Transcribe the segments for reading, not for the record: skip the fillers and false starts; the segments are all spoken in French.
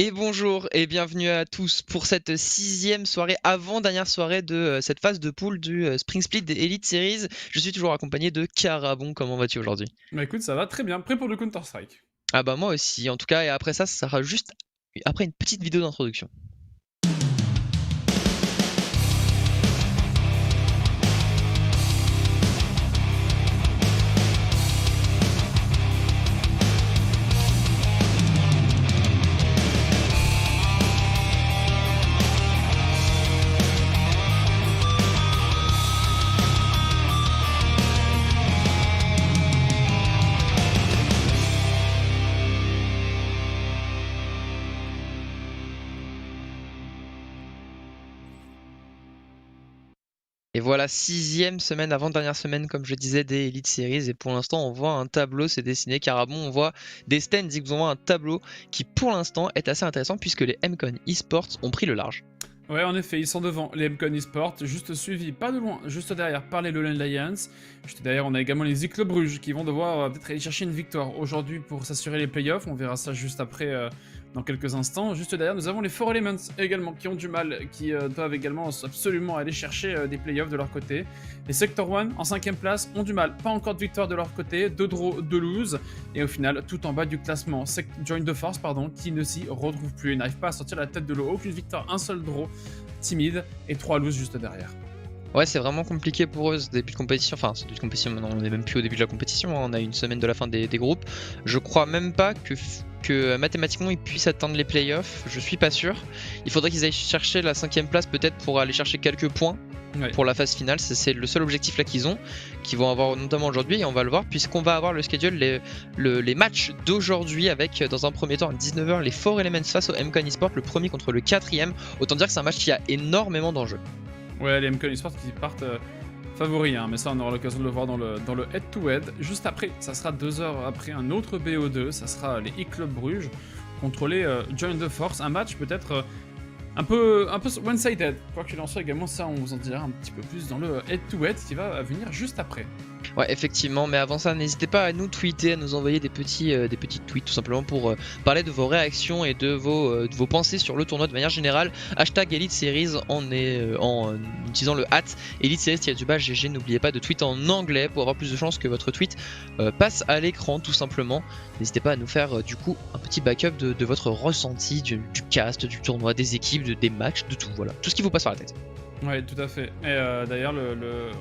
Et bonjour et bienvenue à tous pour cette sixième soirée, avant-dernière soirée de cette phase de poule du Spring Split des Elite Series. Je suis toujours accompagné de Carabon. Comment vas-tu aujourd'hui? Bah écoute, ça va très bien, prêt pour le Counter-Strike. Ah bah moi aussi en tout cas, et après ça sera juste après une petite vidéo d'introduction. Et voilà, sixième semaine, avant-dernière semaine, comme je disais, des Elite Series. Et pour l'instant, on voit un tableau s'est dessiné. Carabon, on voit des stands, on voit un tableau qui, pour l'instant, est assez intéressant puisque les MCON eSports ont pris le large. Ouais, en effet, ils sont devant les MCON eSport, juste suivis, pas de loin, juste derrière par les Lowland Lions. Juste derrière, on a également les Club Bruges qui vont devoir peut-être aller chercher une victoire aujourd'hui pour s'assurer les playoffs. On verra ça juste après, dans quelques instants. Juste derrière, nous avons les Four Elements également qui ont du mal, qui doivent également absolument aller chercher des playoffs de leur côté. Les Sector 1 en 5ème place ont du mal, pas encore de victoire de leur côté, 2 draws, 2 lose. Et au final, tout en bas du classement, Join the Force, pardon, qui ne s'y retrouve plus. Ils n'arrivent pas à sortir la tête de l'eau, aucune victoire, un seul draw. Timide et 3 lose juste derrière. Ouais, c'est vraiment compliqué pour eux ce début de compétition. Enfin, ce début de compétition, maintenant on est même plus au début de la compétition. Hein. On a une semaine de la fin des groupes. Je crois même pas que mathématiquement ils puissent atteindre les playoffs. Je suis pas sûr. Il faudrait qu'ils aillent chercher la 5ème place peut-être pour aller chercher quelques points Ouais. pour la phase finale. C'est le seul objectif là qu'ils ont, qu'ils vont avoir notamment aujourd'hui. Et on va le voir puisqu'on va avoir le schedule, les matchs d'aujourd'hui avec dans un premier temps à 19h les Four Elements face au MCON eSport, le premier contre le quatrième. Autant dire que c'est un match qui a énormément d'enjeux. Ouais, les MCON eSports qui partent favoris, hein, mais ça on aura l'occasion de le voir dans le head-to-head. Juste après, ça sera 2 heures après un autre BO2, ça sera les E-Club Bruges contre les Join the Force. Un match peut-être un peu one-sided. Quoi qu'il en soit également, ça on vous en dira un petit peu plus dans le head-to-head qui va venir juste après. Ouais, effectivement, mais avant ça, n'hésitez pas à nous tweeter, à nous envoyer des petits tweets tout simplement pour parler de vos réactions et de vos pensées sur le tournoi de manière générale. Hashtag Elite Series en utilisant le Elite Series GG. N'oubliez pas de tweeter en anglais pour avoir plus de chances que votre tweet passe à l'écran tout simplement. N'hésitez pas à nous faire du coup un petit backup de votre ressenti du cast, du tournoi, des équipes, des matchs, de tout, voilà. Tout ce qui vous passe par la tête. Ouais, tout à fait. Et d'ailleurs,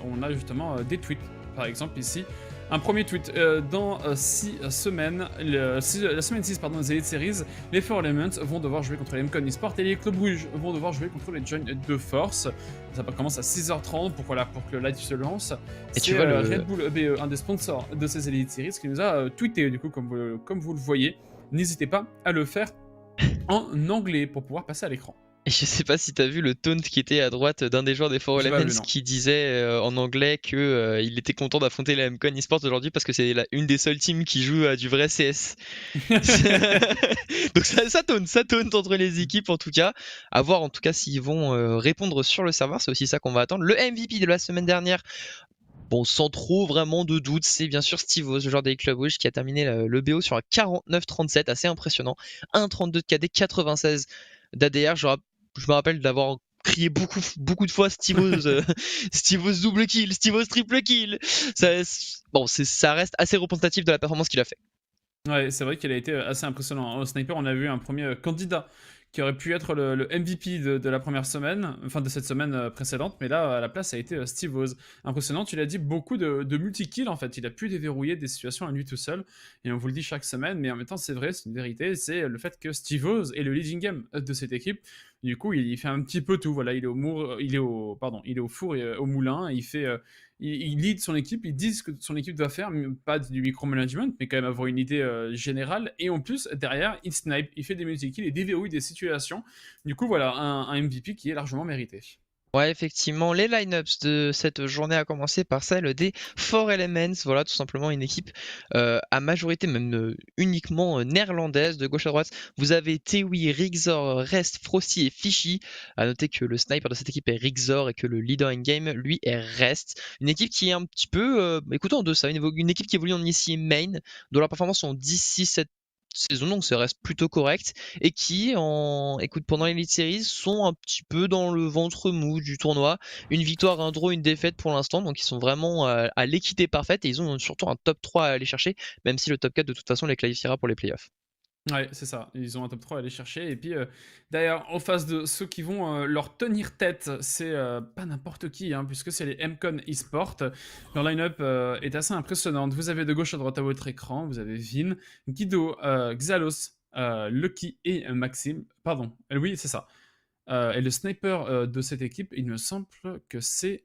on a justement des tweets. Par exemple, ici, un premier tweet. Dans 6 semaines, la semaine 6 pardon, des Elite Series, les Four Elements vont devoir jouer contre les MCON eSport et les Club Rouge vont devoir jouer contre les Join de Force. Ça commence à 6h30 pour que le live se lance. Et tu C'est vois Red Bull EBE, un des sponsors de ces Elite Series, qui nous a tweeté, du coup, comme vous le voyez. N'hésitez pas à le faire en anglais pour pouvoir passer à l'écran. Et je sais pas si t'as vu le taunt qui était à droite d'un des joueurs des Four J'ai pas vu, Elements non. qui disait en anglais que il était content d'affronter la MCON eSports aujourd'hui parce que c'est une des seules teams qui joue à du vrai CS. Donc ça taunt entre les équipes en tout cas. À voir en tout cas s'ils vont répondre sur le serveur, c'est aussi ça qu'on va attendre. Le MVP de la semaine dernière, bon, sans trop vraiment de doute, c'est bien sûr Steve Oz, le joueur des Club Rouge, qui a terminé le BO sur un 49-37, assez impressionnant. 1,32 de KD, 96 d'ADR. Je me rappelle d'avoir crié beaucoup de fois Steve Oz, Steve Oz double kill, Steve Oz triple kill. Ça reste assez représentatif de la performance qu'il a fait. Ouais, c'est vrai qu'il a été assez impressionnant. Au sniper, on a vu un premier candidat qui aurait pu être le MVP de la première semaine, enfin de cette semaine précédente, mais là, à la place, ça a été Steve Oz. Impressionnant, tu l'as dit, beaucoup de multi-kills en fait. Il a pu déverrouiller des situations à lui tout seul, et on vous le dit chaque semaine, mais en même temps, c'est vrai, c'est une vérité, c'est le fait que Steve Oz est le leading game de cette équipe. Du coup, il fait un petit peu tout. Voilà, il est au four et au moulin, il lead son équipe, il dit ce que son équipe doit faire, pas du micromanagement, mais quand même avoir une idée générale. Et en plus, derrière, il snipe, il fait des multi-kills, il déverrouille des situations. Du coup, voilà, un MVP qui est largement mérité. Ouais, effectivement, les lineups de cette journée a commencé par celle des Four Elements. Voilà, tout simplement une équipe à majorité, même uniquement néerlandaise, de gauche à droite. Vous avez Tewi, Rixor, Rest, Frosty et Fishy. À noter que le sniper de cette équipe est Rixor et que le leader in-game, lui, est Rest. Une équipe qui est un petit peu, écoutez, en deçà, une équipe qui évolue en ici main, dont la performance sont 10, 6, 7. saison, donc ça reste plutôt correct, et qui, écoute, pendant l'Elite Series, sont un petit peu dans le ventre mou du tournoi. Une victoire, un draw, une défaite pour l'instant, donc ils sont vraiment à l'équité parfaite, et ils ont surtout un top 3 à aller chercher, même si le top 4 de toute façon les qualifiera pour les playoffs. Ouais, c'est ça. Ils ont un top 3 à aller chercher. Et puis, d'ailleurs, en face de ceux qui vont leur tenir tête, c'est pas n'importe qui, hein, puisque c'est les MCON eSport. Leur line-up est assez impressionnante. Vous avez de gauche à droite à votre écran, vous avez Vin, Guido, Xalos, Lucky et Maxime. Pardon, oui, c'est ça. Et le sniper de cette équipe, il me semble que c'est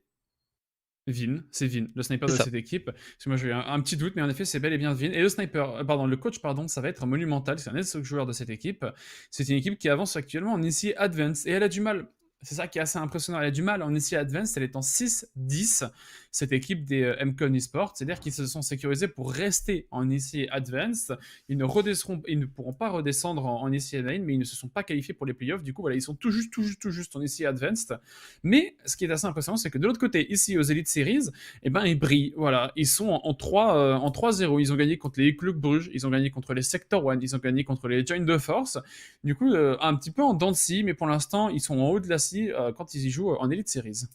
Vin, c'est Vin, le sniper C'est de ça. cette équipe. Parce que moi j'ai eu un petit doute, mais en effet c'est bel et bien Vin. Et le sniper, pardon, le coach, pardon, ça va être Monumental, c'est un des joueurs de cette équipe. C'est une équipe qui avance actuellement en ici Advance, et elle a du mal. C'est ça qui est assez impressionnant. Elle a du mal en ici Advance, elle est en 6-10, cette équipe des MCON eSports. C'est-à-dire qu'ils se sont sécurisés pour rester en ici Advance. Ils ne pourront pas redescendre en ici Main, mais ils ne se sont pas qualifiés pour les playoffs. Du coup, voilà, ils sont tout juste en ici Advanced. Mais ce qui est assez impressionnant, c'est que de l'autre côté, ici aux Elite Series, eh ben, ils brillent. Voilà, ils sont en 3-0. Ils ont gagné contre les Club Bruges, ils ont gagné contre les Sector One, ils ont gagné contre les Join de Force. Du coup, un petit peu en dents de scie, mais pour l'instant, ils sont en haut de la scie quand ils y jouent en Elite Series.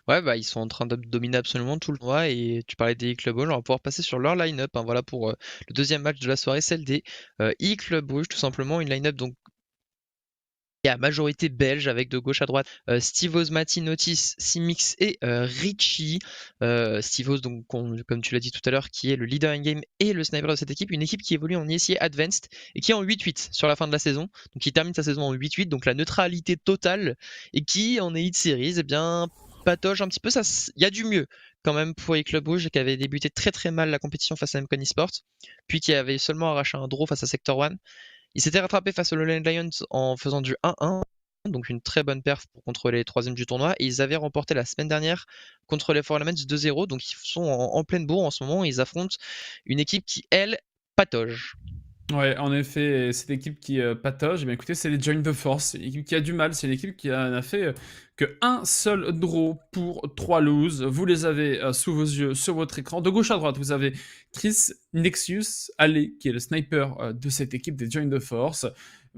Ouais, bah, ils sont en train de dominer absolument tout le tournoi, et tu parlais des e-club Bruges, on va pouvoir passer sur leur line-up, hein. Voilà pour le deuxième match de la soirée, celle des e-club Bruges, tout simplement une line-up donc qui est à majorité belge, avec de gauche à droite Steve Oz, Mati, Notis, Simix et Richie. Steve Oz, donc, comme tu l'as dit tout à l'heure, qui est le leader in-game et le sniper de cette équipe, une équipe qui évolue en ESIA Advanced et qui est en 8-8 sur la fin de la saison, donc qui termine sa saison en 8-8, donc la neutralité totale, et qui en Elite Series, eh bien, patauge un petit peu. Il y a du mieux quand même pour les clubs rouges, qui avaient débuté très très mal la compétition face à MCON eSports, puis qui avaient seulement arraché un draw face à Sector One. Il s'était rattrapé face aux Lowland Lions en faisant du 1-1, donc une très bonne perf pour contrôler les troisièmes du tournoi. Et ils avaient remporté la semaine dernière contre les Four Elements 2-0, donc ils sont en pleine bourre en ce moment. Ils affrontent une équipe qui, elle, patauge. Ouais, en effet, cette équipe qui patauge, eh bien, écoutez, c'est les Join the Force. C'est l'équipe qui a du mal, c'est l'équipe qui n'a fait que un seul draw pour 3 loses. Vous les avez sous vos yeux, sur votre écran. De gauche à droite, vous avez Chris, Nexus, Ale, qui est le sniper de cette équipe des Join the Force.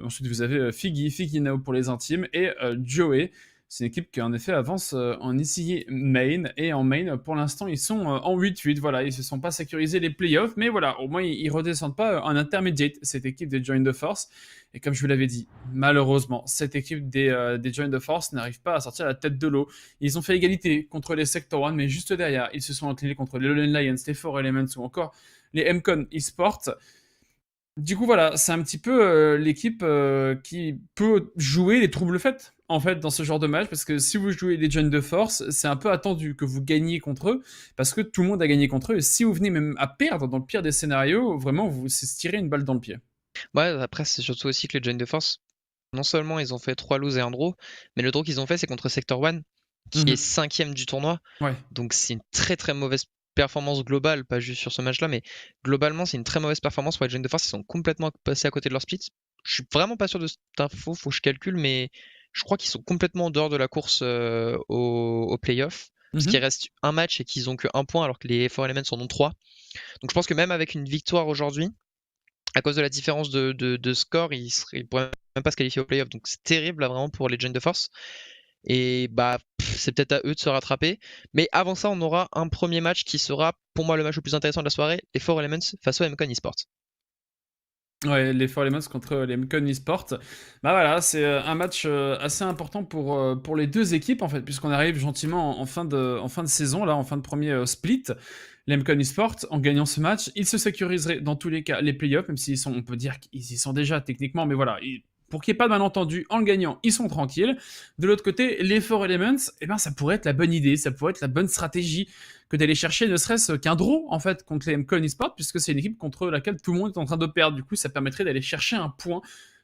Ensuite, vous avez Figgy Now pour les intimes, et Joey. C'est une équipe qui en effet avance en ECA main, et en main pour l'instant ils sont en 8-8, voilà, ils se sont pas sécurisés les playoffs, mais voilà, au moins ils redescendent pas en intermediate, cette équipe des Join the Force. Et comme je vous l'avais dit, malheureusement, cette équipe des Join the Force n'arrive pas à sortir la tête de l'eau. Ils ont fait égalité contre les Sector One, mais juste derrière, ils se sont inclinés contre les Lowland Lions, les Four Elements ou encore les MCON eSports. Du coup, voilà, c'est un petit peu l'équipe qui peut jouer les troubles faits, en fait, dans ce genre de match, parce que si vous jouez les Join de Force, c'est un peu attendu que vous gagniez contre eux, parce que tout le monde a gagné contre eux, et si vous venez même à perdre, dans le pire des scénarios, vraiment, c'est se tirer une balle dans le pied. Ouais, après, c'est surtout aussi que les Join de Force, non seulement ils ont fait 3 loses et un draw, mais le draw qu'ils ont fait, c'est contre Sector One, qui est 5ème du tournoi. Ouais. Donc c'est une très très mauvaise performance globale, pas juste sur ce match-là, mais globalement c'est une très mauvaise performance pour les Join de Force. Ils sont complètement passés à côté de leur split. Je suis vraiment pas sûr de cette info, faut que je calcule, mais je crois qu'ils sont complètement en dehors de la course au playoff. Parce qu'il reste un match et qu'ils ont que un point, alors que les Four Elements en ont 3. Donc je pense que même avec une victoire aujourd'hui, à cause de la différence de score, ils pourraient même pas se qualifier au playoff. Donc c'est terrible là, vraiment pour les Join de Force. Et bah, c'est peut-être à eux de se rattraper. Mais avant ça, on aura un premier match qui sera, pour moi, le match le plus intéressant de la soirée, les Four Elements face au MCON eSports. Ouais, les Four Elements contre les MCON eSports. Bah voilà, c'est un match assez important pour les deux équipes, en fait, puisqu'on arrive gentiment en fin de saison, là, en fin de premier split. Les MCON eSports, en gagnant ce match, ils se sécuriseraient dans tous les cas les playoffs, même s'ils sont, on peut dire qu'ils y sont déjà techniquement, mais voilà, pour qu'il n'y ait pas de malentendu, en le gagnant, ils sont tranquilles. De l'autre côté, les Four Elements, eh ben, ça pourrait être la bonne idée, ça pourrait être la bonne stratégie que d'aller chercher ne serait-ce qu'un draw, en fait, contre les MCON eSports, puisque c'est une équipe contre laquelle tout le monde est en train de perdre. Du coup, ça permettrait d'aller chercher un point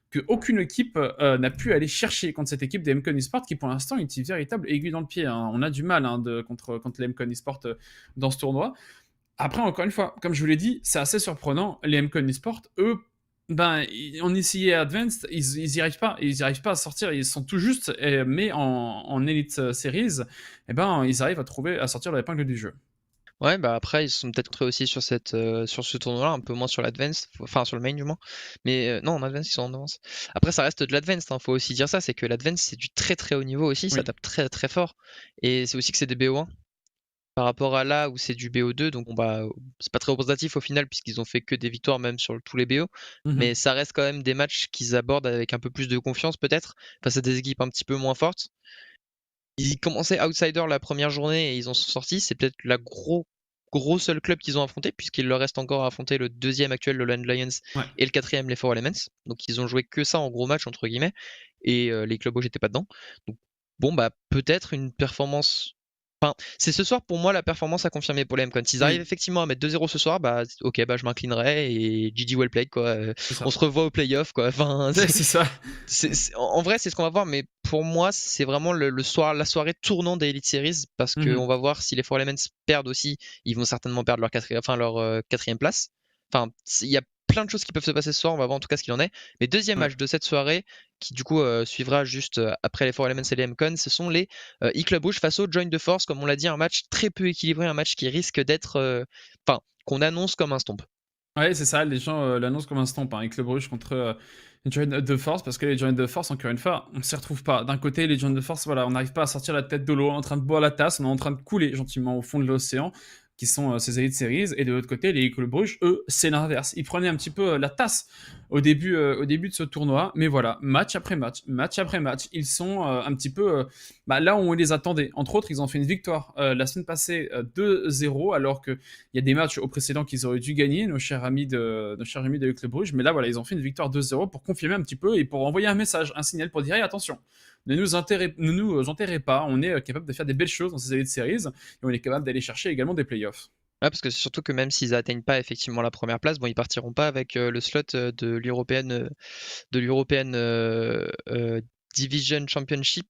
que aucune équipe n'a pu aller chercher contre cette équipe des MCON eSports, qui pour l'instant est une véritable aiguille dans le pied, hein. On a du mal contre les MCON eSports dans ce tournoi. Après, encore une fois, comme je vous l'ai dit, c'est assez surprenant. Les MCON eSports, eux, ben, on essayait Advanced, ils y arrivent pas. Ils y arrivent pas à sortir. Ils sont tout juste, mais en Elite Series, eh ben, ils arrivent à sortir l'épingle du jeu. Ouais, bah après, ils se sont peut-être concentrés aussi sur sur ce tournoi-là, un peu moins sur l'Advance, enfin sur le main du moins. Mais non, en Advance, ils sont en avance. Après, ça reste de l'Advance, hein, faut aussi dire ça, c'est que l'Advance, c'est du très très haut niveau aussi, ça Oui. tape très très fort. Et c'est aussi que c'est des BO1 par rapport à là où c'est du BO2, donc bon, bah, c'est pas très représentatif au final, puisqu'ils ont fait que des victoires même sur tous les BO. Mhm. Mais ça reste quand même des matchs qu'ils abordent avec un peu plus de confiance peut-être, face à des équipes un petit peu moins fortes. Ils commençaient outsider la première journée et ils en sont sortis. C'est peut-être la gros seul club qu'ils ont affronté, puisqu'il leur reste encore à affronter le deuxième actuel, le Land Lions, Ouais. et le quatrième, les Four Elements. Donc ils ont joué que ça en gros match, entre guillemets, et les clubs où j'étais pas dedans. Donc bon, bah peut-être une performance. Enfin, c'est ce soir pour moi la performance à confirmer pour les MCON. S'ils arrivent Oui, effectivement à mettre 2-0 ce soir, bah ok, bah je m'inclinerai et GG well played quoi. c'est On ça. se revoit au playoff quoi. Enfin, C'est ça. en vrai, c'est ce qu'on va voir, mais pour moi, c'est vraiment le soir, la soirée tournant des Elite Series parce qu'on Mhm. va voir si les Four Elements perdent aussi. Ils vont certainement perdre leur quatrième place. Enfin, il y a plein de choses qui peuvent se passer ce soir. On va voir en tout cas ce qu'il en est. Mais deuxième Ouais. match de cette soirée, qui du coup suivra juste après les Four Elements et les MCON, ce sont les E-Club Rouge face au Join de Force. Comme on l'a dit, un match très peu équilibré, un match qui risque d'être, enfin, qu'on annonce comme un stomp. Ouais, c'est ça, les gens l'annoncent comme un stomp, hein, avec le Bruges contre les Giants de Force, parce que les Giants de Force, encore une fois, on s'y retrouve pas. D'un côté, les Giants de Force, voilà, on n'arrive pas à sortir la tête de l'eau, en train de boire la tasse, on est en train de couler gentiment au fond de l'océan, qui sont ces Elite Series, et de l'autre côté, les Club Bruges, eux, c'est l'inverse. Ils prenaient un petit peu la tasse au début de ce tournoi, mais voilà, match après match, ils sont un petit peu là où on les attendait. Entre autres, ils ont fait une victoire la semaine passée 2-0, alors que il y a des matchs au précédent qu'ils auraient dû gagner, nos chers amis de Club Bruges. Mais là, voilà, ils ont fait une victoire 2-0 pour confirmer un petit peu et pour envoyer un message, un signal pour dire hey, attention, ne nous enterrez pas, on est capable de faire des belles choses dans ces années de séries et on est capable d'aller chercher également des playoffs. Ouais, parce que c'est surtout que même s'ils atteignent pas effectivement la première place, bon, ils partiront pas avec le slot de l'European Division Championship,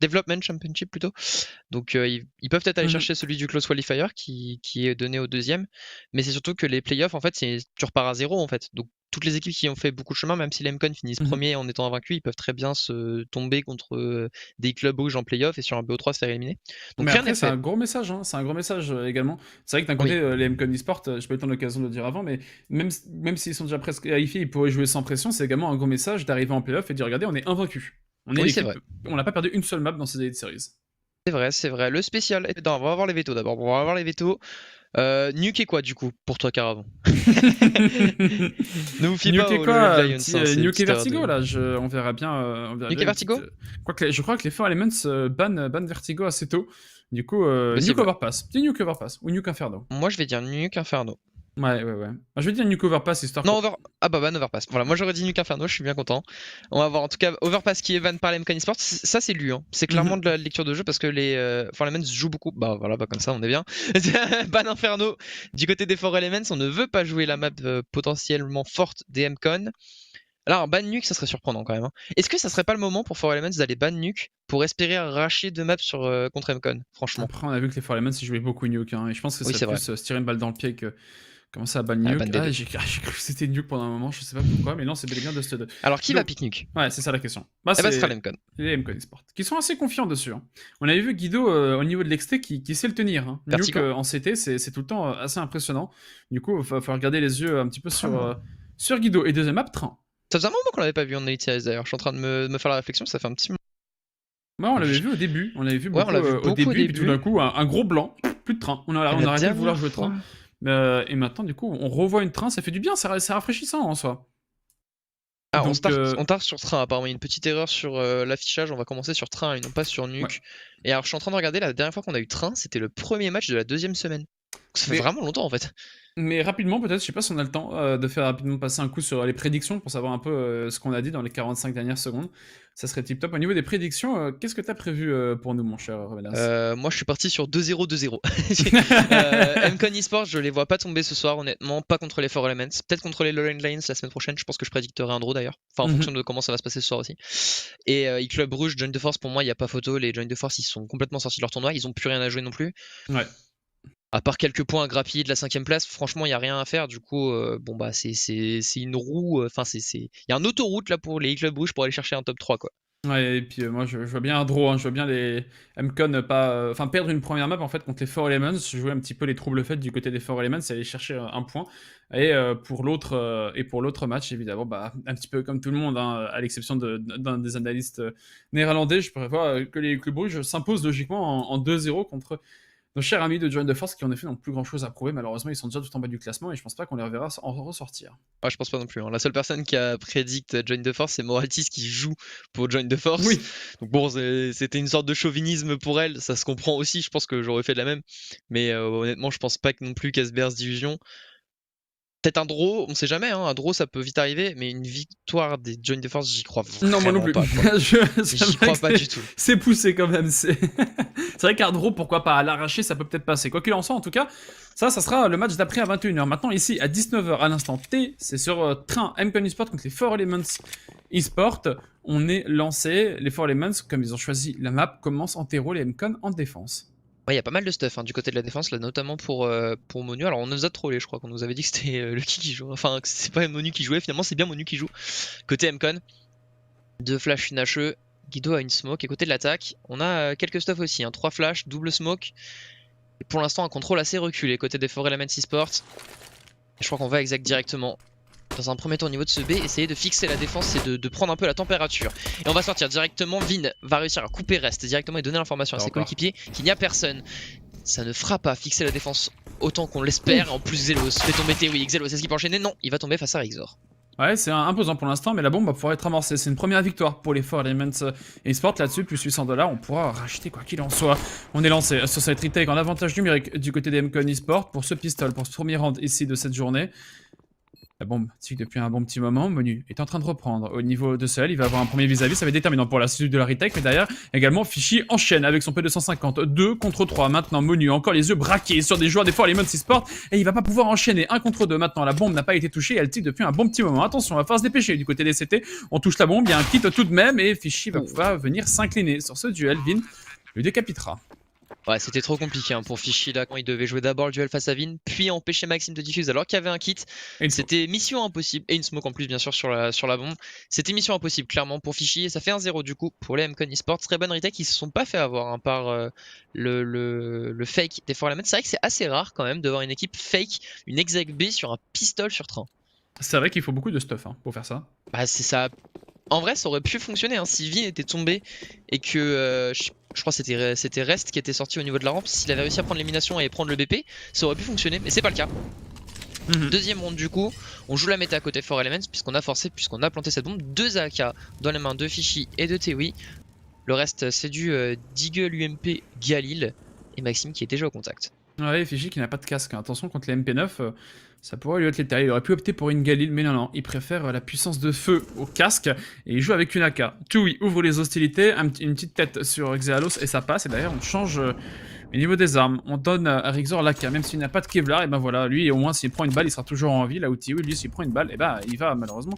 Development Championship plutôt. Donc ils peuvent peut-être aller Mhm. chercher celui du Close Qualifier qui est donné au deuxième, mais c'est surtout que les playoffs en fait tu repars à zéro en fait. Donc toutes les équipes qui ont fait beaucoup de chemin, même si les MCON finissent Mhm. premier en étant invaincus, ils peuvent très bien se tomber contre des clubs rouges en playoff et sur un BO3 se faire éliminer. Donc Mais rien n'est après, c'est fait. un gros message, hein. C'est un gros message également. C'est vrai que d'un côté, Oui, les MCON eSport, j'ai pas eu le temps l'occasion de le dire avant, mais même s'ils sont déjà presque qualifiés, ils pourraient jouer sans pression. C'est également un gros message d'arriver en playoff et de dire regardez, on est invaincu. On est oui c'est vrai. l'équipe, on n'a pas perdu une seule map dans ces Elite Series. C'est vrai, c'est vrai. Le spécial. Non, on va voir les vétos d'abord. On va voir les vétos. Nuke et quoi du coup pour toi, Caravan? Ne vous fiez pas Nuke et au Lowland quoi Lions, petit hein, c'est une Nuke et petite erreur Vertigo de. là, on verra Nuke bien et une petite. Vertigo? Je crois que les Four Elements ban Vertigo assez tôt. Du coup, Nuke Possible. Overpass, petit Nuke Overpass ou Nuke Inferno. Moi, je vais dire Nuke Inferno. Ouais. Je vais dire Nuke Overpass histoire Non, qu'on. Ah bah Overpass. Voilà, moi j'aurais dit Nuke Inferno, je suis bien content. On va voir en tout cas Overpass qui est ban par les MCON Esports. Ça, c'est lu, hein. C'est clairement Mhm. de la lecture de jeu parce que les Four Elements jouent beaucoup. Bah voilà, bah comme ça, on est bien. Ban Inferno. Du côté des Four Elements, on ne veut pas jouer la map potentiellement forte des MCON. Alors, ban Nuke, ça serait surprenant quand même, hein. Est-ce que ça serait pas le moment pour Four Elements d'aller ban Nuke pour espérer arracher deux maps contre MCON, franchement? Après, on a vu que les Four Elements ils jouaient beaucoup Nuke, hein, et je pense que ce Oui, serait c'est vrai. plus se tirer une balle dans le pied que commencer à ban Ah, ban Nuke. des Ah, deux. j'ai cru que c'était Nuke pendant un moment, je sais pas pourquoi, mais non, c'est bel et bien Dust 2. Alors, qui va Donc, pick Nuke? ouais, c'est ça la question. Bah, Eh ben, ce sera c'est les MCON. les MCON Esports, qui sont assez confiants dessus, hein. On avait vu Guido au niveau de l'XT qui sait le tenir, hein. Nuke Vertigo? en CT, c'est tout le temps assez impressionnant. Du coup, il va falloir garder les yeux un petit peu Ah. sur Guido. Et deuxième map, Train. Ça faisait un moment qu'on l'avait pas vu en Elite Series d'ailleurs. Je suis en train de me faire la réflexion, ça fait un petit moment. Ouais, on l'avait vu au début. On l'avait vu Ouais, on beaucoup l'a vu au beaucoup au début, et puis tout d'un début. coup, un gros blanc, plus de train. On Et a la arrêté de vouloir dernière jouer fois. train. Et maintenant, du coup, on revoit une train, ça fait du bien, c'est rafraîchissant en soi. Ah, Donc, on start sur train, apparemment. Il y a une petite erreur sur l'affichage. On va commencer sur train et non pas sur ouais. Nuke. Et alors, je suis en train de regarder la dernière fois qu'on a eu train, c'était le premier match de la deuxième semaine. Ça fait Mais vraiment longtemps en fait. Mais rapidement, peut-être, je sais pas si on a le temps de faire rapidement passer un coup sur les prédictions pour savoir un peu ce qu'on a dit dans les 45 dernières secondes. Ça serait tip top. Au niveau des prédictions, qu'est-ce que tu as prévu pour nous, mon cher Revelas? Moi, je suis parti sur 2-0, 2-0. MCON eSports, je les vois pas tomber ce soir, honnêtement. Pas contre les Four Elements. Peut-être contre les Lowland Lions la semaine prochaine. Je pense que je prédicterai un draw d'ailleurs. Enfin, en fonction Mhm. de comment ça va se passer ce soir aussi. Et E-Club Rouge, Join de Force, pour moi, il n'y a pas photo. Les Join de Force, ils sont complètement sortis de leur tournoi. Ils ont plus rien à jouer non plus. Ouais. À part quelques points à grappiller de la 5ème place, franchement, il n'y a rien à faire. Du coup, bon, bah, c'est une roue. Enfin, il y a une autoroute là pour les clubs rouges pour aller chercher un top 3, quoi. Ouais, et puis moi je vois bien un draw, hein, je vois bien les MCon pas, enfin perdre une première map en fait contre les Four Elements, jouer un petit peu les troubles faits du côté des Four Elements, c'est aller chercher un point. Et pour l'autre match évidemment, bah un petit peu comme tout le monde, hein, à l'exception d'un des analystes néerlandais, je prévois que les Club Brugge s'imposent logiquement en 2-0 contre nos chers amis de Join the Force qui en effet n'ont plus grand chose à prouver. Malheureusement, ils sont déjà tout en bas du classement et je pense pas qu'on les reverra en ressortir. Ah, je pense pas non plus, hein. La seule personne qui a prédicte Join the Force, c'est Moraltis qui joue pour Join the Force. Oui, Donc bon, c'était une sorte de chauvinisme pour elle, ça se comprend aussi, je pense que j'aurais fait de la même. Mais honnêtement, je pense pas que non plus qu'Asbers Division. Peut-être un draw, on sait jamais, hein, un draw ça peut vite arriver, mais une victoire des Join the Force, j'y crois non, moi non vraiment plus. pas, quoi. C'est J'y vrai crois que pas du tout. c'est poussé quand même. C'est vrai qu'un draw, pourquoi pas à l'arracher, ça peut peut-être passer. Quoi qu'il en soit, en tout cas, ça sera le match d'après à 21h. Maintenant, ici, à 19h, à l'instant T, c'est sur train MCon eSport contre les Four Elements eSport. On est lancé. Les Four Elements, comme ils ont choisi la map, commencent en terreau, les MCon en défense. Ouais, il y a pas mal de stuff, hein, du côté de la défense, là, notamment pour Monu. Alors, on nous a trollé, je crois qu'on nous avait dit que c'était Lucky qui jouait. Enfin, que c'est pas Monu qui jouait, finalement, c'est bien Monu qui joue. Côté Mcon, 2 flash, une HE. Guido a une smoke. Et côté de l'attaque, on a quelques stuff aussi, hein, 3 flash, double smoke. Et pour l'instant, un contrôle assez reculé côté des Four Elements eSport. Et je crois qu'on va exact directement. Dans un premier temps au niveau de ce B, essayer de fixer la défense et de prendre un peu la température. Et on va sortir directement, Vin va réussir à couper reste directement et donner l'information à ses coéquipiers qu'il n'y a personne. Ça ne fera pas fixer la défense autant qu'on l'espère. En plus Xelos fait tomber Tewi, Xelos est-ce qu'il peut enchaîner? Non, il va tomber face à Rixor. Ouais, c'est imposant pour l'instant, mais la bombe va pouvoir être amorcée. C'est une première victoire pour les Four Elements eSport là-dessus, plus 800$, on pourra racheter quoi qu'il en soit. On est lancé sur cette retake en avantage numérique du côté des MCon eSport pour ce pistol, pour ce premier round ici de cette journée. La bombe tique depuis un bon petit moment. Monu est en train de reprendre au niveau de seul. Il va avoir un premier vis-à-vis. Ça va être déterminant pour la suite de la retake. Mais derrière, également, Fishy enchaîne avec son P250. 2 contre 3. Maintenant, Monu encore les yeux braqués sur des joueurs des Four Elements eSport. Et il va pas pouvoir enchaîner 1 contre 2. Maintenant, la bombe n'a pas été touchée. Elle tique depuis un bon petit moment. Attention, on va falloir se dépêcher du côté des CT. On touche la bombe. Il y a un kit tout de même. Et Fishy va pouvoir venir s'incliner sur ce duel. Vin le décapitera. Ouais, c'était trop compliqué, hein, pour Fishy là quand il devait jouer d'abord le duel face à Vin, puis empêcher Maxime de diffuse alors qu'il y avait un kit. C'était mission impossible. Et une smoke en plus, bien sûr, sur la bombe. C'était mission impossible, clairement, pour Fishy. Et ça fait 1-0 du coup pour les MCon eSports. Très bonne retake. Ils se sont pas fait avoir, hein, par le fake des Four Elements. C'est vrai que c'est assez rare quand même de voir une équipe fake, une exec B sur un pistol sur train. C'est vrai qu'il faut beaucoup de stuff, hein, pour faire ça. Bah, c'est ça. En vrai, ça aurait pu fonctionner, hein, si Vin était tombé et que je crois que c'était Rest qui était sorti au niveau de la rampe. S'il avait réussi à prendre l'élimination et prendre le BP, ça aurait pu fonctionner, mais c'est pas le cas. Deuxième round du coup, on joue la méta côté Four Elements puisqu'on a forcé, puisqu'on a planté cette bombe. 2 AK dans les mains de Fishy et de Tewi. Le reste c'est du Deagle UMP Galil et Maxime qui est déjà au contact. Ouais, Fishy qui n'a pas de casque. Attention, contre les MP9, ça pourrait lui être létal. Il aurait pu opter pour une Galil, mais non, il préfère la puissance de feu au casque et il joue avec une AK. Tui ouvre les hostilités, une petite tête sur Xealos et ça passe. Et d'ailleurs, on change au niveau des armes. On donne à Rixor l'AK, même s'il n'a pas de Kevlar. Et ben voilà, lui, au moins, s'il prend une balle, il sera toujours en vie. Là où Tui, lui, s'il prend une balle, et ben il va malheureusement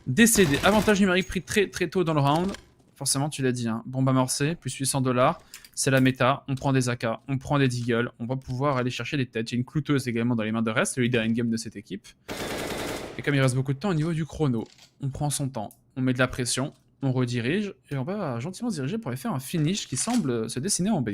décéder. Avantage numérique pris très très tôt dans le round. Forcément, tu l'as dit, hein. Bombe amorcée, plus 800$. C'est la méta, on prend des AK, on prend des Deagle, on va pouvoir aller chercher des têtes. Il y a une clouteuse également dans les mains de Rest, le leader in-game de cette équipe. Et comme il reste beaucoup de temps au niveau du chrono, on prend son temps, on met de la pression, on redirige, et on va gentiment se diriger pour aller faire un finish qui semble se dessiner en B.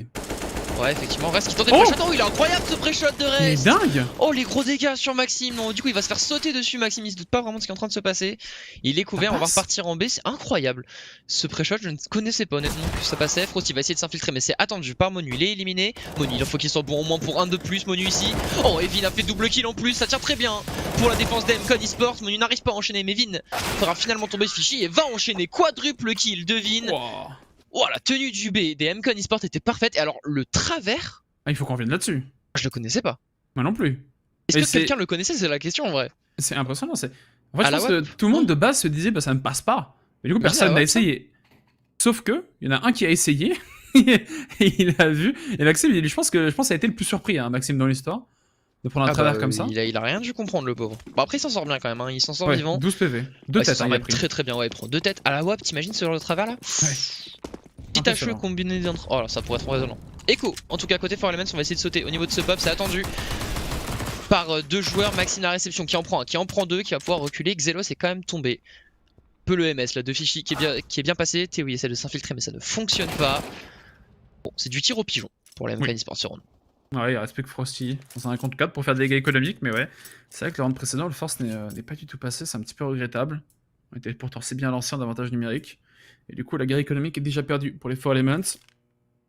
Ouais, effectivement, Rest qui tente des pré-shots. Oh, il est incroyable ce pré-shot de Rest. Il est dingue. Oh, les gros dégâts sur Maxime. Non, du coup, il va se faire sauter dessus. Maxime, il se doute pas vraiment de ce qui est en train de se passer. Il est couvert, on va repartir en B. C'est incroyable. Ce pré-shot, je ne connaissais pas honnêtement que ça passait. Frosty va essayer de s'infiltrer, mais c'est attendu par Monu. Il est éliminé. Monu, il faut qu'il soit bon au moins pour un de plus. Monu ici. Oh, et Vin a fait double kill en plus. Ça tire très bien pour la défense d'MCon eSports. Monu n'arrive pas à enchaîner, mais Vin fera finalement tomber Fishy et va enchaîner quadruple kill de Vin. Wow. Oh, la tenue du B des MCon eSports était parfaite. Et alors, le travers. Ah, il faut qu'on vienne là-dessus. Je le connaissais pas. Moi non plus. Est-ce que quelqu'un le connaissait? C'est la question en vrai. C'est impressionnant. En fait, je pense que tout le monde de base se disait bah ça ne passe pas. Mais du coup, personne n'a essayé. Sauf que, il y en a un qui a essayé. Et il a vu. Et Maxime, je pense que ça a été le plus surpris, hein, Maxime, dans l'histoire. De prendre un travers comme ça. Il a rien dû comprendre, le pauvre. Bon, après, il s'en sort bien quand même. Hein. Il s'en sort vivant. 12 PV. 2 têtes, il a pris. Très très bien. Ouais, il prend 2 têtes à la WAP. T'imagines ce genre de travers là? Ouais. Petit HE combiné d'entre. Oh là, ça pourrait être raisonnant. Echo, en tout cas côté Four Elements, on va essayer de sauter au niveau de ce pop, c'est attendu par 2 joueurs. Maxime la réception qui en prend un, qui en prend 2, qui va pouvoir reculer. Xelos est quand même tombé. peu le MS là de Fichy qui est bien passé. Théo il essaie de s'infiltrer mais ça ne fonctionne pas. Bon, c'est du tir au pigeon pour les MK Esports ce round. Ouais, il reste plus que Frosty dans un contre 4 pour faire des dégâts économiques, mais ouais. C'est vrai que le round précédent, le force n'est pas du tout passé, c'est un petit peu regrettable. On était pourtant assez bien lancé en avantage numérique. Et du coup, la guerre économique est déjà perdue pour les 4 Elements.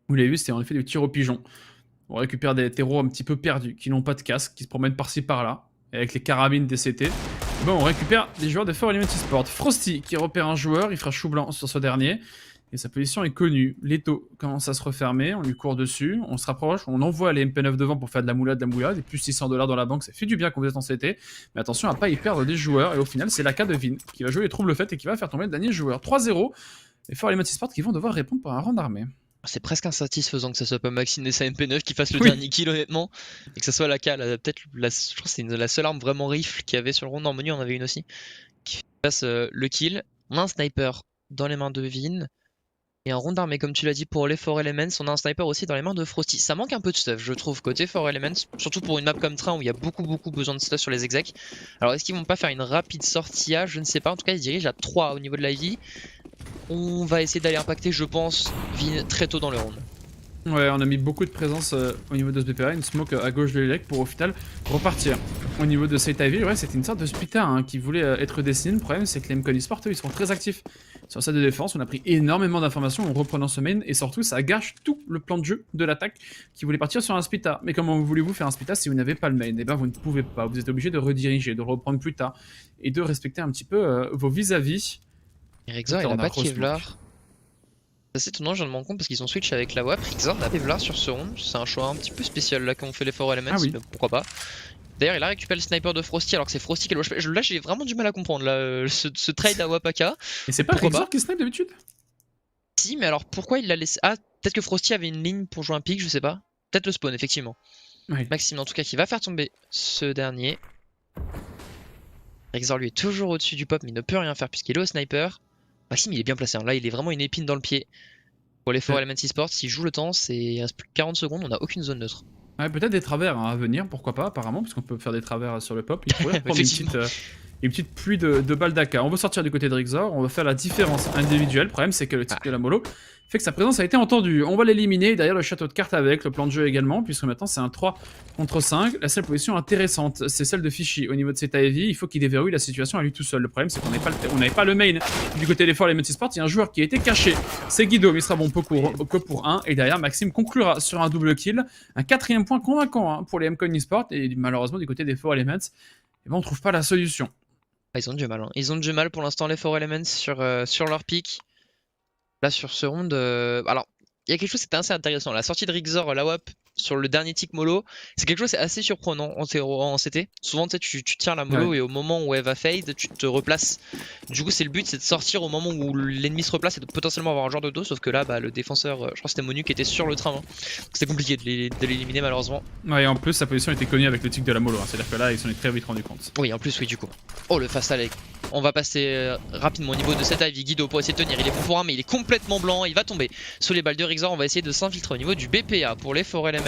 Vous l'avez vu, c'était en effet du tir au pigeon. On récupère des terreaux un petit peu perdus, qui n'ont pas de casque, qui se promènent par-ci par-là, et avec les carabines DCT. Bon, on récupère des joueurs de 4 Elements Esports. Frosty qui repère un joueur, il fera chou blanc sur ce dernier. Et sa position est connue. Leto commence à se refermer, on lui court dessus, on se rapproche, on envoie les MP9 devant pour faire de la moulade, et plus $600 dans la banque, ça fait du bien quand vous êtes en CT. Mais attention à pas y perdre des joueurs, et au final, c'est l'AK de Vin qui va jouer les troubles faits et qui va faire tomber le dernier joueur. 3-0, les 4 Elements Esports qui vont devoir répondre par un round armé. C'est presque insatisfaisant que ça soit pas Maxine et sa MP9 qui fassent le dernier kill honnêtement. Et que ça soit l'AK, peut-être je crois que c'est la seule arme vraiment rifle qu'il y avait sur le round. En menu on avait une aussi. Qui fasse le kill. On a un sniper dans les mains de Vin. Et un round armé comme tu l'as dit pour les 4 Elements. On a un sniper aussi dans les mains de Frosty. Ça manque un peu de stuff je trouve côté 4 Elements. Surtout pour une map comme Train où il y a beaucoup besoin de stuff sur les execs. Alors est-ce qu'ils vont pas faire une rapide sortie à? Je ne sais pas. En tout cas ils dirigent à 3 au niveau de la vie. On va essayer d'aller impacter, je pense, Vin très tôt dans le round. Ouais, on a mis beaucoup de présence au niveau de ce BPA, une smoke à gauche de l'élec pour au final repartir. Au niveau de cette Ivy, ouais, c'était une sorte de spita qui voulait être dessiné. Le problème, c'est que les MK Esports, ils sont très actifs sur cette de défense. On a pris énormément d'informations en reprenant ce main et surtout, ça gâche tout le plan de jeu de l'attaque qui voulait partir sur un spita. Mais comment voulez-vous faire un spita si vous n'avez pas le main? Eh ben, vous ne pouvez pas. Vous êtes obligé de rediriger, de le reprendre plus tard et de respecter un petit peu vos vis-à-vis. Rexor, il a pas de Kevlar. C'est étonnant, je viens de me rendre compte parce qu'ils ont switch avec la WAP. Rexor n'a pas Kevlar sur ce round. C'est un choix un petit peu spécial là quand on fait les 4 Elements, mais pourquoi pas. D'ailleurs, il a récupéré le sniper de Frosty alors que c'est Frosty qui est le Là, j'ai vraiment du mal à comprendre là, ce trade à WAP AK. Et c'est pas Rexor qui snipe d'habitude? Si, mais alors pourquoi il l'a laissé? Ah, peut-être que Frosty avait une ligne pour jouer un pick, je sais pas. Peut-être le spawn, effectivement. Oui. Maxime, en tout cas, qui va faire tomber ce dernier. Rexor lui est toujours au-dessus du pop, mais il ne peut rien faire puisqu'il est au sniper. Maxime, il est bien placé. Hein. Là, il est vraiment une épine dans le pied. Pour les 4 Elements Esports, s'il joue le temps, il reste plus que 40 secondes, on n'a aucune zone neutre. Ouais, peut-être des travers à venir, pourquoi pas, apparemment, parce qu'on peut faire des travers sur le pop. Il pourrait prendre une petite pluie de balles d'AK. On va sortir du côté de Rexor, on va faire la différence individuelle. Le problème, c'est que le type de la mollo fait que sa présence a été entendue. On va l'éliminer derrière le château de cartes avec le plan de jeu également, puisque maintenant c'est un 3 contre 5. La seule position intéressante, c'est celle de Fichy. Au niveau de cette Ivy, il faut qu'il déverrouille la situation à lui tout seul. Le problème, c'est qu'on n'avait pas le main du côté des 4 Elements Esports. Il y a un joueur qui a été caché. C'est Guido, mais il sera bon que pour 1. Et derrière, Maxime conclura sur un double kill. Un 4e point convaincant pour les MK Esports. Et malheureusement, du côté des 4 Elements, eh ben, on trouve pas la solution. Ils ont du mal. Hein. Ils ont du mal pour l'instant, les 4 Elements, sur leur pick. Là, sur ce round, alors, il y a quelque chose qui était assez intéressant. La sortie de Rexor, la WAP, sur le dernier tick mollo, c'est quelque chose qui est assez surprenant en CT. Souvent, tu tires la mollo et au moment où elle va fade, tu te replaces. Du coup, le but, c'est de sortir au moment où l'ennemi se replace et de potentiellement avoir un joueur de dos. Sauf que là, le défenseur, je crois que c'était Monu qui était sur le train. Hein. C'était compliqué de l'éliminer, malheureusement. Ouais, et en plus, sa position était connue avec le tick de la mollo. Hein. C'est-à-dire que là, ils s'en est très vite rendu compte. Oui, en plus, oui, du coup. Oh, le fast Alec. On va passer rapidement au niveau de cette Ivy. Guido pour essayer de tenir. Il est bon pour un, mais il est complètement blanc. Il va tomber sous les balles de Rexor. On va essayer de s'infiltrer au niveau du BPA pour les 4 Elements.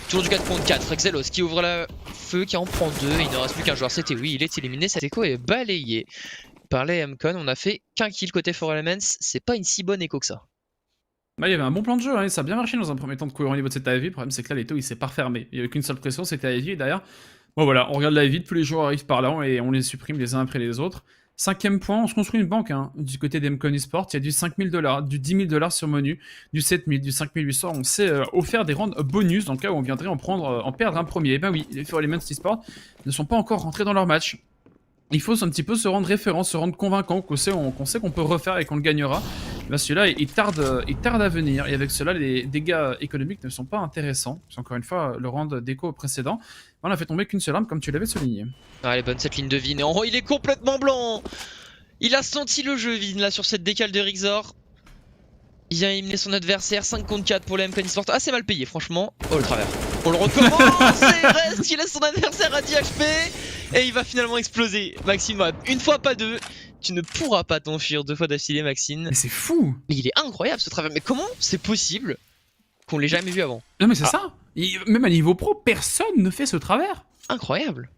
Toujours du 4 contre 4. Rexelos qui ouvre le feu, qui en prend 2. Il ne reste plus qu'un joueur. C'était oui, il est éliminé. Cette écho est balayée par les MCon. On a fait qu'un kill côté 4 Elements. C'est pas une si bonne écho que ça. Bah, il y avait un bon plan de jeu, hein. Ça a bien marché dans un premier temps de courir au niveau de cette Ivy. Le problème, c'est que là, Leto il s'est pas refermé. Il n'y avait qu'une seule pression, c'était Ivy. Et derrière, bon voilà, on regarde la Ivy. Tous les joueurs arrivent par là et on les supprime les uns après les autres. 5e point, on se construit une banque hein, du côté des MK Esports. Il y a du 5000 $, du 10 000 $ sur menu, du 7000, du 5800. On s'est offert des rounds bonus dans le cas où on viendrait en perdre un premier. Et ben oui, les 4 Elements Esports ne sont pas encore rentrés dans leur match. Il faut un petit peu se rendre référence, se rendre convaincant qu'on sait qu'on peut refaire et qu'on le gagnera. Ben celui-là, il tarde à venir. Et avec cela, les dégâts économiques ne sont pas intéressants. C'est encore une fois le round d'écho précédent. On a fait tomber qu'une seule arme comme tu l'avais souligné. Ah, elle est bonne cette ligne de Vin. Oh, il est complètement blanc. Il a senti le jeu Vin là sur cette décale de Rexor. Il vient éliminer son adversaire. 5 contre 4 pour les MK Esports. Assez mal payé franchement. Oh le travers. On le recommence et il reste. Il laisse son adversaire à 10 HP. Et il va finalement exploser. Maxime, une fois pas deux. Tu ne pourras pas t'enfuir 2 fois d'affilée Maxime. Mais c'est fou. Mais il est incroyable ce travers. Mais comment c'est possible qu'on l'ait jamais vu avant? Non mais c'est ça. Même à niveau pro, personne ne fait ce travers. Incroyable.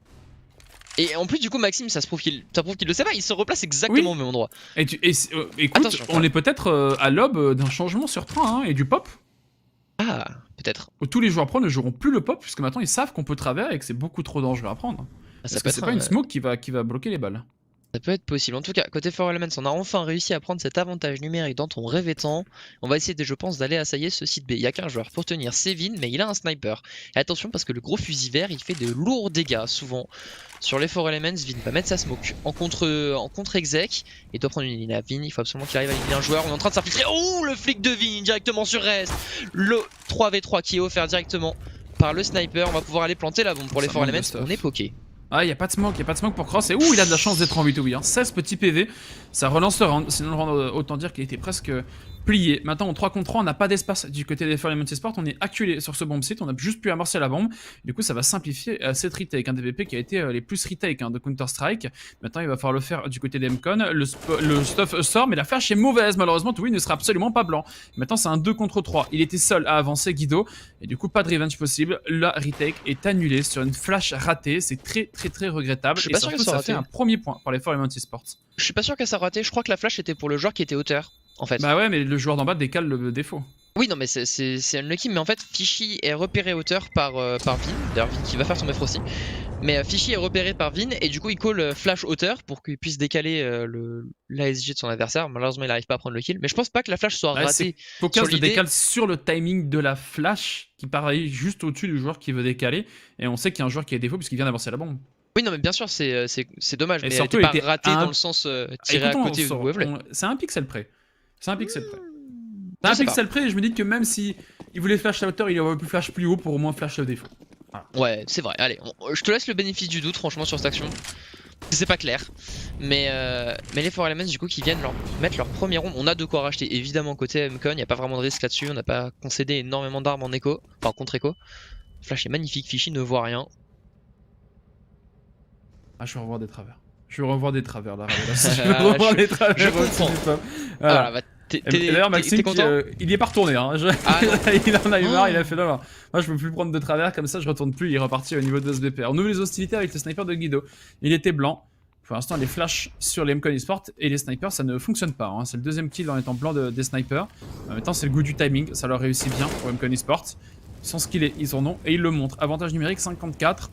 Et en plus, du coup, Maxime, ça prouve qu'il le sait pas, il se replace exactement au même endroit. Écoute, Attention, on est peut-être à l'aube d'un changement sur train, hein, et du pop. Ah, peut-être. Tous les joueurs pro ne joueront plus le pop, puisque maintenant ils savent qu'on peut travers et que c'est beaucoup trop dangereux à prendre. Ça Parce peut que c'est être pas une smoke qui va bloquer les balles. Ça peut être possible. En tout cas, côté For Elements, on a enfin réussi à prendre cet avantage numérique dans ton rêve étant. On va essayer, je pense, d'aller assailler ce site B. Il n'y a qu'un joueur pour tenir, c'est Vin, mais il a un sniper. Et attention, parce que le gros fusil vert, il fait de lourds dégâts, souvent. Sur les For Elements, Vin va mettre sa smoke en contre-exec. Et doit prendre une ligne à Vin. Il faut absolument qu'il arrive à éliminer un joueur. On est en train de s'infiltrer. Oh, le flic de Vin, directement sur reste. Le 3v3 qui est offert directement par le sniper. On va pouvoir aller planter la bombe pour les For Elements. On est poké. Ah, il y a pas de smoke pour Cross. Et ouh, il a de la chance d'être en 8 oui. Hein. 16 petits PV, ça relance le round. Sinon, le round, autant dire qu'il était presque plié. Maintenant, en 3 contre 3, on n'a pas d'espace du côté des For Elements Esports. On est acculé sur ce bomb site. On a juste pu amorcer la bombe. Du coup, ça va simplifier cette retake. Un DVP qui a été les plus retake de Counter-Strike. Maintenant, il va falloir le faire du côté d'Emcon. Le stuff sort, mais la flash est mauvaise. Malheureusement, Toui ne sera absolument pas blanc. Maintenant, c'est un 2 contre 3. Il était seul à avancer, Guido. Et du coup, pas de revenge possible. La retake est annulée sur une flash ratée. C'est très regrettable. Et surtout, ça fait un premier point pour les For Elements Esports. Je suis pas sûr qu'elle s'est ratée. Je crois que la flash était pour le joueur qui était hauteur, en fait. Bah ouais, mais le joueur d'en bas décale le défaut. Oui, non, mais c'est unlucky. Mais en fait, Fishy est repéré hauteur par Vin. D'ailleurs, Vin qui va faire tomber Frosty. Mais Fishy est repéré par Vin et du coup, il call flash hauteur pour qu'il puisse décaler l'ASG de son adversaire. Malheureusement, il n'arrive pas à prendre le kill. Mais je pense pas que la flash soit ratée. Focus le décale sur le timing de la flash qui pareil juste au-dessus du joueur qui veut décaler. Et on sait qu'il y a un joueur qui est défaut puisqu'il vient d'avancer la bombe. Oui, non, mais bien sûr, c'est dommage. Et mais surtout, elle était pas ratée dans le sens tiré à côté où vous voulez. C'est un pixel près. C'est un pixel près. C'est un pixel près et je me dis que même si il voulait flash à hauteur, il aurait pu flash plus haut pour au moins flash le défaut. Voilà. Ouais, c'est vrai. Allez, je te laisse le bénéfice du doute, franchement, sur cette action. C'est pas clair. Mais les For Elements, du coup, qui viennent mettre leur premier round. On a de quoi racheter, évidemment, côté MCon. Il n'y a pas vraiment de risque là-dessus. On n'a pas concédé énormément d'armes en écho. Enfin, contre-écho. Flash est magnifique. Fishy ne voit rien. Ah, je vais revoir des travers. Je vais revoir des travers là. Je vais revoir des travers. Je comprends. Voilà, bah, d'ailleurs, Maxime, il y est pas retourné. Hein. Ah, il en a eu marre, il a fait non. Moi, je peux plus prendre de travers comme ça, je retourne plus. Il est reparti au niveau de SBP. On ouvre les hostilités avec le sniper de Guido. Il était blanc. Pour l'instant, les flashs sur les Mcon Esports et les snipers, ça ne fonctionne pas. Hein. C'est le deuxième kill en étant blanc des snipers. Maintenant, c'est le goût du timing. Ça leur réussit bien pour Mcon Esports. Sans skiller, ils en ont et ils le montrent. Avantage numérique 54.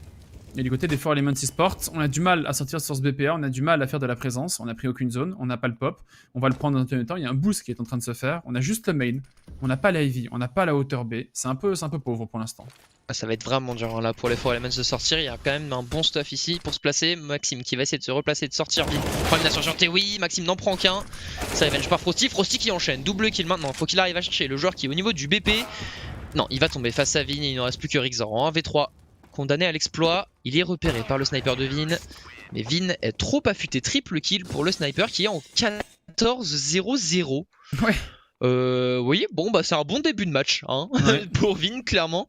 Et du côté des For Elements Esports, on a du mal à sortir sur ce BPA, on a du mal à faire de la présence, on n'a pris aucune zone, on n'a pas le pop, on va le prendre dans un temps, il y a un boost qui est en train de se faire, on a juste le main, on n'a pas la heavy, on n'a pas la hauteur B, c'est un peu pauvre pour l'instant. Ça va être vraiment dur hein, là pour les For Elements de sortir, il y a quand même un bon stuff ici pour se placer. Maxime qui va essayer de se replacer, de sortir vite. Prend une sur TWI, Maxime n'en prend qu'un. Ça revenge par Frosty, Frosty qui enchaîne, double kill maintenant, faut qu'il arrive à chercher le joueur qui est au niveau du BP. Non, il va tomber face à Vin et il ne reste plus que Rixor en 1v3. Condamné à l'exploit, il est repéré par le sniper de Vin. Mais Vin est trop affûté, triple kill pour le sniper qui est en 14-0-0. Ouais. Oui, bon bah c'est un bon début de match hein, ouais. Pour Vin clairement.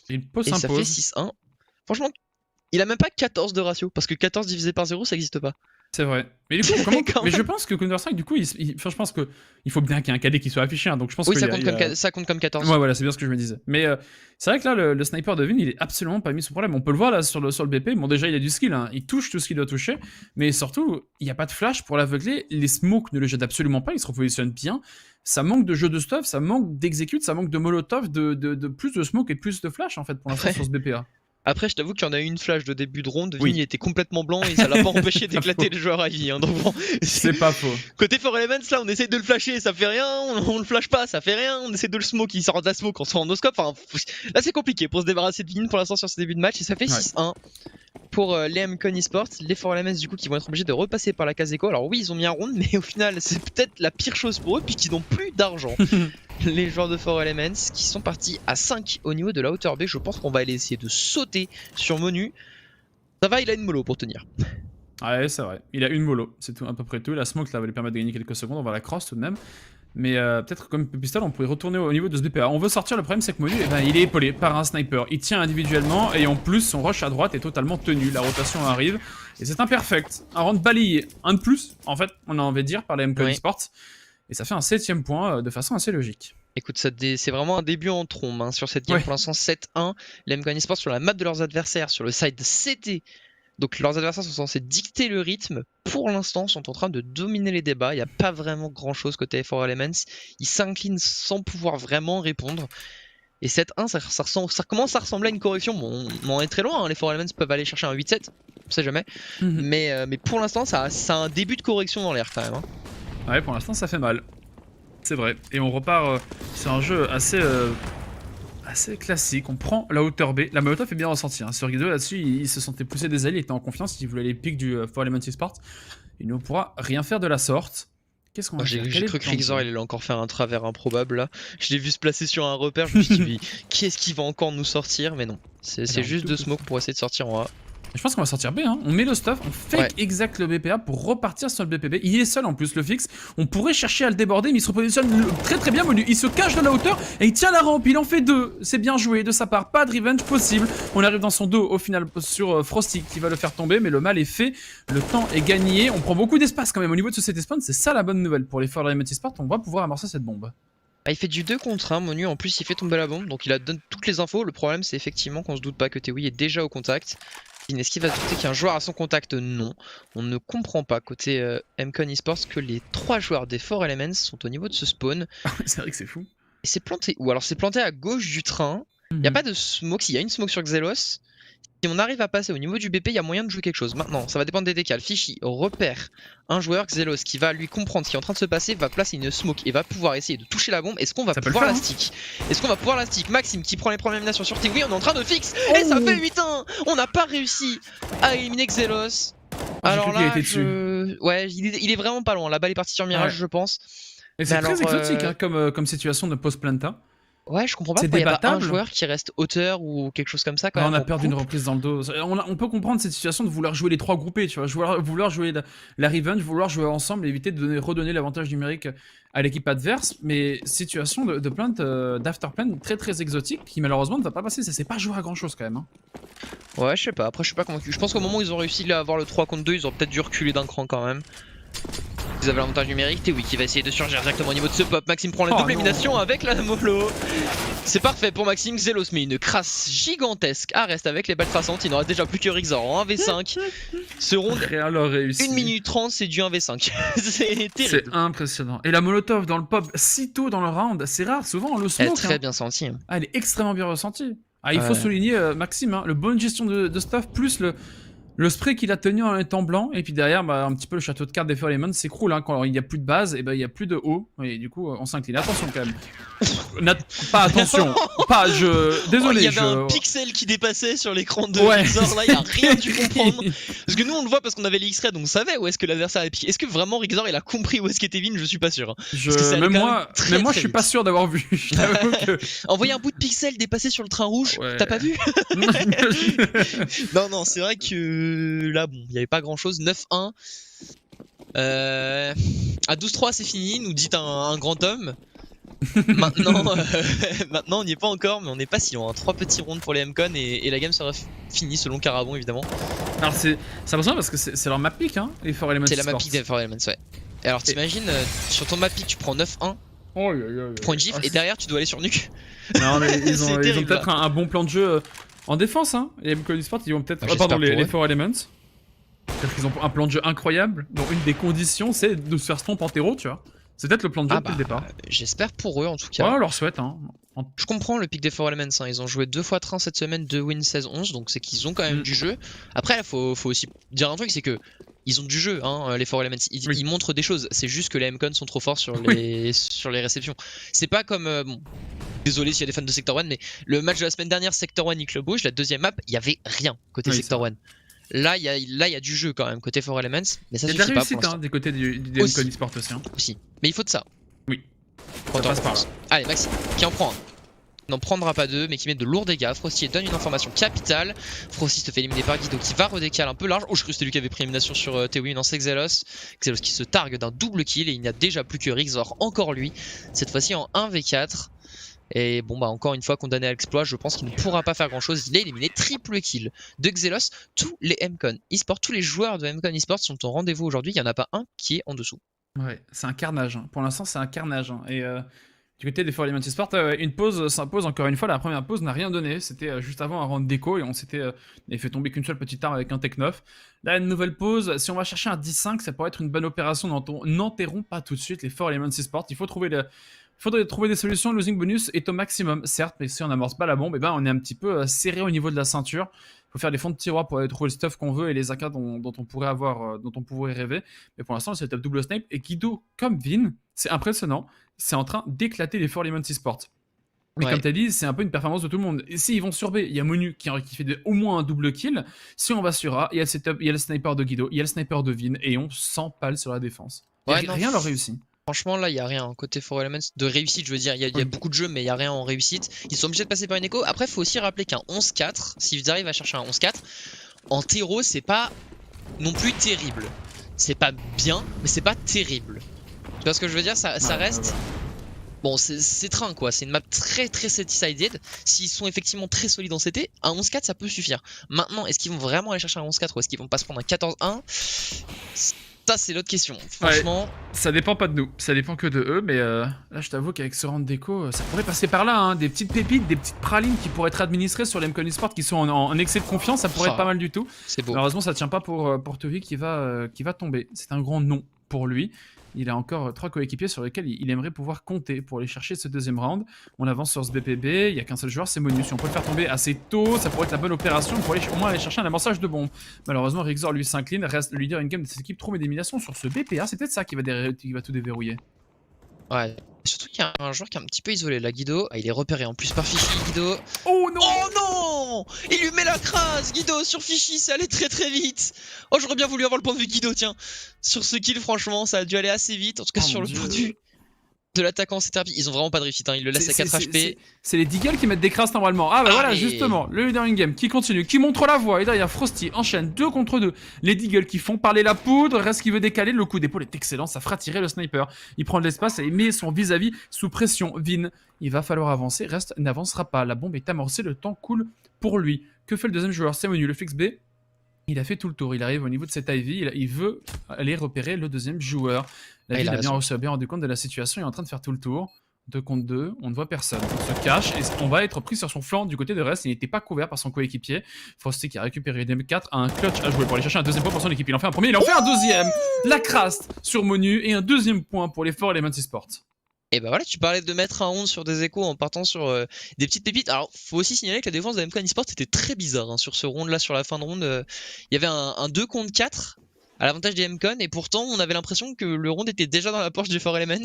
Et ça fait 6-1. Franchement, il a même pas 14 de ratio, parce que 14 divisé par 0 ça n'existe pas. C'est vrai. Mais du coup, mais je pense que Counter-Strike, du coup, je pense que il faut bien qu'il y ait un KD qui soit affiché. Hein, donc je pense oui, que ça compte comme 14. Ouais, voilà, c'est bien ce que je me disais. Mais c'est vrai que là, le sniper de Vin, il est absolument pas mis sous problème. On peut le voir là sur le BP. Bon, déjà, il a du skill. Hein. Il touche tout ce qu'il doit toucher. Mais surtout, il n'y a pas de flash pour l'aveugler. Les smokes ne le jettent absolument pas. Il se repositionne bien. Ça manque de jeu de stuff, ça manque d'execute, ça manque de molotov, de plus de smoke et de plus de flash en fait pour l'instant sur ce BPA. Après, je t'avoue qu'il y en a eu une flash de début de ronde. Oui. Vin, il était complètement blanc et ça l'a pas empêché d'éclater le joueur Ivy. Hein, donc bon, c'est pas faux. Côté For Elements, là, on essaie de le flasher, ça fait rien. On le flash pas, ça fait rien. On essaie de le smoke, il sort de la smoke, on sort en no-scope. Enfin, là, c'est compliqué pour se débarrasser de Vin pour l'instant sur ce début de match. Et ça fait 6-1 pour les Mcon Esports. Les For Elements, du coup, qui vont être obligés de repasser par la case écho. Alors, oui, ils ont mis un round, mais au final, c'est peut-être la pire chose pour eux puisqu'ils n'ont plus d'argent. Les joueurs de For Elements qui sont partis à 5 au niveau de la hauteur B. Je pense qu'on va aller essayer de sauter sur Monu. Ça va, il a une mollo pour tenir. Ouais, c'est vrai. Il a une mollo, c'est tout, à peu près tout. La smoke là va lui permettre de gagner quelques secondes. On va la cross tout de même. Mais peut-être comme pistol, on pourrait retourner au niveau de ce BPA. On veut sortir, le problème c'est que Monu, il est épaulé par un sniper. Il tient individuellement et en plus son rush à droite est totalement tenu. La rotation arrive et c'est imperfect. Un round balayé. Un de plus, en fait, on a envie de dire, par les Mcon Esports. Et ça fait un 7ème point de façon assez logique. Écoute, c'est vraiment un début en trombe hein, sur cette game. Pour l'instant, 7-1. Les Mcon Esports sur la map de leurs adversaires, sur le side CT Donc leurs adversaires sont censés dicter le rythme. Pour l'instant, sont en train de dominer les débats. Il n'y a pas vraiment grand-chose côté Four Elements. Ils s'inclinent sans pouvoir vraiment répondre. Et 7-1, ça commence à ressembler à une correction. Bon, on en est très loin, hein. Les Four Elements peuvent aller chercher un 8-7, on sait jamais. Mais pour l'instant, ça a un début de correction dans l'air quand même. Hein. Ouais, pour l'instant, ça fait mal. C'est vrai. Et on repart sur un jeu assez classique. On prend la hauteur B. La Molotov est bien ressentie. Hein. Sur Guido, là-dessus, il se sentait pousser des ailes, il était en confiance, il voulait les pics du Four Elements Esports. Il ne pourra rien faire de la sorte. Qu'est-ce qu'on va faire? J'ai cru que Rixor il allait encore faire un travers improbable là. Je l'ai vu se placer sur un repère, je me suis dit qu'est-ce qu'il va encore nous sortir? Mais non, c'est juste deux smokes pour essayer de sortir en A. Je pense qu'on va sortir B, hein. On met le stuff, on fake exact le BPA pour repartir sur le BPB. Il est seul en plus, le fixe. On pourrait chercher à le déborder, mais il se repositionne très bien. Il se cache de la hauteur et il tient la rampe. Il en fait 2. C'est bien joué de sa part. Pas de revenge possible. On arrive dans son dos au final sur Frosty qui va le faire tomber, mais le mal est fait. Le temps est gagné. On prend beaucoup d'espace quand même au niveau de ce CT spawn. C'est ça la bonne nouvelle pour les Four Elements Esports. On va pouvoir amorcer cette bombe. Il fait du 2 contre 1, Monu. En plus, il fait tomber la bombe. Donc il a donné toutes les infos. Le problème, c'est effectivement qu'on se doute pas que Tewi est déjà au contact. Est-ce qu'il va se douter qu'un joueur à son contact? Non. On ne comprend pas côté MCon Esports que les 3 joueurs des Four Elements sont au niveau de ce spawn. C'est vrai que c'est fou. Et c'est planté. Ou alors c'est planté à gauche du train. Il n'y a pas de smoke. Il y a une smoke sur Xelos. Si on arrive à passer au niveau du BP, il y a moyen de jouer quelque chose. Maintenant, ça va dépendre des décals. Fishy repère un joueur Xelos qui va lui comprendre ce qui est en train de se passer, va placer une smoke et va pouvoir essayer de toucher la bombe. Est-ce qu'on va pouvoir la stick? Est-ce qu'on va pouvoir la stick? Maxime qui prend les premières éliminations sur Tewi, on est en train de fixe et ça fait 8-1. On n'a pas réussi à éliminer Xelos. Alors là, ouais, il est vraiment pas loin. La balle est partie sur Mirage, je pense. Et c'est très exotique hein, comme situation de post-planta. Ouais, je comprends pas pourquoi il n'y a pas un joueur qui reste hauteur ou quelque chose comme ça quand même. On a peur d'une reprise dans le dos. On peut comprendre cette situation de vouloir jouer les 3 groupés, tu vois, vouloir jouer la revenge, vouloir jouer ensemble et éviter de redonner l'avantage numérique à l'équipe adverse. Mais situation de plainte d'afterplan très exotique qui malheureusement ne va pas passer. Ça s'est pas joué à grand chose quand même. Hein. Ouais, je sais pas. Après, je suis pas convaincu. Je pense qu'au moment où ils ont réussi à avoir le 3 contre 2, ils ont peut-être dû reculer d'un cran quand même. Ils avaient l'avantage numérique, Tewi qui va essayer de surgir directement au niveau de ce pop. Maxime prend la double élimination avec la mollo. C'est parfait pour Maxime. Xelos met une crasse gigantesque à reste avec les balles traçantes. Il n'en reste déjà plus que Rixor en 1v5. Ce round, 1 minute 30, c'est du 1v5. C'est terrible. C'est impressionnant. Et la molotov dans le pop si tôt dans le round, c'est rare. Souvent on le smoke. Elle est très bien sentie. Ah, elle est extrêmement bien ressentie. Ah, il faut souligner Maxime, hein, le bonne gestion de stuff plus le spray qu'il a tenu en étant blanc, et puis derrière, un petit peu le château de cartes des Four Elements s'écroule. Hein, quand il n'y a plus de base, et il n'y a plus de haut. Et du coup, on s'incline. Attention quand même. Pas attention. Désolé. Il y avait un pixel qui dépassait sur l'écran de Rixor. Là, il a rien dû comprendre. Parce que nous, on le voit parce qu'on avait les X-Ray, donc on savait où est-ce que l'adversaire avait piqué. Est-ce que vraiment Rixor, il a compris où est-ce qu'était Vin? Je suis pas sûr. Hein. Même moi, je suis pas sûr d'avoir vu. Envoyer un bout de pixel dépasser sur le train rouge, t'as pas vu? Non, c'est vrai que là, bon, il n'y avait pas grand chose. 9-1. À 12-3, c'est fini, nous dit un grand homme. Maintenant, on n'y est pas encore, mais on n'est pas si loin. 3 petits rounds pour les MCon et la game sera finie selon Carabon, évidemment. Alors, ça me parce que c'est leur map pick, hein, les Four Elements. C'est la map pick des Four Elements, ouais. Et alors, t'imagines, sur ton map pick, tu prends 9-1. Tu prends une gifle et derrière, tu dois aller sur Nuke. Non, mais ils ont peut-être un bon plan de jeu. En défense, hein, les MCon Esports, ils vont peut-être. Les Four Elements. Peut-être qu'ils ont un plan de jeu incroyable, dont une des conditions, c'est de se faire stomp en terreau, tu vois. C'est peut-être le plan de jeu depuis le départ. J'espère pour eux, en tout cas. Ouais, on leur souhaite, hein. Je comprends le pic des Four Elements, hein. Ils ont joué 2 fois train cette semaine, 2 wins 16-11, donc c'est qu'ils ont quand même du jeu. Après, il faut aussi dire un truc, c'est que ils ont du jeu, hein, les Four Elements. Ils montrent des choses, c'est juste que les MCon sont trop forts sur les réceptions. C'est pas comme... bon, désolé s'il y a des fans de Sector 1, mais le match de la semaine dernière, Sector 1 nique le Bouge, la deuxième map, il y avait rien côté Sector 1. Là, il y a du jeu quand même côté Four Elements, mais ça suffit pas pour l'instant. Il y a de la réussite des côtés du MCon Esports aussi. Aussi. Mais il faut de ça. Oui. Ça passe par là. Allez, Maxime, qui en prend un. N'en prendra pas 2, mais qui met de lourds dégâts. Frosty donne une information capitale. Frosty se fait éliminer par Guido qui va redécaler un peu large. Oh, je crois que c'était lui qui avait pris élimination sur Tewi, non, c'est Xelos. Xelos qui se targue d'un double kill et il n'y a déjà plus que Rixor, encore lui. Cette fois-ci en 1v4. Et bon encore une fois condamné à l'exploit, je pense qu'il ne pourra pas faire grand chose. Il est éliminé, triple kill de Xelos. Tous les MCon eSports, tous les joueurs de MCon eSports sont au rendez-vous aujourd'hui. Il n'y en a pas un qui est en dessous. Ouais, c'est un carnage, hein. Pour l'instant c'est un carnage, hein. Et Du côté des Four Elements Sport, une pause s'impose encore une fois. La première pause n'a rien donné. C'était juste avant un round déco et on avait fait tomber qu'une seule petite arme avec un Tech 9. Là, une nouvelle pause. Si on va chercher un 10-5, ça pourrait être une bonne opération. N'enterrons pas tout de suite les Four Elements Sport. Il faudrait trouver des solutions. Le losing bonus est au maximum, certes, mais si on n'amorce pas la bombe, eh ben, on est un petit peu serré au niveau de la ceinture. Il faut faire des fonds de tiroir pour aller trouver le stuff qu'on veut et les AK dont on pourrait rêver. Mais pour l'instant, le setup double snipe et Guido comme Vin, c'est impressionnant. C'est en train d'éclater les Four Elements Sport. Mais comme tu as dit, c'est un peu une performance de tout le monde. Et s'ils vont sur B, il y a Monu qui fait au moins un double kill. Si on va sur A, il y a le setup, il y a le sniper de Guido, il y a le sniper de Vin et on s'empale sur la défense. Rien leur réussit. Franchement, là, il n'y a rien. Côté Four Elements, de réussite, je veux dire, il y a beaucoup de jeux, mais il n'y a rien en réussite. Ils sont obligés de passer par une écho. Après, il faut aussi rappeler qu'un 11-4, s'ils arrivent à chercher un 11-4, en terreau, c'est pas non plus terrible. C'est pas bien, mais c'est pas terrible. Tu vois ce que je veux dire? Ça reste... Bon, c'est train, quoi. C'est une map très très set-sided. S'ils sont effectivement très solides en CT, un 11-4, ça peut suffire. Maintenant, est-ce qu'ils vont vraiment aller chercher un 11-4 ou est-ce qu'ils vont pas se prendre un 14-1? Ça, c'est l'autre question. Franchement. Ouais, ça dépend pas de nous, ça dépend que de eux. Mais là, je t'avoue qu'avec ce round déco, ça pourrait passer par là. Hein. Des petites pépites, des petites pralines qui pourraient être administrées sur les MCON Esports qui sont en excès de confiance. Ça pourrait être pas mal du tout. C'est beau. Malheureusement, ça tient pas pour Tovi qui va tomber. C'est un grand non pour lui. Il a encore 3 coéquipiers sur lesquels il aimerait pouvoir compter pour aller chercher ce deuxième round. On avance sur ce BPB, il n'y a qu'un seul joueur, c'est Monu. Si on peut le faire tomber assez tôt, ça pourrait être la bonne opération pour au moins aller chercher un amorçage de bombe. Malheureusement, Rixor lui s'incline, reste le leader in-game de cette équipe, trop d'élimination sur ce BPA. C'est peut-être ça qui va tout déverrouiller. Ouais, surtout qu'il y a un joueur qui est un petit peu isolé là, Guido. Ah, il est repéré en plus par Fichy, Guido. Oh non! Oh non! Il lui met la crase, Guido, sur Fichy, ça allait très très vite. Oh, j'aurais bien voulu avoir le point de vue Guido, tiens. Sur ce kill, franchement, ça a dû aller assez vite. En tout cas, sur le point de vue de l'attaquant, c'est terminé. Ils ont vraiment pas de réussite, hein. Ils le laissent à 4 HP. C'est les Deagle qui mettent des crasses normalement. Ah bah voilà, justement, le leader in-game qui continue, qui montre la voie. Et derrière, Frosty enchaîne 2 contre 2. Les Deagle qui font parler la poudre. Reste qui veut décaler. Le coup d'épaule est excellent, ça fera tirer le sniper. Il prend de l'espace et met son vis-à-vis sous pression. Vin, il va falloir avancer. Reste n'avancera pas. La bombe est amorcée, le temps coule pour lui. Que fait le deuxième joueur? C'est Monu, le fixe B. Il a fait tout le tour, il arrive au niveau de cette Ivy, il veut aller repérer le deuxième joueur. La ville a bien rendu compte de la situation, il est en train de faire tout le tour. 2 contre 2, on ne voit personne. On se cache et on va être pris sur son flanc du côté de Rest. Il n'était pas couvert par son coéquipier. Frosty qui a récupéré une M4, a un clutch à jouer pour aller chercher un deuxième point pour son équipe. Il en fait un premier, il en fait un deuxième. La crasse sur Monu et un deuxième point pour les Four Elements Sport. Et bah voilà, tu parlais de mettre un 11 sur des échos en partant sur des petites pépites. Alors, faut aussi signaler que la défense de MCON Esports était très bizarre hein, sur ce round là, sur la fin de round. Il y avait un 2 contre 4 à l'avantage des MCON et pourtant on avait l'impression que le round était déjà dans la poche des Four Elements.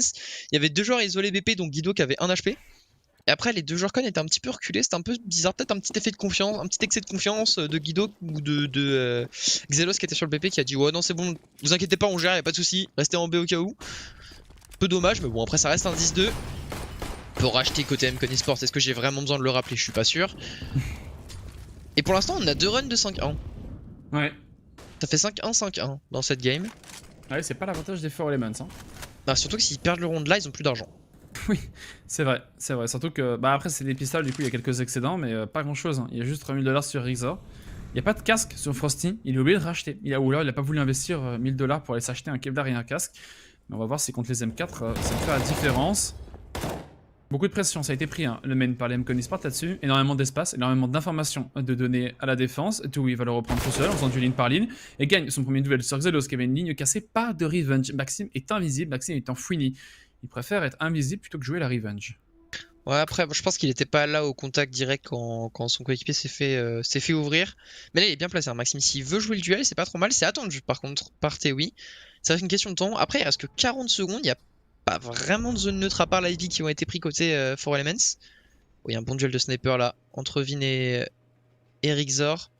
Il y avait 2 joueurs isolés BP, donc Guido qui avait 1 HP. Et après, les 2 joueurs con étaient un petit peu reculés, c'était un peu bizarre, peut-être un petit effet de confiance, un petit excès de confiance de Guido ou de Xelos qui était sur le BP qui a dit ouais non c'est bon, vous inquiétez pas, on gère, y a pas de souci, restez en B au cas où. Peu dommage, mais bon après ça reste un 10-2. Pour racheter côté MCON Esports, est-ce que j'ai vraiment besoin de le rappeler? Je suis pas sûr. Et pour l'instant on a 2 runs de 5-1. Ouais. Ça fait 5-1, 5-1 dans cette game. Ouais, c'est pas l'avantage des Four Elements. Hein. Bah, surtout que s'ils perdent le round là, ils ont plus d'argent. Oui, c'est vrai. Surtout que, bah après c'est des pistoles, du coup il y a quelques excédents, mais pas grand chose. Hein. Il y a juste 3000 $ sur Rixor. Il n'y a pas de casque sur Frosty, il est obligé de racheter. Ou alors il a pas voulu investir 1000 $ pour aller s'acheter un Kevlar et un casque. Mais on va voir si contre les M4, ça fait la différence. Beaucoup de pression, ça a été pris, hein, le main par les MCON Esports là-dessus. Énormément d'espace, énormément d'informations de donner à la défense. Tout, il va le reprendre tout seul en faisant du ligne par ligne. Et gagne son premier duel sur Xelos qui avait une ligne cassée, pas de revenge. Maxime est invisible, Maxime est en fouini. Il préfère être invisible plutôt que jouer la revenge. Ouais, après, je pense qu'il était pas là au contact direct quand son coéquipier s'est fait ouvrir. Mais là, il est bien placé, hein, Maxime. S'il veut jouer le duel, c'est pas trop mal. C'est attendu, par contre, par Tewi. Ça va être une question de temps. Après, il reste que 40 secondes. Il n'y a pas vraiment de zone neutre à part l'Ivy qui ont été pris côté Four Elements. Oh, il y a un bon duel de sniper là, entre Vin et Rixor.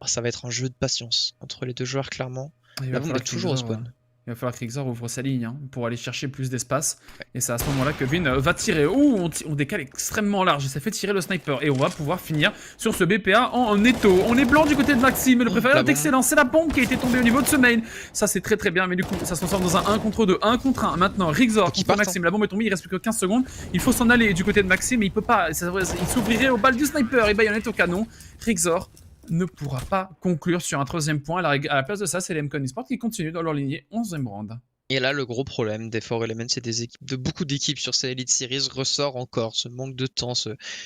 Oh, ça va être un jeu de patience entre les 2 joueurs, clairement. La bombe est toujours au spawn. Il va falloir que Rixor ouvre sa ligne hein, pour aller chercher plus d'espace. Ouais. Et c'est à ce moment-là que Vin va tirer. Ouh, on décale extrêmement large et ça fait tirer le sniper. Et on va pouvoir finir sur ce BPA en étau. On est blanc du côté de Maxime. Le préféré est excellent. C'est la bombe qui a été tombée au niveau de ce main. Ça, c'est très très bien. Mais du coup, ça se transforme dans un 1 contre 2. 1 contre 1. Maintenant, Rixor qui part Maxime. La bombe est tombée. Il reste plus que 15 secondes. Il faut s'en aller du côté de Maxime. Mais il peut pas. Il s'ouvrirait aux balles du sniper. Et baïonnette au canon. Rixor ne pourra pas conclure sur un 3e point. À la place de ça, c'est les MCON Esports qui continuent dans leur lignée 11e round. Et là, le gros problème des Four Elements, c'est de beaucoup d'équipes sur ces Elite Series ressort encore ce manque de temps,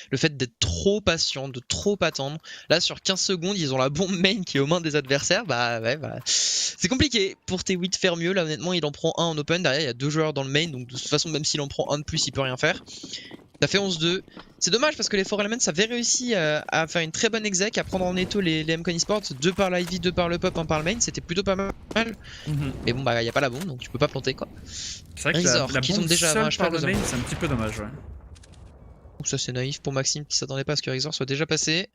le fait d'être trop patient, de trop attendre. Là, sur 15 secondes, ils ont la bombe main qui est aux mains des adversaires. Bah ouais, c'est compliqué pour T8 de faire mieux. Là, honnêtement, il en prend un en open. Derrière, il y a 2 joueurs dans le main. Donc, de toute façon, même s'il en prend un de plus, il peut rien faire. Ça fait 11-2. C'est dommage parce que les Four Elements avaient réussi à faire une très bonne exec, à prendre en étau les MCON Esports, 2 par l'Ivy, 2 par le pop, 1 par le main. C'était plutôt pas mal. Mais bon, bah, y a pas la bombe, donc tu peux pas planter quoi. C'est vrai que la bombe seule par le main, c'est un petit peu dommage, ouais. Donc ça c'est naïf pour Maxime qui s'attendait pas à ce que Rexor soit déjà passé.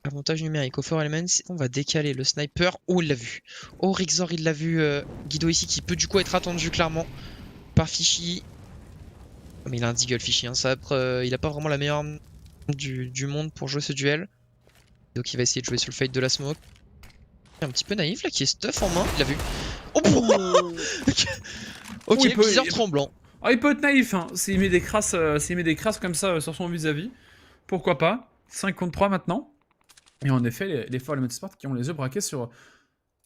Avantage numérique au Four Elements, on va décaler le sniper. Oh, il l'a vu. Oh, Rexor il l'a vu. Guido ici qui peut du coup être attendu clairement par Fishy. Mais il a un deagle Fishy, hein. Ça, il a pas vraiment la meilleure arme du monde pour jouer ce duel. Donc il va essayer de jouer sur le fade de la smoke. Un petit peu naïf là qui est stuff en main, il l'a vu. Oh, ok, viseur tremblant. Ah, il peut être naïf, hein. S'il met des crasses, comme ça sur son vis-à-vis, pourquoi pas. 5 contre 3 maintenant. Et en effet, les Four Elements Esports qui ont les yeux braqués sur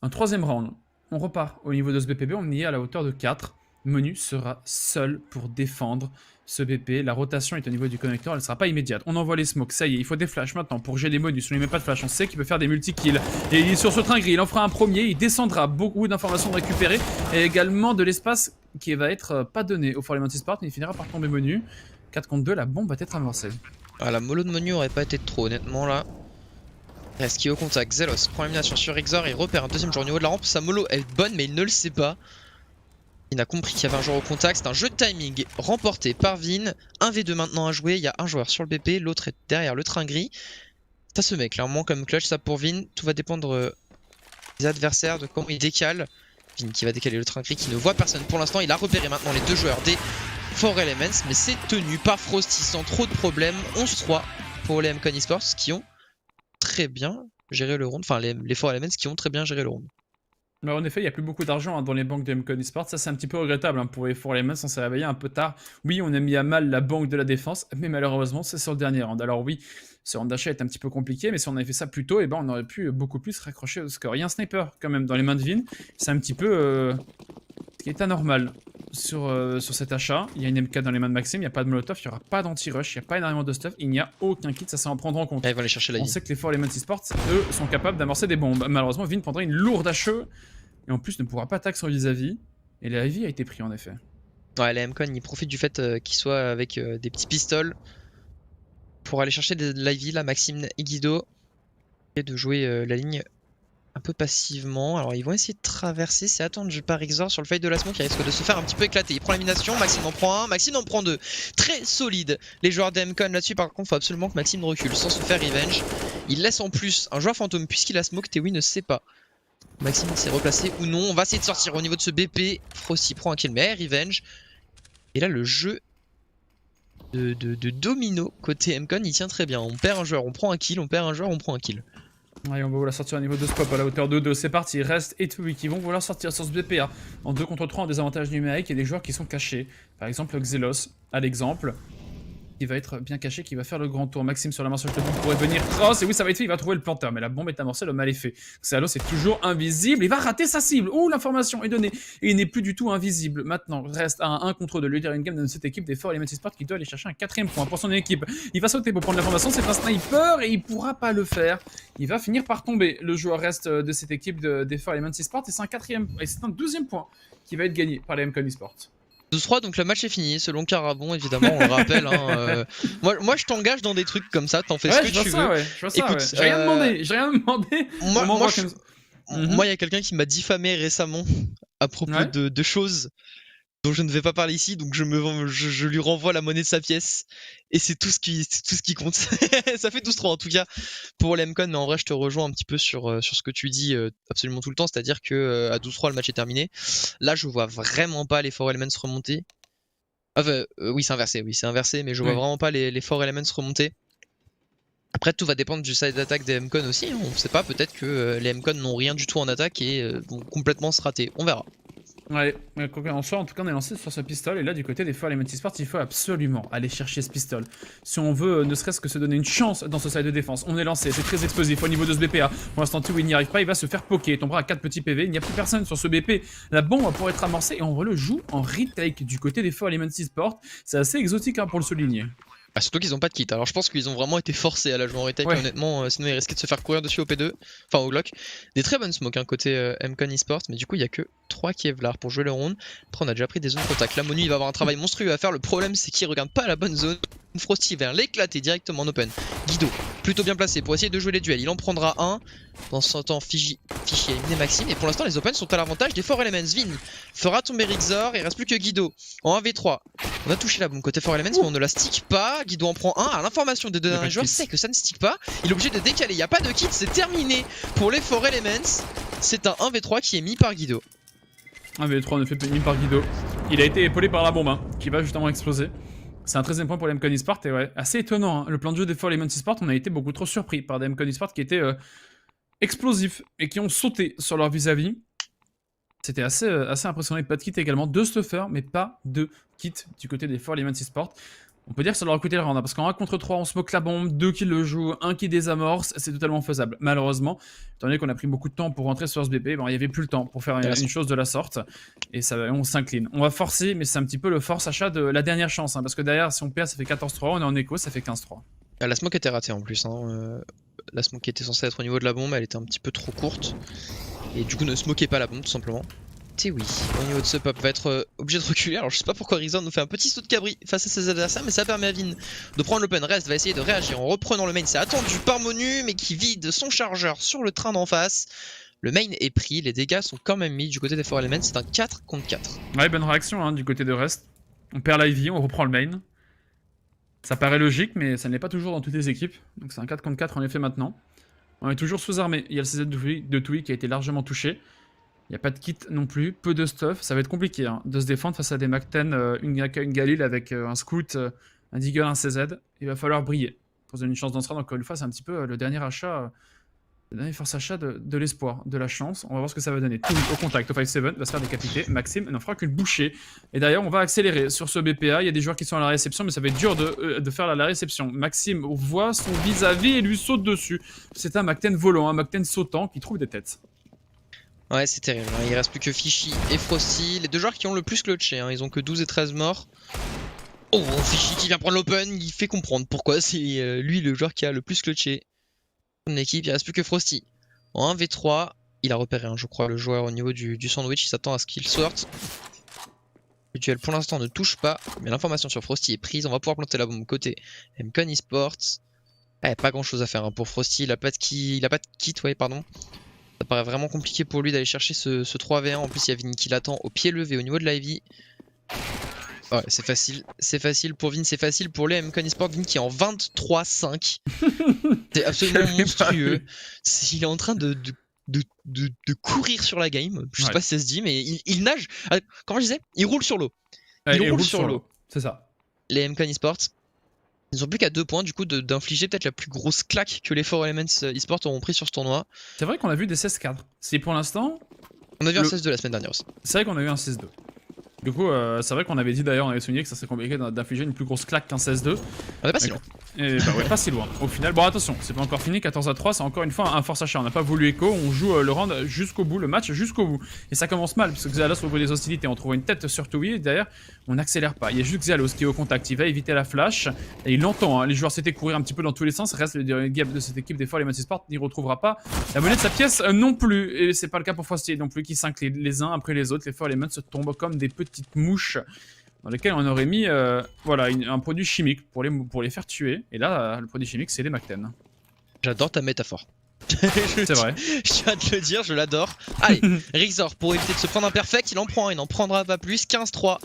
un 3ème round. On repart au niveau de ce BPB, on y est à la hauteur de 4. Menu sera seul pour défendre ce BP. La rotation est au niveau du connecteur, elle ne sera pas immédiate. On envoie les smokes, ça y est, il faut des flashs maintenant pour gérer les Monus. On ne lui met pas de flash, on sait qu'il peut faire des multi-kills. Et il est sur ce train gris, il en fera un premier, il descendra, beaucoup d'informations de récupérer. Et également de l'espace qui va être pas donné au Four Elements Esports, mais il finira par tomber Menu. 4 contre 2, la bombe va être amorcée. Ah, la mollo de Menu aurait pas été trop honnêtement là. Reste qui est au contact, Zelos prend l'élimination sur Rexor, il repère un deuxième joueur au niveau de la rampe. Sa mollo est bonne mais il ne le sait pas. Il a compris qu'il y avait un joueur au contact, c'est un jeu de timing remporté par Vin. 1v2 maintenant à jouer, il y a un joueur sur le BP, l'autre est derrière le train gris. Ça se met clairement comme clutch, ça pour Vin. Tout va dépendre des adversaires, de comment il décale. Vin qui va décaler le train gris, qui ne voit personne pour l'instant. Il a repéré maintenant les 2 joueurs des Four Elements, mais c'est tenu par Frosty sans trop de problèmes. 11-3 pour les MCON Esports qui ont très bien géré le round, enfin les Four Elements qui ont très bien géré le round. Alors en effet, il n'y a plus beaucoup d'argent dans les banques de MCON Esports. Ça, c'est un petit peu regrettable pour les Four Elements. On s'est réveillé un peu tard. Oui, on a mis à mal la banque de la défense, mais malheureusement, c'est sur le dernier round. Alors oui, ce round d'achat est un petit peu compliqué, mais si on avait fait ça plus tôt, eh ben, on aurait pu beaucoup plus raccrocher au score. Il y a un sniper quand même dans les mains de Vin. C'est un petit peu ce qui est anormal sur cet achat. Il y a une MK dans les mains de Maxime, il n'y a pas de molotov, il n'y aura pas d'anti-rush, il n'y a pas énormément de stuff, il n'y a aucun kit, ça c'est à en prendre en compte. Là, ils vont aller chercher la On sait que les Four Elements Esports, eux, sont capables d'amorcer des bombes. Malheureusement, Vin prendra une lourde HE. Et en plus ne pourra pas attaquer son vis-à-vis. Et la Ivy a été pris en effet. Ouais, les MCON ils profitent du fait qu'ils soient avec des petits pistoles pour aller chercher de l'Ivy là, Maxime et Guido. Et de jouer la ligne un peu passivement. Alors ils vont essayer de traverser, c'est attendu par Rexor sur le fade de la smoke qui risque de se faire un petit peu éclater. Il prend l'élimination, Maxime en prend un, Maxime en prend 2. Très solide les joueurs des MCON là-dessus. Par contre, faut absolument que Maxime recule sans se faire revenge. Il laisse en plus un joueur fantôme puisqu'il a smoke, Tewi ne sait pas. Maxime s'est replacé ou non, on va essayer de sortir au niveau de ce BP. Frosty prend un kill mais revenge. Et là le jeu de domino côté MCON il tient très bien. On perd un joueur, on prend un kill, on perd un joueur, on prend un kill. Allez, on va vouloir sortir au niveau de ce pop à la hauteur de 2, c'est parti, reste et Tweet qui vont vouloir sortir sur ce BPA en 2 contre 3 en désavantage numérique et des joueurs qui sont cachés. Par exemple Xelos, à l'exemple, qui va être bien caché, qui va faire le grand tour. Maxime sur la main sur le top pourrait venir cross, et oui ça va être fait, il va trouver le planteur, mais la bombe est amorcée, le mal est fait. Xelos est toujours invisible, il va rater sa cible, oh l'information est donnée, et il n'est plus du tout invisible. Maintenant, reste à un 1 contre 2, le leader in game de cette équipe des Four Elements Esports qui doit aller chercher un 4ème point pour son équipe. Il va sauter pour prendre l'information, c'est un sniper, et il pourra pas le faire. Il va finir par tomber, le joueur reste de cette équipe des Four Elements Esports, et c'est un 2ème point qui va être gagné par les MCON Esports. 12-3, donc le match est fini, selon Carabon, évidemment, on le rappelle. Hein, moi, je t'engage dans des trucs comme ça, t'en fais ce que tu veux. Ouais, je vois ça, écoute, j'ai rien demandé, Moi, il y a quelqu'un qui m'a diffamé récemment à propos de choses dont je ne vais pas parler ici, donc je lui renvoie la monnaie de sa pièce, et c'est tout ce qui compte. Ça fait 12-3 en tout cas pour les MCON, mais en vrai je te rejoins un petit peu sur ce que tu dis absolument tout le temps, c'est-à-dire que à 12-3 le match est terminé. Là je vois vraiment pas les Four Elements remonter. Oui c'est inversé, mais je vois vraiment pas les Four Elements remonter. Après tout va dépendre du side d'attaque des MCON aussi, hein. On sait pas, peut-être que les MCON n'ont rien du tout en attaque et vont complètement se rater, on verra. Ouais, mais quoi qu'il en soit, en tout cas, on est lancé sur ce pistol. Et là, du côté des Four Element Esports, il faut absolument aller chercher ce pistol. Si on veut ne serait-ce que se donner une chance dans ce side de défense, on est lancé, c'est très explosif au niveau de ce BPA. Pour l'instant, Tiwi n'y arrive pas, il va se faire poker. Il tombera à 4 petits PV, il n'y a plus personne sur ce BP. La bombe pourrait être amorcée et on le joue en retake du côté des Four Element Esports. C'est assez exotique pour le souligner. Ah, surtout qu'ils ont pas de kit. Alors je pense qu'ils ont vraiment été forcés à la jouer en retake, honnêtement, sinon ils risquaient de se faire courir dessus au P2, enfin au Glock. Des très bonnes smokes côté Mcon Esports, mais du coup il y a que 3 Kevlar pour jouer le round. Après on a déjà pris des zones contact. Là Monu il va avoir un travail monstrueux à faire, le problème c'est qu'il regarde pas la bonne zone. Frosty vient l'éclater directement en open. Guido, plutôt bien placé pour essayer de jouer les duels, il en prendra un. Dans ce temps, Fichi a éliminé Maxime, et pour l'instant les opens sont à l'avantage des Four Elements. Vin fera tomber Rixor, il reste plus que Guido en 1v3. On a touché la bombe côté Four Elements, mais on ne la stick pas. Guido en prend un. À l'information des deux derniers joueurs, c'est que ça ne stick pas. Il est obligé de décaler. Il n'y a pas de kit, c'est terminé pour les Four Elements. C'est un 1v3 qui est mis par Guido. 1v3 en effet mis par Guido. Il a été épaulé par la bombe qui va justement exploser. C'est un 13ème point pour les Mcon Esports et ouais, assez étonnant. Le plan de jeu des Four Element Esports, on a été beaucoup trop surpris par des Mcon Esports qui étaient explosifs et qui ont sauté sur leur vis-à-vis. C'était assez impressionnant. Pas de kit également, 2 stuffers, mais pas de kit du côté des Four Element Esports. On peut dire que ça leur a coûté le round, parce qu'en 1 contre 3, on smoke la bombe, 2 qui le jouent, 1 qui désamorce, c'est totalement faisable. Malheureusement, étant donné qu'on a pris beaucoup de temps pour rentrer sur ce BP, bon, il n'y avait plus le temps pour faire une chose de la sorte, et ça, on s'incline. On va forcer, mais c'est un petit peu le force achat de la dernière chance, parce que derrière, si on perd, ça fait 14-3, on est en écho, ça fait 15-3. La smoke était ratée en plus. La smoke qui était censée être au niveau de la bombe, elle était un petit peu trop courte. Et du coup, ne smokez pas la bombe, tout simplement. Oui, au niveau de ce pop va être obligé de reculer. Alors je sais pas pourquoi Rixor nous fait un petit saut de cabri face à ses adversaires, mais ça permet à Vin de prendre l'open. Rest va essayer de réagir en reprenant le main. C'est attendu par Monu, mais qui vide son chargeur sur le train d'en face. Le main est pris, les dégâts sont quand même mis du côté des Four Elements. C'est un 4 contre 4. Ouais, bonne réaction du côté de Rest. On perd l'Ivy, on reprend le main. Ça paraît logique, mais ça n'est pas toujours dans toutes les équipes. Donc c'est un 4 contre 4 en effet maintenant. On est toujours sous-armé. Il y a le CZ de Tui qui a été largement touché. Il n'y a pas de kit non plus, peu de stuff. Ça va être compliqué de se défendre face à des Mac-10, une Galil avec un Scout, un Deagle, un CZ. Il va falloir briller pour se donner une chance dans ce round. Encore une fois, c'est un petit peu le dernier achat, le dernier force achat de l'espoir, de la chance. On va voir ce que ça va donner. Tout au contact, au 5-7, va se faire décapiter. Maxime n'en fera qu'une bouchée. Et d'ailleurs, on va accélérer sur ce BPA. Il y a des joueurs qui sont à la réception, mais ça va être dur de faire la réception. Maxime voit son vis-à-vis et lui saute dessus. C'est un Mac-10 volant, un Mac-10 sautant qui trouve des têtes. Ouais, c'est terrible. Il reste plus que Fishy et Frosty. Les deux joueurs qui ont le plus clutché. Ils ont que 12 et 13 morts. Oh, Fishy qui vient prendre l'open. Il fait comprendre pourquoi c'est lui le joueur qui a le plus clutché. Son équipe, il reste plus que Frosty. En 1v3, il a repéré, je crois, le joueur au niveau du sandwich. Il s'attend à ce qu'il sorte. Le duel pour l'instant ne touche pas. Mais l'information sur Frosty est prise. On va pouvoir planter la bombe côté Mcon Esports. Pas grand chose à faire pour Frosty. Il a pas de kit, ouais, pardon. Ça paraît vraiment compliqué pour lui d'aller chercher ce 3v1. En plus, il y a Vin qui l'attend au pied levé au niveau de l'Ivy. Ouais, c'est facile. C'est facile pour Vin, c'est facile pour les Mcon Esports. Vin qui est en 23-5. C'est absolument monstrueux. Il est en train de courir sur la game. Je sais pas si ça se dit, mais il nage. Comment je disais? Il roule sur l'eau. Il roule sur l'eau. C'est ça. Les Mcon Esports. Ils sont plus qu'à 2 points du coup d'infliger peut-être la plus grosse claque que les Four Elements Esports auront pris sur ce tournoi. C'est vrai qu'on a vu des 16 cadres. C'est pour l'instant. On a vu un 16-2 la semaine dernière aussi. C'est vrai qu'on a vu un 16-2. Du coup, c'est vrai qu'on avait dit d'ailleurs, on avait souligné que ça serait compliqué d'infliger une plus grosse claque qu'un 16-2. On est pas si loin. Et bah ouais, pas si loin. Au final, bon attention, c'est pas encore fini, 14-3, c'est encore une fois un force achat. On n'a pas voulu écho, on joue le round jusqu'au bout, le match jusqu'au bout. Et ça commence mal, parce que Xalos ouvre des hostilités, on trouve une tête sur Tui, et derrière, on n'accélère pas. Il y a juste Xalos qui est au contact, il va éviter la flash, et il l'entend, les joueurs s'étaient courir un petit peu dans tous les sens, reste le gap de cette équipe, des fois les Match Sport n'y retrouvera pas la monnaie de sa pièce non plus. Et c'est pas le cas pour Frosty non plus, qui s'inclinent les uns après les autres, les fois les se tombent comme des petites mouches dans lesquels on aurait mis voilà, un produit chimique pour les faire tuer. Et là, le produit chimique, c'est les Mac-10. J'adore ta métaphore. C'est vrai. Je tiens à te le dire, je l'adore. Allez, Rixor, pour éviter de se prendre un perfect, il en prend un, il n'en prendra pas plus. 15-3,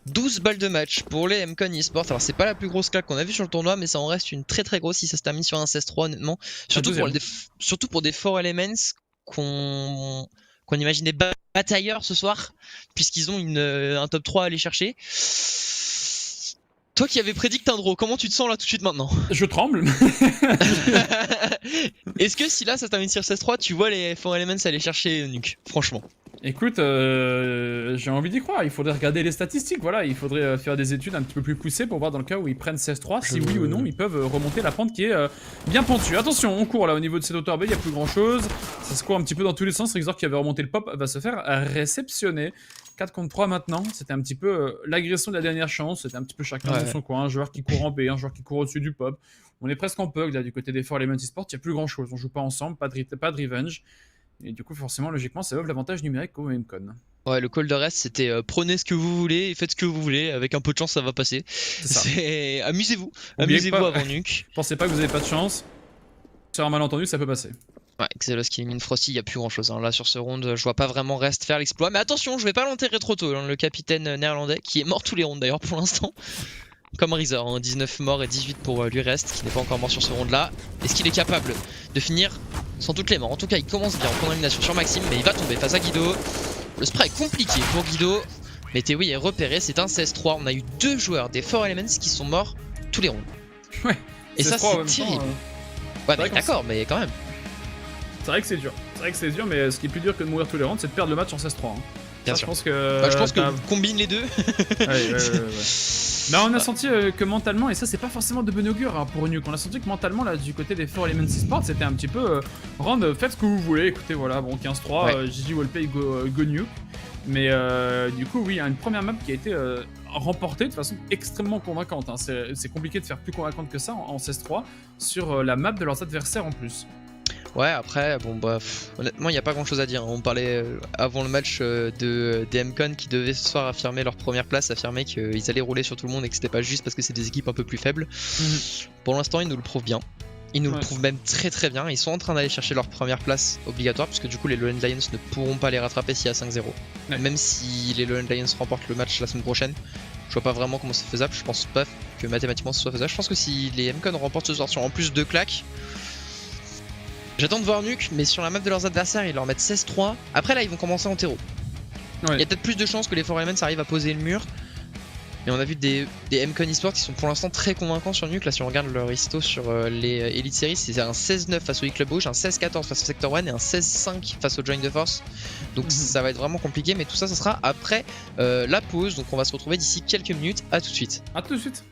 12 balles de match pour les Mcon Esports. Alors, c'est pas la plus grosse claque qu'on a vue sur le tournoi, mais ça en reste une très très grosse si ça se termine sur un 16-3, honnêtement. Surtout pour des Four Elements qu'on imaginait batailleurs ce soir, puisqu'ils ont un top 3 à aller chercher. Toi qui avais prédit un draw, comment tu te sens là tout de suite maintenant? Je tremble. Est-ce que si là ça termine sur 16-3, tu vois les Four Elements aller chercher Nuke? Franchement. Écoute, j'ai envie d'y croire. Il faudrait regarder les statistiques. Voilà, il faudrait faire des études un petit peu plus poussées pour voir dans le cas où ils prennent 16-3, si oui ou non ils peuvent remonter la pente qui est bien pentue. Attention, on court là au niveau de cette Auto B, il n'y a plus grand chose. Ça se court un petit peu dans tous les sens. Rixor qui avait remonté le pop va se faire réceptionner. 4 contre 3 maintenant. C'était un petit peu l'agression de la dernière chance. C'était un petit peu chacun dans son coin. Un joueur qui court en B, un joueur qui court au-dessus du pop. On est presque en pug là du côté des Four Elements eSports. Il n'y a plus grand chose. On joue pas ensemble, pas de revenge. Et du coup, forcément, logiquement, ça offre l'avantage numérique au MCon. Ouais, le call de reste, c'était prenez ce que vous voulez et faites ce que vous voulez. Avec un peu de chance, ça va passer. C'est amusez-vous. Amusez-vous avant Nuke. Pensez pas que vous avez pas de chance. Sur un malentendu, ça peut passer. Ouais, Xelos qui élimine Frosty, il n'y a plus grand chose. Hein. Là, sur ce round, je vois pas vraiment Rest faire l'exploit. Mais attention, je vais pas l'enterrer trop tôt. Hein, le capitaine néerlandais, qui est mort tous les rounds d'ailleurs pour l'instant. Comme Rixor, hein, 19 morts et 18 pour lui Rest, qui n'est pas encore mort sur ce round là. Est-ce qu'il est capable de finir sans doute les morts? En tout cas, il commence bien en condamnation sur Maxime, mais il va tomber face à Guido. Le spray est compliqué pour Guido, mais Théoui est repéré, c'est un 16-3. On a eu 2 joueurs des Four Elements qui sont morts tous les rounds. Ouais. Et ça, c'est terrible. Ouais, mais d'accord, mais quand même. C'est vrai que c'est dur. C'est vrai que c'est dur, mais ce qui est plus dur que de mourir tous les rounds, c'est de perdre le match en 16-3. Hein. Bien ça, sûr. Je pense que combine les deux. ouais. Bah, on a senti que mentalement, et ça c'est pas forcément de bon augure hein, pour Nuke, on a senti que mentalement là du côté des Four Elements eSports c'était un petit peu faites ce que vous voulez, écoutez voilà, bon 15-3, GG Wallplay go Nuke. Mais du coup oui, une première map qui a été remportée de façon extrêmement convaincante, hein. C'est compliqué de faire plus convaincante que ça en 16-3 sur la map de leurs adversaires en plus. Ouais, après, bon bah, honnêtement, il n'y a pas grand chose à dire. On parlait avant le match des MCon qui devaient ce soir affirmer leur première place, affirmer qu'ils allaient rouler sur tout le monde et que c'était pas juste parce que c'est des équipes un peu plus faibles. Pour l'instant, ils nous le prouvent bien. Ils nous le prouvent même très bien. Ils sont en train d'aller chercher leur première place obligatoire, puisque du coup, les Lowland Lions ne pourront pas les rattraper s'il y a 5-0. Même si les Lowland Lions remportent le match la semaine prochaine, je vois pas vraiment comment c'est faisable. Je pense pas que mathématiquement ce soit faisable. Je pense que si les MCon remportent ce soir sur en plus 2 claques. J'attends de voir Nuke, mais sur la map de leurs adversaires, ils leur mettent 16-3. Après, là, ils vont commencer en terreau. Il y a peut-être plus de chances que les Four Elements arrivent à poser le mur. Mais on a vu des MCon eSports qui sont pour l'instant très convaincants sur Nuke. Là, si on regarde leur histo sur les Elite Series, c'est un 16-9 face au E-Club Rouge, un 16-14 face au Sector 1 et un 16-5 face au Join the Force. Donc ça va être vraiment compliqué, mais tout ça, ça sera après la pause. Donc on va se retrouver d'ici quelques minutes. À tout de suite. À tout de suite.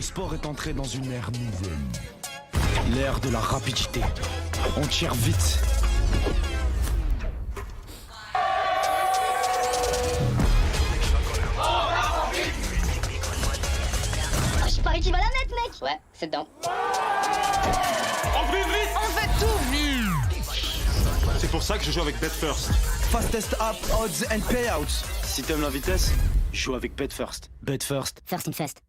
Le sport est entré dans une ère nouvelle. L'ère de la rapidité. On tire vite. Je parie qu'il va la mettre, mec. Ouais, c'est dedans. On fait tout. C'est pour ça que je joue avec Bet First. Fastest app, odds and payouts. Si t'aimes la vitesse, joue avec Bet First. Bet First. First in first.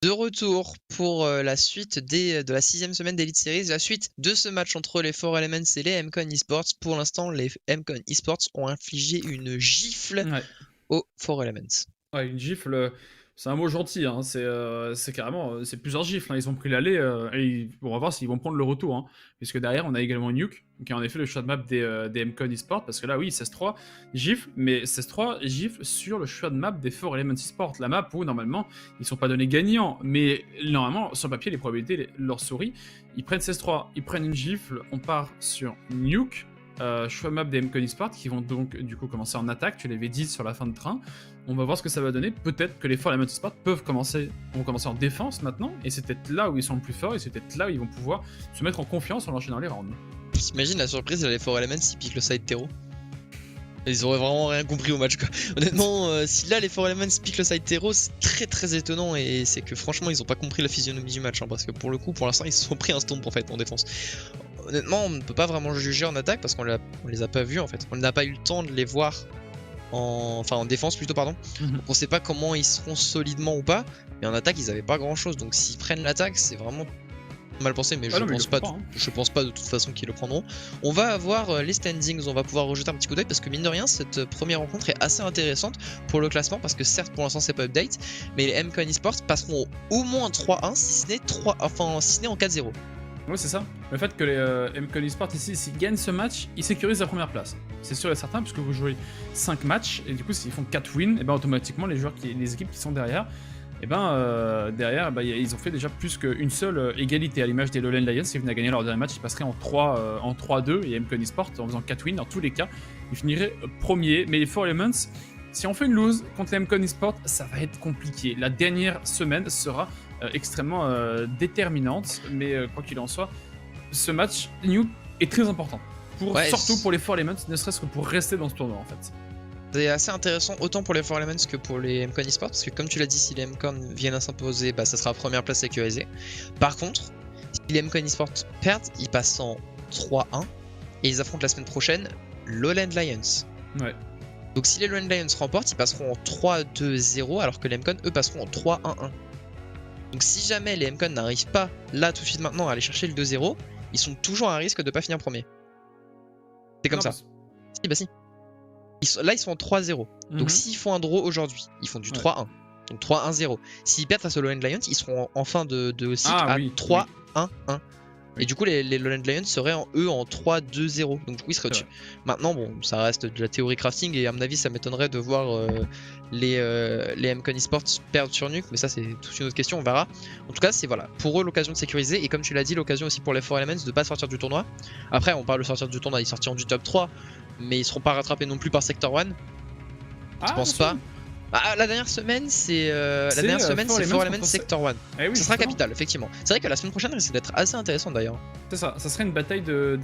De retour pour la suite de la 6ème semaine d'Elite Series, la suite de ce match entre les 4Elements et les MCON Esports. Pour l'instant, les MCON Esports ont infligé une gifle aux 4Elements. Ouais, une gifle, c'est un mot gentil, hein. C'est carrément, c'est plusieurs gifles, hein. Ils ont pris l'aller, et on va voir s'ils vont prendre le retour, hein. Puisque derrière, on a également Nuke, qui est en effet le choix de map des MCON Esports, parce que là, oui, 16-3 gifle, mais 16-3 gifle sur le choix de map des 4Elements Esports, la map où, normalement, ils sont pas donnés gagnants, mais normalement, sur papier, les probabilités leur sourient. Ils prennent 16-3, ils prennent une gifle, on part sur Nuke, choix map des MCON Esports qui vont donc du coup commencer en attaque, tu l'avais dit sur la fin de train. On va voir ce que ça va donner. Peut-être que les 4Elements Esports vont commencer en défense maintenant, et c'est peut-être là où ils sont le plus forts, et c'est peut-être là où ils vont pouvoir se mettre en confiance en enchaînant les rounds. T'imagines la surprise, les 4Elements ils piquent le side terreau. Ils auraient vraiment rien compris au match, quoi. Honnêtement, si là les 4Elements piquent le side terreau, c'est très très étonnant, et c'est que franchement ils ont pas compris la physionomie du match, hein, parce que pour le coup, pour l'instant ils se sont pris un stomp en fait en défense. Honnêtement, on ne peut pas vraiment juger en attaque parce qu'on les a pas vus en fait. On n'a pas eu le temps de les voir en défense plutôt, pardon. Donc on sait pas comment ils seront solidement ou pas, mais en attaque ils avaient pas grand chose, donc s'ils prennent l'attaque, c'est vraiment mal pensé, mais je pense pas de toute façon qu'ils le prendront. On va avoir les standings, on va pouvoir rejeter un petit coup d'œil parce que mine de rien, cette première rencontre est assez intéressante pour le classement parce que certes pour l'instant c'est pas update, mais les MCON Esports passeront au moins 3-1 si ce n'est en 4-0. Ouais, c'est ça. Le fait que les MCON Esports ici, s'ils gagnent ce match, ils sécurisent la première place. C'est sûr et certain, puisque vous jouez 5 matchs, et du coup, s'ils font 4 wins, et ben automatiquement, les équipes qui sont derrière, et derrière, ils ont fait déjà plus qu'une seule égalité. À l'image des Lowland Lions, s'ils venaient à gagner leur dernier match, ils passeraient en 3-2, et MCON Esports, en faisant 4 wins, dans tous les cas, ils finiraient premier. Mais les 4Elements, si on fait une lose contre les MCON Esports, ça va être compliqué. La dernière semaine sera extrêmement déterminante, mais quoi qu'il en soit, ce match Nuke est très important, surtout pour les 4Elements, ne serait-ce que pour rester dans ce tournoi en fait. C'est assez intéressant autant pour les 4Elements que pour les MCON Esports, parce que comme tu l'as dit, si les MCON viennent à s'imposer, ça sera première place sécurisée. Par contre, si les MCON Esports perdent, ils passent en 3-1 et ils affrontent la semaine prochaine Lowland Lions. Ouais. Donc si les Lowland Lions remportent, ils passeront en 3-2-0 alors que les MCON eux passeront en 3-1-1. Donc si jamais les MCON n'arrivent pas là tout de suite maintenant à aller chercher le 2-0, ils sont toujours à un risque de pas finir premier. C'est comme ça. Si. Là ils sont en 3-0. Donc s'ils font un draw aujourd'hui, ils font du 3-1. Donc 3-1-0. S'ils perdent face aux Lowland Lions, ils seront en fin de cycle à 3-1-1. Et du coup les Lowland Lions seraient en 3-2-0. Donc du coup ils seraient au-dessus. Maintenant bon, ça reste de la théorie crafting et à mon avis ça m'étonnerait de voir les MCON Esports perdre sur Nuke, mais ça c'est toute une autre question, on verra. En tout cas c'est voilà, pour eux l'occasion de sécuriser, et comme tu l'as dit, l'occasion aussi pour les 4Elements de pas sortir du tournoi. Après on parle de sortir du tournoi, ils sortiront du top 3, mais ils seront pas rattrapés non plus par Sector 1. Je pense pas. La dernière semaine, c'est c'est 4Elements Sector 1. Eh oui, ça sera capital, effectivement. C'est vrai que la semaine prochaine risque d'être assez intéressant d'ailleurs. C'est ça serait une bataille de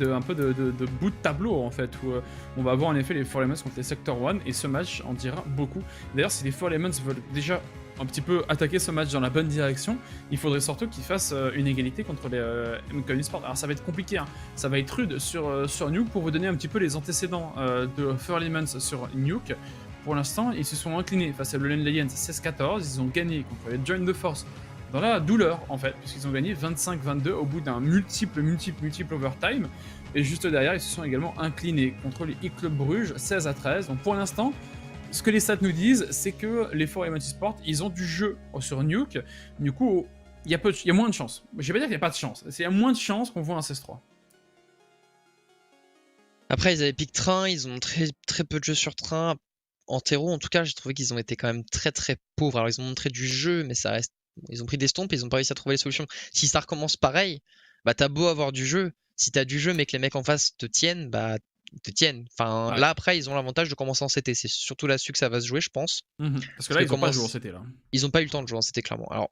bout de tableau en fait, où on va avoir en effet les 4Elements contre les Sector 1, et ce match en dira beaucoup. D'ailleurs, si les 4Elements veulent déjà un petit peu attaquer ce match dans la bonne direction, il faudrait surtout qu'ils fassent une égalité contre les MCON Esports. Alors ça va être compliqué, hein. Ça va être rude sur Nuke. Pour vous donner un petit peu les antécédents de 4Elements sur Nuke. Pour l'instant, ils se sont inclinés face à Lowland Lions 16-14, ils ont gagné contre les Join the Force dans la douleur en fait, puisqu'ils ont gagné 25-22 au bout d'un multiple overtime, et juste derrière ils se sont également inclinés contre les E-Club Bruges 16-13. Donc pour l'instant, ce que les stats nous disent, c'est que les 4Elements Esports, ils ont du jeu sur Nuke, du coup il y a moins de chance. Je vais pas dire qu'il n'y a pas de chance, il y a moins de chance qu'on voit un 16-3. Après ils avaient pick train, ils ont très peu de jeux sur train. en terreau, en tout cas, j'ai trouvé qu'ils ont été quand même très très pauvres. Alors ils ont montré du jeu, mais ça reste. Ils ont pris des stompes, ils ont pas réussi à trouver les solutions. Si ça recommence pareil, bah t'as beau avoir du jeu. Si t'as du jeu mais que les mecs en face te tiennent, bah ils te tiennent. Enfin Ouais. là après ils ont l'avantage de commencer en CT. C'est surtout là-dessus que ça va se jouer, je pense. Parce que là, ils ont pas joué en CT là. Ils ont pas eu le temps de jouer en CT clairement. Alors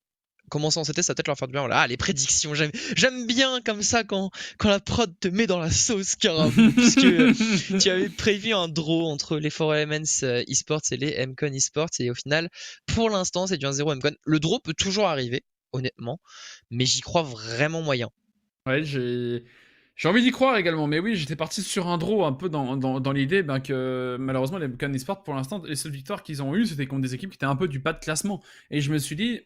commencer en CT, ça va peut-être leur faire du bien. Voilà, ah, les prédictions, j'aime bien comme ça quand la prod te met dans la sauce carrément. Puisque tu avais prévu un draw entre les 4Elements eSports et les MCon eSports. Et au final, pour l'instant, c'est du 1-0 MCon. Le draw peut toujours arriver, honnêtement. Mais j'y crois vraiment moyen. Ouais, j'ai envie d'y croire également, mais oui, j'étais parti sur un draw un peu dans l'idée que malheureusement les MCon eSports pour l'instant, les seules victoires qu'ils ont eues, c'était contre des équipes qui étaient un peu du bas de classement. Et je me suis dit,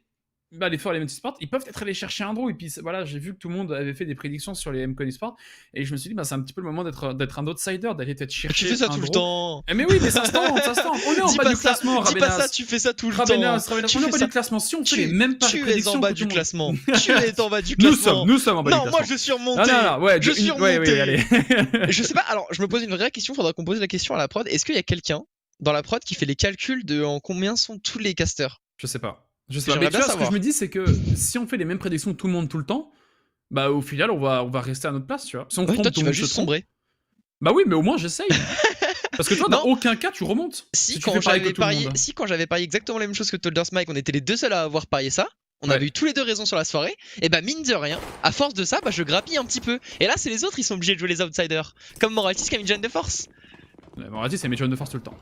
bah, les 4Elements eSports, ils peuvent peut-être aller chercher un draw. Et puis voilà, j'ai vu que tout le monde avait fait des prédictions sur les MCon eSports. Et je me suis dit, bah, c'est un petit peu le moment d'être un outsider, d'aller peut-être chercher. Tu fais ça un tout draw. le temps. Eh mais oui, mais ça se tente, ça se tente. On est en Dis bas pas du ça, classement, dis pas Rabenas. ça, tu fais ça tout le temps. Rabenas, Tu on est fais en bas ça- du classement. Si on fait les mêmes Tu es prédictions en bas que du tout le monde. classement. Tu es en bas du classement. Nous sommes en bas du Non, classement. moi je suis remonté. Ah, non, ouais, Je suis ouais, remonté. allez. Je sais pas, alors je me pose une vraie question, faudra qu'on pose la question à la prod. Est-ce qu'il y a quelqu'un dans la prod qui fait les calculs de en combien sont tous les casters? Je sais pas. Je sais pas. J'aimerais Mais tu bien vois, ce que savoir. je me dis, c'est que si on fait les mêmes prédictions que tout le monde tout le temps, bah au final, on va rester à notre place, tu vois. Si on Ouais, trompe, toi tout tu le vas monde se juste trompe. sombrer. Bah oui, mais au moins j'essaye. Parce que toi, dans Non. aucun cas, tu remontes. Si tu quand fais pareil que j'avais tout le parié, monde. si quand j'avais parié exactement la même chose que Tolders Mike, on était les deux seuls à avoir parié ça. On Ouais. avait eu tous les deux raison sur la soirée. Et bah mine de rien, à force de ça, bah je grappille un petit peu. Et là c'est les autres, ils sont obligés de jouer les outsiders. Comme Moraltis qui a une gêne de force. Bon, vas-y, c'est mes jeunes de force tout le temps.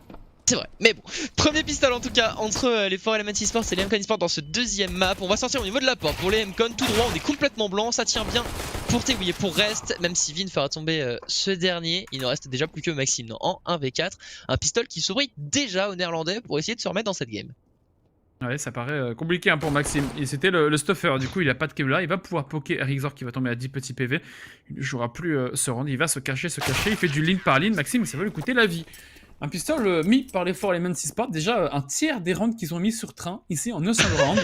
C'est vrai, mais bon, premier pistol en tout cas entre les 4Elements eSports et les MCon eSports dans ce deuxième map. On va sortir au niveau de la porte pour les MCon, tout droit, on est complètement blanc, ça tient bien pour Tewi et pour Rest, même si Vin fera tomber ce dernier, il ne reste déjà plus que Maxime en 1v4. Un pistol qui s'ouvrit déjà au néerlandais pour essayer de se remettre dans cette game. Ouais, ça paraît compliqué hein, pour Maxime. Et c'était le stuffer, du coup il a pas de Kevlar, il va pouvoir poker Rixor qui va tomber à 10 petits PV. Il ne jouera plus ce round, il va se cacher, il fait du ligne par ligne. Maxime, ça va lui coûter la vie. Un pistol mis par les 4Elements eSports, déjà un tiers des rounds qu'ils ont mis sur train, ici en un seul round.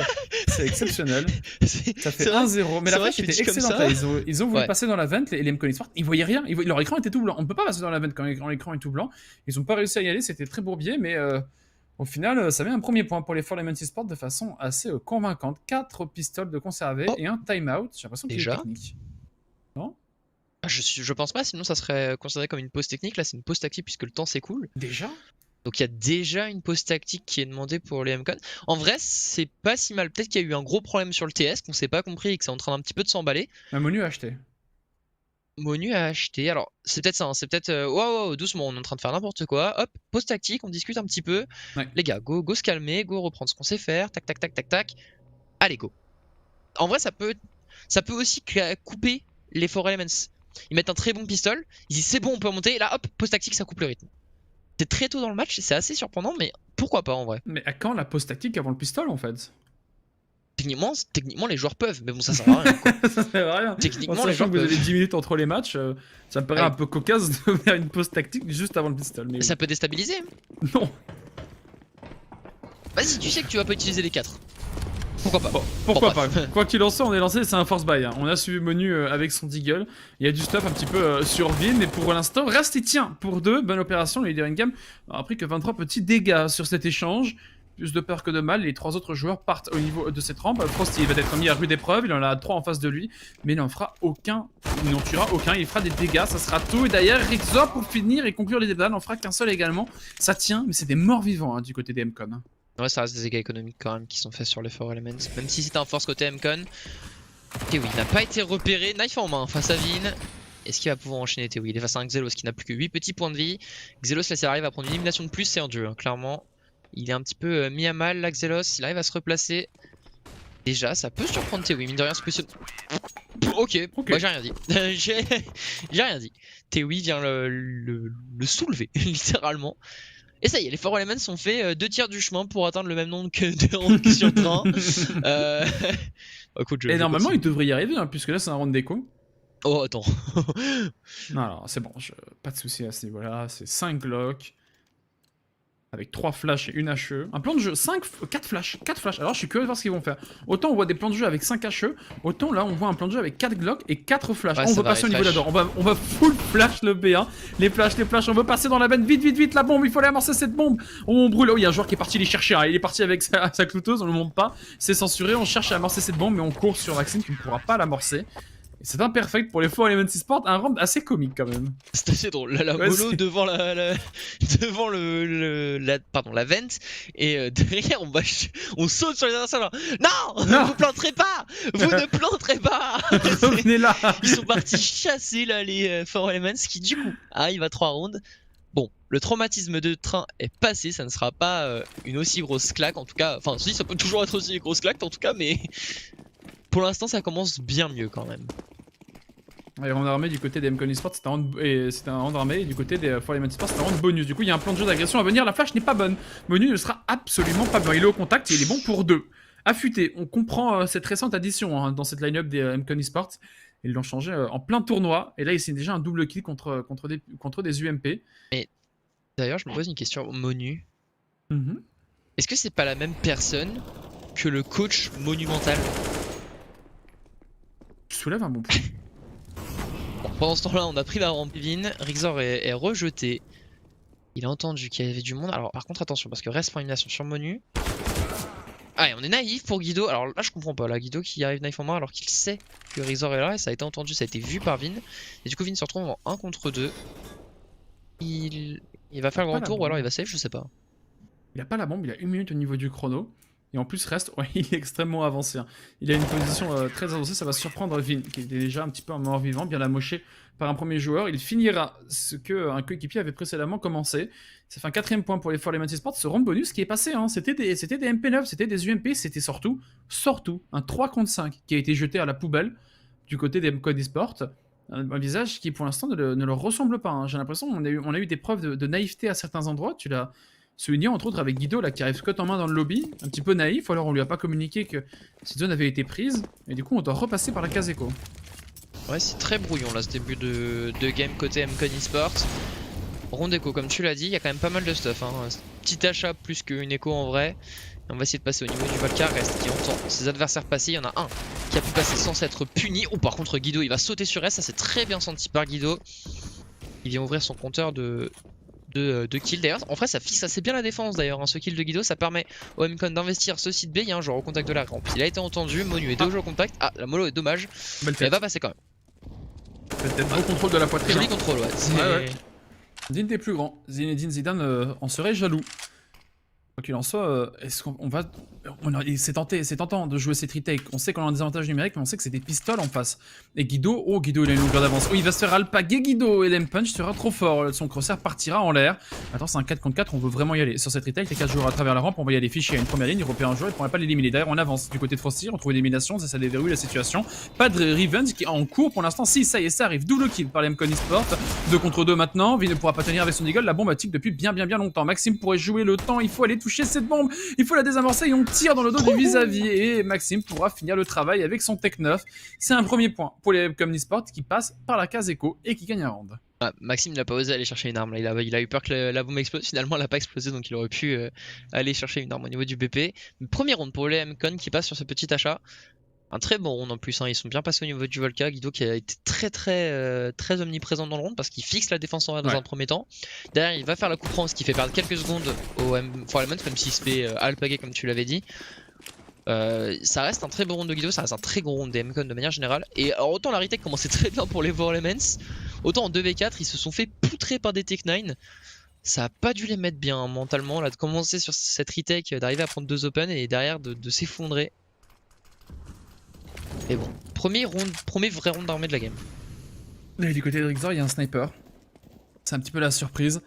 C'est exceptionnel. Ça fait 1-0, mais la fête était excellente. Ils ont voulu passer dans la vent, les MCon eSports, ils voyaient rien, leur écran était tout blanc. On ne peut pas passer dans la vent quand l'écran est tout blanc. Ils n'ont pas réussi à y aller, c'était très bourbier, mais au final, ça met un premier point pour les 4Elements eSports de façon assez convaincante. 4 pistoles de conserver et un timeout. J'ai l'impression qu'il est technique. Non ? Je pense pas, sinon ça serait considéré comme une pause technique. Là, c'est une pause tactique puisque le temps s'écoule. Déjà ? Donc il y a déjà une pause tactique qui est demandée pour les MCon. En vrai, c'est pas si mal. Peut-être qu'il y a eu un gros problème sur le TS qu'on s'est pas compris et que c'est en train d'un petit peu de s'emballer. Un menu à acheter. Monu à acheter. Alors, c'est peut-être ça. Hein. C'est peut-être. Wow, doucement, on est en train de faire n'importe quoi. Hop, pause tactique, on discute un petit peu. Ouais. Les gars, go se calmer, go reprendre ce qu'on sait faire. Tac, tac, tac, tac, tac. Allez, go. En vrai, ça peut aussi couper les 4Elements. Ils mettent un très bon pistol. Ils disent c'est bon, on peut monter. Et là, hop, pause tactique, ça coupe le rythme. C'est très tôt dans le match, c'est assez surprenant, mais pourquoi pas en vrai. Mais à quand la pause tactique avant le pistol en fait? Techniquement, les joueurs peuvent, mais bon, ça sert à rien. Quoi. Ça sert à rien. Techniquement, les joueurs que vous avez 10 minutes entre les matchs, ça me paraît un peu cocasse de faire une pause tactique juste avant le pistol. Mais ça peut déstabiliser. Non. Vas-y, tu sais que tu vas pas utiliser les 4. Pourquoi pas? Pourquoi pas? Quoi qu'il en soit, on est lancé, c'est un force buy. Hein. On a suivi Menu avec son deagle. Il y a du stuff un petit peu sur Vin, mais pour l'instant, reste et tient pour 2. Bonne opération, le leader in-game a pris que 23 petits dégâts sur cet échange. Plus de peur que de mal, les 3 autres joueurs partent au niveau de cette rampe. Frosty va être mis à rude épreuve, il en a 3 en face de lui, mais il n'en fera aucun, il n'en tuera aucun, il fera des dégâts, ça sera tout. Et d'ailleurs, Rixor pour finir et conclure les débats, n'en fera qu'un seul également. Ça tient, mais c'est des morts vivants hein, du côté des MCon. Hein. Ouais, ça reste des dégâts économiques quand même qui sont faits sur les 4Elements. Même si c'est un force côté MCon. Tewi n'a pas été repéré, knife en main face à Vin. Est-ce qu'il va pouvoir enchaîner Tewi? Il est face à un Xelos qui n'a plus que 8 petits points de vie. Xelos là s'il arrive à prendre une élimination de plus, c'est en jeu, hein, clairement. Il est un petit peu mis à mal là, Xelos, il arrive à se replacer. Déjà, ça peut surprendre Tewi, mine de rien, Ok, moi j'ai rien dit. j'ai rien dit. Tewi vient le soulever, littéralement. Et ça y est, les 4Elements sont fait 2 tiers du chemin pour atteindre le même nombre que de rounds que sur train. Écoute, et normalement, il devrait y arriver, hein, puisque là c'est un round d'écho. Oh, attends. Non, alors c'est bon, pas de soucis à ce niveau-là, c'est 5 Glock. avec 3 flashs et une HE. Un plan de jeu, 4 flashs. Alors je suis curieux de voir ce qu'ils vont faire. Autant on voit des plans de jeu avec 5 HE, autant là on voit un plan de jeu avec 4 Glock et 4 flashs. Ouais, on ça veut va passer au niveau refresh. là-dedans. On va full flash le B1. Les flashs, on veut passer dans la veine. Vite, la bombe, il faut aller amorcer cette bombe. On brûle. Oh, il y a un joueur qui est parti les chercher. Hein. Il est parti avec sa clouteuse, on le monte pas. C'est censuré, on cherche à amorcer cette bombe, mais on court sur Maxime qui ne pourra pas l'amorcer. C'est imperfect pour les 4-Element Sport, un round assez comique quand même. C'est assez drôle. La Ouais, mollo c'est- devant devant la vente et derrière on saute sur les adversaires. Genre, non, vous planterez pas, vous ne planterez pas. Revenez là. Ils sont partis chasser là les 4-Elements qui du coup arrivent à 3 rounds. Bon, le traumatisme de train est passé, ça ne sera pas une aussi grosse claque en tout cas. Enfin, si, ça peut toujours être aussi une grosse claque en tout cas, mais pour l'instant ça commence bien mieux quand même. Et round armé du côté des MCON Esports, c'était un round armé, et du côté des 4-Element Sports, c'était un round bonus. Du coup, il y a un plan de jeu d'agression à venir. La flash n'est pas bonne. Monu ne sera absolument pas bon. Il est au contact et il est bon pour 2. Affûté, on comprend cette récente addition hein, dans cette line-up des MCON Esports. Ils l'ont changé en plein tournoi. Et là, il signe déjà un double kill contre des UMP. D'ailleurs, je me pose une question, Monu. Mhm. Est-ce que c'est pas la même personne que le coach monumental? Tu soulèves un bon point. Bon, pendant ce temps-là, on a pris la rampe. Vin, Rixor est rejeté. Il a entendu qu'il y avait du monde. Alors, par contre, attention, parce que reste pour élimination sur Monu. Ah, et on est naïf pour Guido. Alors là, je comprends pas. Là, Guido qui arrive naïf en main alors qu'il sait que Rixor est là. Et ça a été entendu, ça a été vu par Vin. Et du coup, Vin se retrouve en 1 contre 2. Il va faire le grand la tour ou alors bombe. il va save, je sais pas. Il a pas la bombe, il a 1 minute au niveau du chrono. Et en plus, reste, ouais, il est extrêmement avancé. Hein. Il a une position très avancée, ça va surprendre Vin, qui était déjà un petit peu un mort-vivant, bien amoché par un premier joueur. Il finira ce qu'un coéquipier avait précédemment commencé. Ça fait un 4ème point pour les 4-Element Sports. Ce round bonus qui est passé, hein. C'était des MP9, c'était des UMP, c'était surtout un 3 contre 5 qui a été jeté à la poubelle du côté des MCON Esports. Un visage qui pour l'instant ne leur ressemble pas. Hein. J'ai l'impression qu'on a eu des preuves de naïveté à certains endroits. Tu l'as souligné entre autres avec Guido là, qui arrive Scott en main dans le lobby, un petit peu naïf, ou alors on lui a pas communiqué que cette zone avait été prise, et du coup on doit repasser par la case écho. Ouais, c'est très brouillon là ce début de game côté MCON Esports. Ronde écho, comme tu l'as dit, il y a quand même pas mal de stuff. Hein. Petit achat plus qu'une écho en vrai. Et on va essayer de passer au niveau du Volcar. Reste qui entend ses adversaires passer. Il y en a un qui a pu passer sans être puni. Oh, par contre, Guido il va sauter sur S. Ça c'est très bien senti par Guido. Il vient ouvrir son compteur de kills. D'ailleurs, en vrai, ça fixe assez bien la défense. D'ailleurs, hein. Ce kill de Guido, ça permet au MCON d'investir ce site B. Il y a un joueur au contact de la rampe. Il a été entendu. Monu est déjà au contact. Ah, la mollo est dommage. Belle Mais elle tête. va passer quand même. Peut-être beau contrôle de la poitrine. Joli Hein. contrôle, ouais. Ouais. Zine des plus grands. Zinedine Zidane en serait jaloux. Quoi qu'il en soit, est-ce qu'on va... C'est tentant de jouer cette retake. On sait qu'on a un désavantage numérique, mais on sait que c'est des pistoles en face. Et Guido, Guido il a une longueur d'avance. Oh, il va se faire alpaguer Guido. Et l'M-Punch sera trop fort. Son crosshair partira en l'air. Attends, c'est un 4 contre 4, on veut vraiment y aller. Sur cette retake, les 4 joueurs à travers la rampe, on va y aller fichier à une première ligne. Il repère un joueur, il ne pourrait pas l'éliminer. D'ailleurs, on avance du côté de Frosty, on trouve l'élimination, ça déverrouille la situation. Pas de Revenge qui est en cours pour l'instant. Si, ça y est, ça arrive. Double kill par les MCON Esports. 2 contre 2 maintenant. Vin ne pourra pas tenir avec son eagle. La bombe a tic depuis bien longtemps. Maxime pourrait jouer le temps. Il faut aller toucher cette bombe. Il faut la désamorcer et on tire dans le dos du vis-à-vis. Et Maxime pourra finir le travail avec son Tech 9. C'est un premier point pour les MCON Esports qui passe par la case écho et qui gagne un round. Ah, Maxime n'a pas osé aller chercher une arme. Là. Il a eu peur que la bombe explose. Finalement, elle n'a pas explosé, donc il aurait pu aller chercher une arme au niveau du BP. Premier round pour les MCON qui passe sur ce petit achat. Un très bon round en plus. Hein. Ils sont bien passés au niveau du Volca. Guido qui a été très omniprésent dans le round parce qu'il fixe la défense en vrai dans un premier temps. Derrière, il va faire la coup franc, ce qui fait perdre quelques secondes au 4-Element, même s'il se fait alpaguer comme tu l'avais dit. Ça reste un très bon round de Guido, ça reste un très gros round des MCON de manière générale. Et alors, autant la retake commençait très bien pour les 4-Elements, autant en 2v4 ils se sont fait poutrer par des Tech 9. Ça a pas dû les mettre bien hein, mentalement là, de commencer sur cette retake, d'arriver à prendre 2 open et derrière de s'effondrer. Et bon, premier vrai round d'armée de la game. Et du côté de Rixor, il y a un sniper. C'est un petit peu la surprise.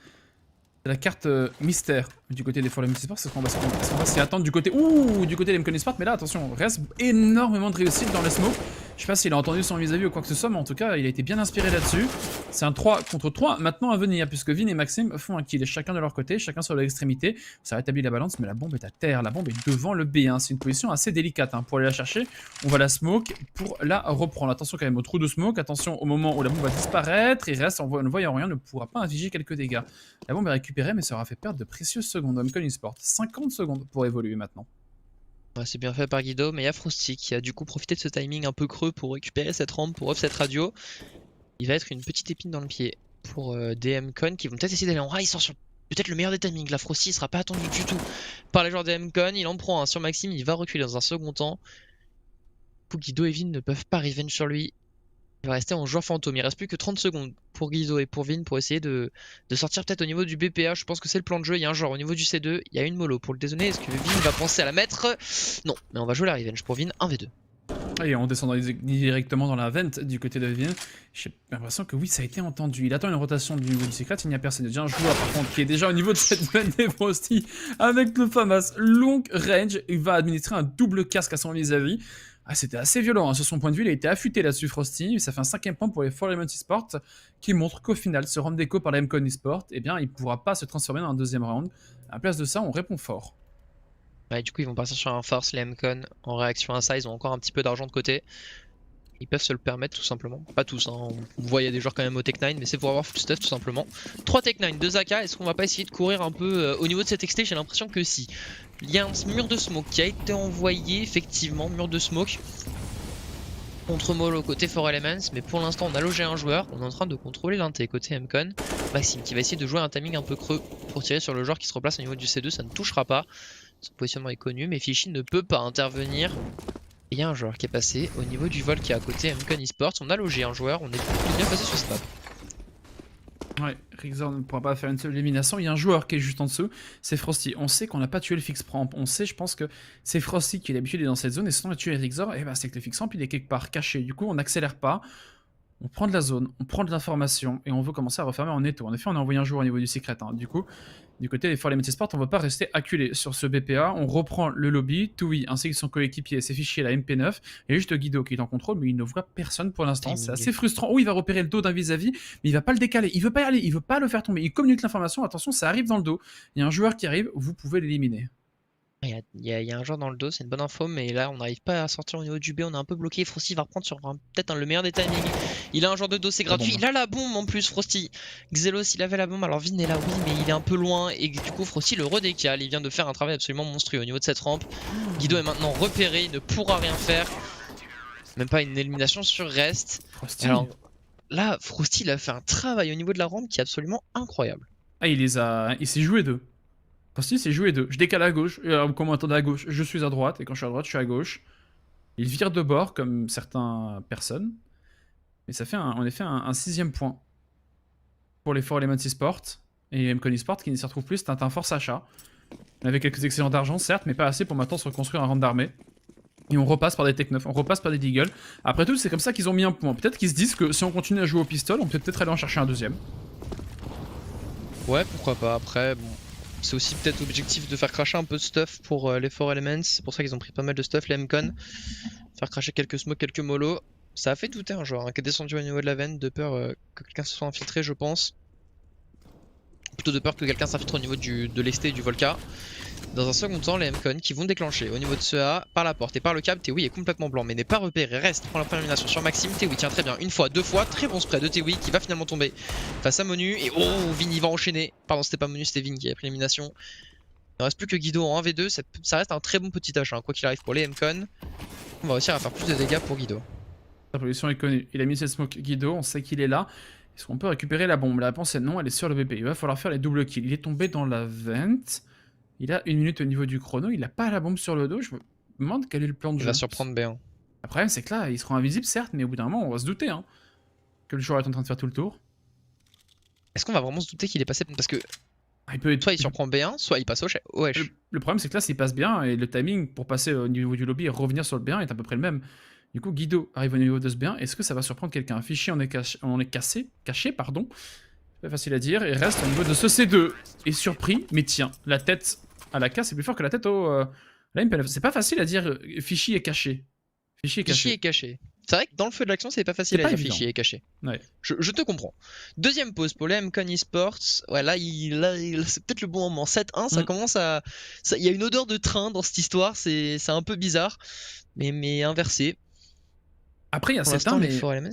C'est la carte mystère du côté des 4-Element Esports, c'est ce qu'on va s'y attendre du côté... Ouh, du côté des MCON Esports, mais là attention, reste énormément de réussite dans les smokes. Je sais pas s'il a entendu son vis-à-vis ou quoi que ce soit, mais en tout cas, il a été bien inspiré là-dessus. C'est un 3 contre 3 maintenant à venir, puisque Vin et Maxime font un kill, chacun de leur côté, chacun sur l'extrémité. Ça rétablit la balance, mais la bombe est à terre. La bombe est devant le B1. C'est une position assez délicate pour aller la chercher. On va la smoke pour la reprendre. Attention quand même au trou de smoke. Attention au moment où la bombe va disparaître. Il reste, en ne voyant rien, ne pourra pas infliger quelques dégâts. La bombe est récupérée, mais ça aura fait perdre de précieuses secondes. Omcon eSport, 50 secondes pour évoluer maintenant. Ouais, c'est bien fait par Guido, mais il y a Frosty qui a du coup profité de ce timing un peu creux pour récupérer cette rampe, pour off cette radio. Il va être une petite épine dans le pied pour des Mcon qui vont peut-être essayer d'aller en rail. Il sort sur peut-être le meilleur des timings. La Frosty ne sera pas attendu du tout par les joueurs des Mcon. Il en prend un sur Maxime, il va reculer dans un second temps. Pour Guido et Vin ne peuvent pas revenge sur lui. Il va rester en joueur fantôme. Il reste plus que 30 secondes pour Guido et pour Vin pour essayer de sortir peut-être au niveau du BPA. Je pense que c'est le plan de jeu. Il y a un joueur au niveau du C2. Il y a une mollo pour le dézonner. Est-ce que Vin va penser à la mettre? Non, mais on va jouer la revenge pour Vin 1v2. Et on descend directement dans la vente du côté de Vin. J'ai l'impression que oui, ça a été entendu. Il attend une rotation du niveau du secret. Il n'y a personne. Il y a déjà un joueur par contre qui est déjà au niveau de cette vente des Frosty avec le FAMAS long range. Il va administrer un double casque à son vis-à-vis. Ah, c'était assez violent, sur son point de vue, il a été affûté là-dessus Frosty, ça fait un 5ème point pour les 4Element eSport, qui montre qu'au final, ce round d'écho par la Mcon eSport, eh bien, il ne pourra pas se transformer dans un deuxième round. À la place de ça, on répond fort. Ouais, du coup, ils vont partir sur un force, les Mcon, en réaction à ça, ils ont encore un petit peu d'argent de côté. Ils peuvent se le permettre tout simplement. Pas tous, hein. On voit il y a des joueurs quand même au Tech 9, mais c'est pour avoir full stuff tout simplement. 3 Tech 9, 2 AK, est-ce qu'on va pas essayer de courir un peu au niveau de cette XT? J'ai l'impression que si. Il y a un mur de smoke qui a été envoyé, effectivement, mur de smoke. Contre Molo côté 4Elements, mais pour l'instant on a logé un joueur, on est en train de contrôler l'inté côté Mcon. Maxime qui va essayer de jouer un timing un peu creux pour tirer sur le joueur qui se replace au niveau du C2, ça ne touchera pas. Son positionnement est connu, mais Fishy ne peut pas intervenir. Il y a un joueur qui est passé au niveau du vol qui est à côté Mcon eSports. On a logé un joueur, on est plutôt bien passé sur ce map. Ouais, Rixor ne pourra pas faire une seule élimination. Il y a un joueur qui est juste en dessous, c'est Frosty. On sait qu'on n'a pas tué le Fix Ramp. On sait, je pense que c'est Frosty qui est l'habitude d'être dans cette zone. Et si on a tué Rixor, eh ben, c'est que le Fix Ramp il est quelque part caché. Du coup, on n'accélère pas. On prend de la zone, on prend de l'information et on veut commencer à refermer en étau. En effet, on a envoyé un joueur au niveau du secret. Du coup, du côté des 4Element eSport, on ne va pas rester acculé sur ce BPA. On reprend le lobby, Toui ainsi que son coéquipier, ses fichiers, la MP9. Et juste Guido qui est en contrôle, mais il ne voit personne pour l'instant. C'est assez frustrant. Oh, il va repérer le dos d'un vis-à-vis, mais il va pas le décaler. Il veut pas y aller, il veut pas le faire tomber. Il communique l'information. Attention, ça arrive dans le dos. Il y a un joueur qui arrive, vous pouvez l'éliminer. Il y a un joueur dans le dos, c'est une bonne info, mais là on n'arrive pas à sortir au niveau du B, on est un peu bloqué. Frosty va reprendre sur peut-être le meilleur des timings. Il a un joueur de dos, c'est gratuit. Il a la bombe en plus, Frosty. Xelos, il avait la bombe, alors Vin est là, oui, mais il est un peu loin. Et du coup, Frosty le redécale. Il vient de faire un travail absolument monstrueux au niveau de cette rampe. Guido est maintenant repéré, il ne pourra rien faire. Même pas une élimination sur reste. Frosty. Alors là, Frosty il a fait un travail au niveau de la rampe qui est absolument incroyable. Ah, il s'est joué d'eux. Frosty s'est joué d'eux. Je décale à gauche, comme on attendait à gauche, je suis à droite, et quand je suis à droite, je suis à gauche. Il vire de bord, comme certaines personnes. Mais ça fait en effet un 6ème point pour les 4Element eSport. Et Mcon eSport qui ne s'y retrouve plus, c'est un force achat. On avait quelques excédents d'argent, certes, mais pas assez pour maintenant se reconstruire un rang d'armée. Et on repasse par des Tech 9, on repasse par des Deagle. Après tout, c'est comme ça qu'ils ont mis un point. Peut-être qu'ils se disent que si on continue à jouer au pistol, on peut peut-être aller en chercher un deuxième. Ouais, pourquoi pas. Après, bon. C'est aussi peut-être l'objectif de faire cracher un peu de stuff pour les 4Elements. C'est pour ça qu'ils ont pris pas mal de stuff, les Mcon. Faire cracher quelques smokes, quelques molos. Ça a fait douter un joueur qui est descendu au niveau de la veine, de peur que quelqu'un se soit infiltré, je pense. Plutôt de peur que quelqu'un s'infiltre au niveau de l'Exté et du Volca. Dans un second temps, les Mcon qui vont déclencher au niveau de ce A par la porte et par le câble. Tewi est complètement blanc mais n'est pas repéré. Reste, prend la première élimination sur Maxime. Tewi tient très bien une fois, deux fois. Très bon spray de Tewi qui va finalement tomber face à Monu. Et oh, Vin il va enchaîner. Pardon, c'était pas Monu, c'était Vin qui a pris l'élimination. Il ne reste plus que Guido en 1v2. Ça reste un très bon petit H, hein, quoi qu'il arrive pour les Mcon. On va réussir à faire plus de dégâts pour Guido. La position est connue. Il a mis cette smoke Guido, on sait qu'il est là. Est-ce qu'on peut récupérer la bombe? La réponse est non, elle est sur le BP. Il va falloir faire les double kills. Il est tombé dans la vente. Il a 1 minute au niveau du chrono. Il n'a pas la bombe sur le dos. Je me demande quel est le plan de jeu. Il va surprendre B1. Le problème, c'est que là, ils seront invisibles, certes, mais au bout d'un moment, on va se douter que le joueur est en train de faire tout le tour. Est-ce qu'on va vraiment se douter qu'il est passé? Parce que Il peut être... soit il surprend B1, soit il passe au wesh. Le problème, c'est que là, s'il passe bien, et le timing pour passer au niveau du lobby et revenir sur le B1 est à peu près le même. Du coup, Guido arrive au niveau de ce B1. Est-ce que ça va surprendre quelqu'un? Un fichier, on est caché, pardon. C'est pas facile à dire. Il reste au niveau de ce C2. Et surpris, mais tiens, la tête à la casse est plus fort que la tête au... la MP9. C'est pas facile à dire fichier est caché. Fichier est caché. Fichier est caché. C'est vrai que dans le feu de l'action, c'est pas facile C'est à pas dire évident. fichier et caché. Ouais. Je te comprends. Deuxième pause pour les MCon eSports. Ouais, là, c'est peut-être le bon moment. 7-1, ça commence à. Il y a une odeur de train dans cette histoire, c'est un peu bizarre. Mais inversé. Après, il y a Pour 7 l'instant, ans, les mais Four Elements.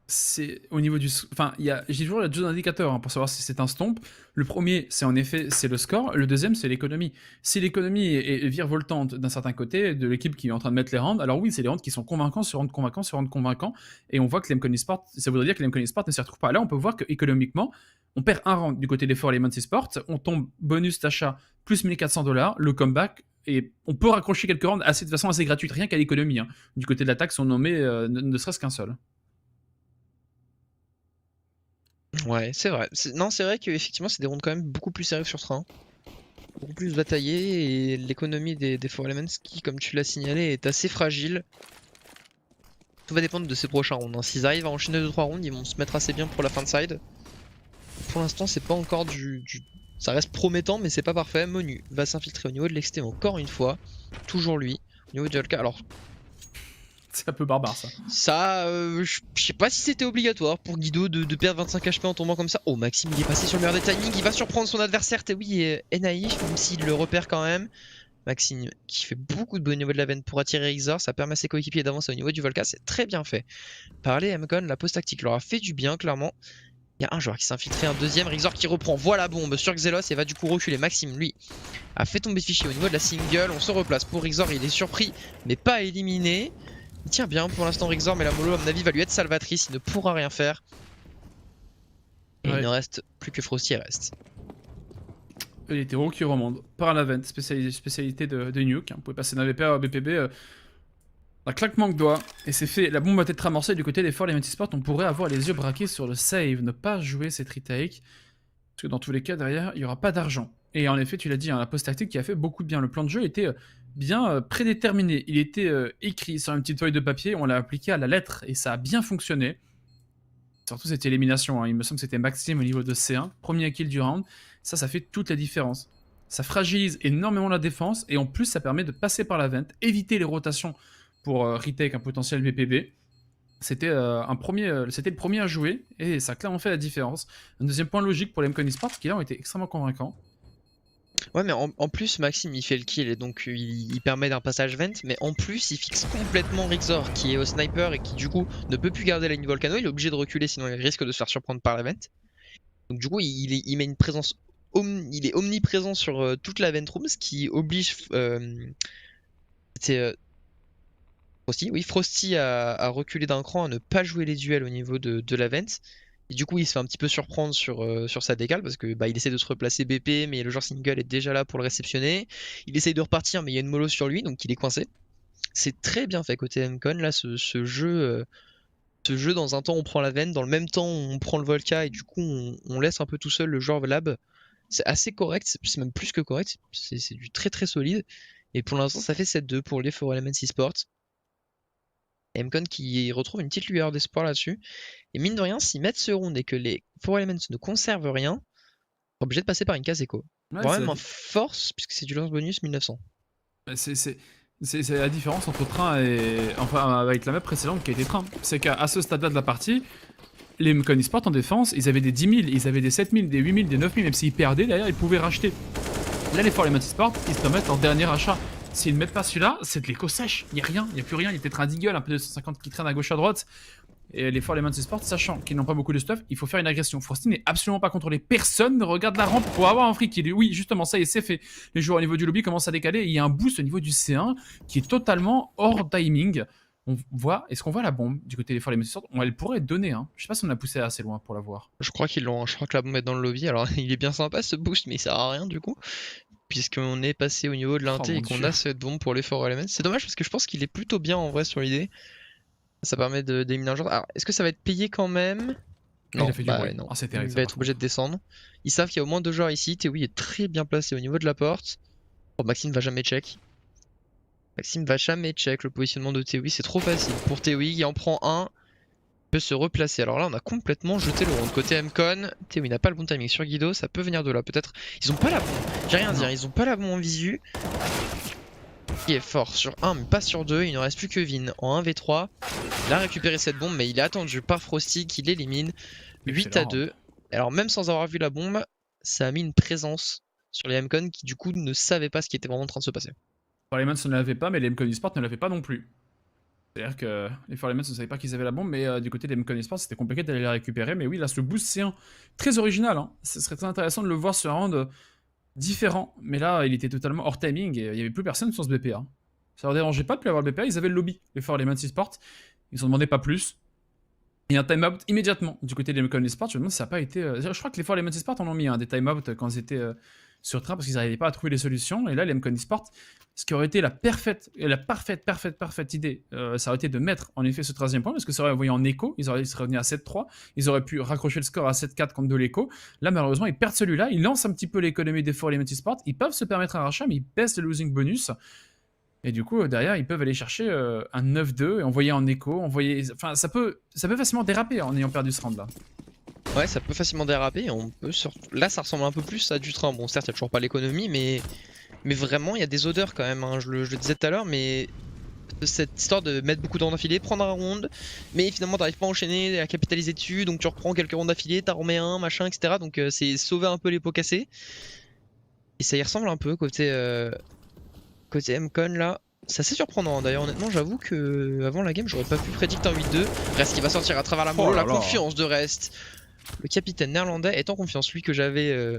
c'est au niveau du. Enfin, j'ai toujours deux indicateurs pour savoir si c'est un stomp. Le premier, c'est en effet c'est le score. Le deuxième, c'est l'économie. Si l'économie est virevoltante d'un certain côté de l'équipe qui est en train de mettre les rounds, alors oui, c'est les rounds qui sont convaincants, se rendent convaincants. Et on voit que l'Mcon eSport, ça voudrait dire que l'Mcon eSport ne s'y retrouve pas. Là, on peut voir qu'économiquement, on perd un round du côté des Four Elements eSport. On tombe bonus d'achat plus $1400, le comeback. Et on peut raccrocher quelques rounds de façon assez gratuite, rien qu'à l'économie. Hein. Du côté de l'attaque, si on en met ne serait-ce qu'un seul. Ouais, c'est vrai. Non, c'est vrai qu'effectivement, c'est des rounds quand même beaucoup plus sérieux sur ce train. Beaucoup plus bataillés et l'économie des Four Elements qui, comme tu l'as signalé, est assez fragile. Tout va dépendre de ces prochains rounds. Hein. S'ils arrivent à enchaîner 2-3 rounds, ils vont se mettre assez bien pour la fin de side. Pour l'instant, c'est pas encore ça reste promettant, mais c'est pas parfait. Monu va s'infiltrer au niveau de l'XT encore une fois. Toujours lui. Au niveau de Jolka, alors. C'est un peu barbare ça. Ça, je sais pas si c'était obligatoire pour Guido de perdre 25 HP en tombant comme ça. Oh, Maxime, il est passé sur le meilleur des timings. Il va surprendre son adversaire. Oui, est naïf, même s'il le repère quand même. Maxime qui fait beaucoup de bon au niveau de la veine pour attirer Xor. Ça permet à ses coéquipiers d'avancer au niveau du Volca. C'est très bien fait. Par les MCon, la pause tactique leur a fait du bien, clairement. Il y a un joueur qui s'est infiltré, un deuxième, Rixor qui reprend, voit la bombe sur Xelos et va du coup reculer. Maxime, lui, a fait tomber fichier au niveau de la single. On se replace pour Rixor, il est surpris, mais pas éliminé. Il tient bien pour l'instant Rixor, mais la mollo, à mon avis, va lui être salvatrice. Il ne pourra rien faire. Et il ne reste plus que Frosty et reste. Les hétéros qui remontent par la vente, spécialité de Nuke. Hein. Vous pouvez passer d'un VP à BPB. Un claquement de doigts, et c'est fait. La bombe va être amorcée du côté des Four Elements eSport. On pourrait avoir les yeux braqués sur le save, ne pas jouer cette retake. Parce que dans tous les cas, derrière, il n'y aura pas d'argent. Et en effet, tu l'as dit, hein, la pause tactique qui a fait beaucoup de bien. Le plan de jeu était bien prédéterminé. Il était écrit sur une petite feuille de papier, on l'a appliqué à la lettre, et ça a bien fonctionné. Surtout cette élimination, hein. Il me semble que c'était Maxime au niveau de C1, premier kill du round. Ça fait toute la différence. Ça fragilise énormément la défense, et en plus, ça permet de passer par la vente, éviter les rotations pour retake un potentiel BPB. C'était le premier à jouer et ça a clairement fait la différence. Un deuxième point logique pour les MCon eSports qui là ont été extrêmement convaincants. Ouais, mais en plus, Maxime il fait le kill et donc il permet d'un passage vent, mais en plus il fixe complètement Rixor qui est au sniper et qui du coup ne peut plus garder la ligne Volcano. Il est obligé de reculer sinon il risque de se faire surprendre par la vent. Donc du coup, il met une présence, il est omniprésent sur toute la vent room, ce qui oblige Frosty à reculer d'un cran, à ne pas jouer les duels au niveau de la vent. Et du coup, il se fait un petit peu surprendre sur sa décale parce que il essaie de se replacer BP, mais le joueur single est déjà là pour le réceptionner. Il essaye de repartir, mais il y a une mollo sur lui, donc il est coincé. C'est très bien fait côté MCon. Là, ce jeu, dans un temps, on prend la veine, dans le même temps, on prend le Volca et du coup, on laisse un peu tout seul le joueur lab. C'est assez correct, c'est même plus que correct. C'est du très très solide. Et pour l'instant, ça fait 7-2 pour les Four Elements eSports. MCon qui retrouve une petite lueur d'espoir là-dessus. Et mine de rien, s'ils mettent ce round et que les Four Elements ne conservent rien, ils sont obligés de passer par une case écho. Voire même en force, puisque c'est du lance bonus 1900. C'est la différence entre train et. Enfin, avec la map précédente qui a été train. C'est qu'à ce stade-là de la partie, les MCon eSports en défense, ils avaient des 10 000, ils avaient des 7 000, des 8 000, des 9 000, même s'ils perdaient, derrière, ils pouvaient racheter. Là, les Four Elements eSports, ils se permettent leur dernier achat. S'ils ne mettent pas celui-là, c'est de l'écho sèche. Il n'y a rien, il n'y a plus rien. Il y a peut-être un deagle, un peu de 150 qui traîne à gauche à droite. Et les Four Elements eSports, sachant qu'ils n'ont pas beaucoup de stuff, il faut faire une agression. Frosty n'est absolument pas contrôlé. Personne ne regarde la rampe pour avoir un free kill. Oui, justement, ça y est, c'est fait. Les joueurs au niveau du lobby commencent à décaler. Et il y a un boost au niveau du C1 qui est totalement hors timing. On voit, est-ce qu'on voit la bombe du côté des Four Elements eSports? Elle pourrait être donnée. Hein. Je sais pas si on a poussé assez loin pour la voir. Je crois qu'ils l'ont. Je crois que la bombe est dans le lobby. Alors, il est bien sympa ce boost, mais il sert à rien du coup. Puisqu'on est passé au niveau de l'inté et qu'on a cette bombe pour les Four Elements. C'est dommage parce que je pense qu'il est plutôt bien en vrai sur l'idée. Ça permet d'éliminer un joueur. Alors, est-ce que ça va être payé quand même? Non, il a fait du bruit. non. Ah, c'est terrible, il va être obligé de descendre. Ils savent qu'il y a au moins 2 joueurs ici. Théoui est très bien placé au niveau de la porte. Oh, Maxime va jamais check. Maxime va jamais check le positionnement de Théoui. C'est trop facile pour Théoui. Il en prend un. Il peut se replacer. Alors là, on a complètement jeté le round côté MCon. Théoui n'a pas le bon timing sur Guido. Ça peut venir de là peut-être. Ils ont pas la bombe. J'ai rien à dire. Ils ont pas la bombe en visu. Qui est fort sur 1 mais pas sur 2. Il ne reste plus que Vin en 1v3. Il a récupéré cette bombe mais il est attendu par Frosty qui l'élimine. 8 à 2. Alors même sans avoir vu la bombe, ça a mis une présence sur les MCon qui du coup ne savaient pas ce qui était vraiment en train de se passer. Les Mans ne l'avaient pas, mais les MCon eSport ne l'avaient pas non plus. C'est-à-dire que les Mans ne savaient pas qu'ils avaient la bombe, mais du côté des MCon eSport, c'était compliqué d'aller la récupérer. Mais oui, là, ce boost, c'est très original. Hein. Ce serait très intéressant de le voir sur un round différent. Mais là, il était totalement hors timing et il n'y avait plus personne sur ce BPA. Ça leur dérangeait pas de plus avoir le BPA, ils avaient le lobby, les Mans eSport. Ils s'en demandaient pas plus. Et un timeout immédiatement du côté des MCon eSport. Je me demande si ça n'a pas été. Je crois que les Mans eSport en ont mis des timeouts quand ils étaient sur train parce qu'ils n'arrivaient pas à trouver les solutions. Et là, les MCon eSport, ce qui aurait été la parfaite idée, ça aurait été de mettre en effet ce 13e point parce que ça aurait envoyé en écho. Ils seraient revenus à 7-3. Ils auraient pu raccrocher le score à 7-4 contre de l'écho. Là, malheureusement, ils perdent celui-là. Ils lancent un petit peu l'économie des Mans eSport. Ils peuvent se permettre un rachat, mais ils baissent le losing bonus. Et du coup, derrière, ils peuvent aller chercher un 9-2 et envoyer en écho. Enfin, ça peut facilement déraper en ayant perdu ce round-là. Ouais, ça peut facilement déraper. Là, ça ressemble un peu plus à du train. Bon, certes, il n'y a toujours pas l'économie, mais vraiment, il y a des odeurs quand même. Hein. Je le disais tout à l'heure, mais cette histoire de mettre beaucoup de rounds d'affilée, prendre un round, mais finalement, t'arrives pas à enchaîner, à capitaliser dessus. Donc, tu reprends quelques rounds d'affilée, t'en remets un, machin, etc. Donc, c'est sauver un peu les pots cassés. Et ça y ressemble un peu côté MCon là. C'est assez surprenant d'ailleurs, honnêtement, j'avoue que avant la game, j'aurais pas pu prédire un 8-2. Rest qui va sortir à travers la mollo, la confiance de Rest. Le capitaine néerlandais est en confiance, lui que j'avais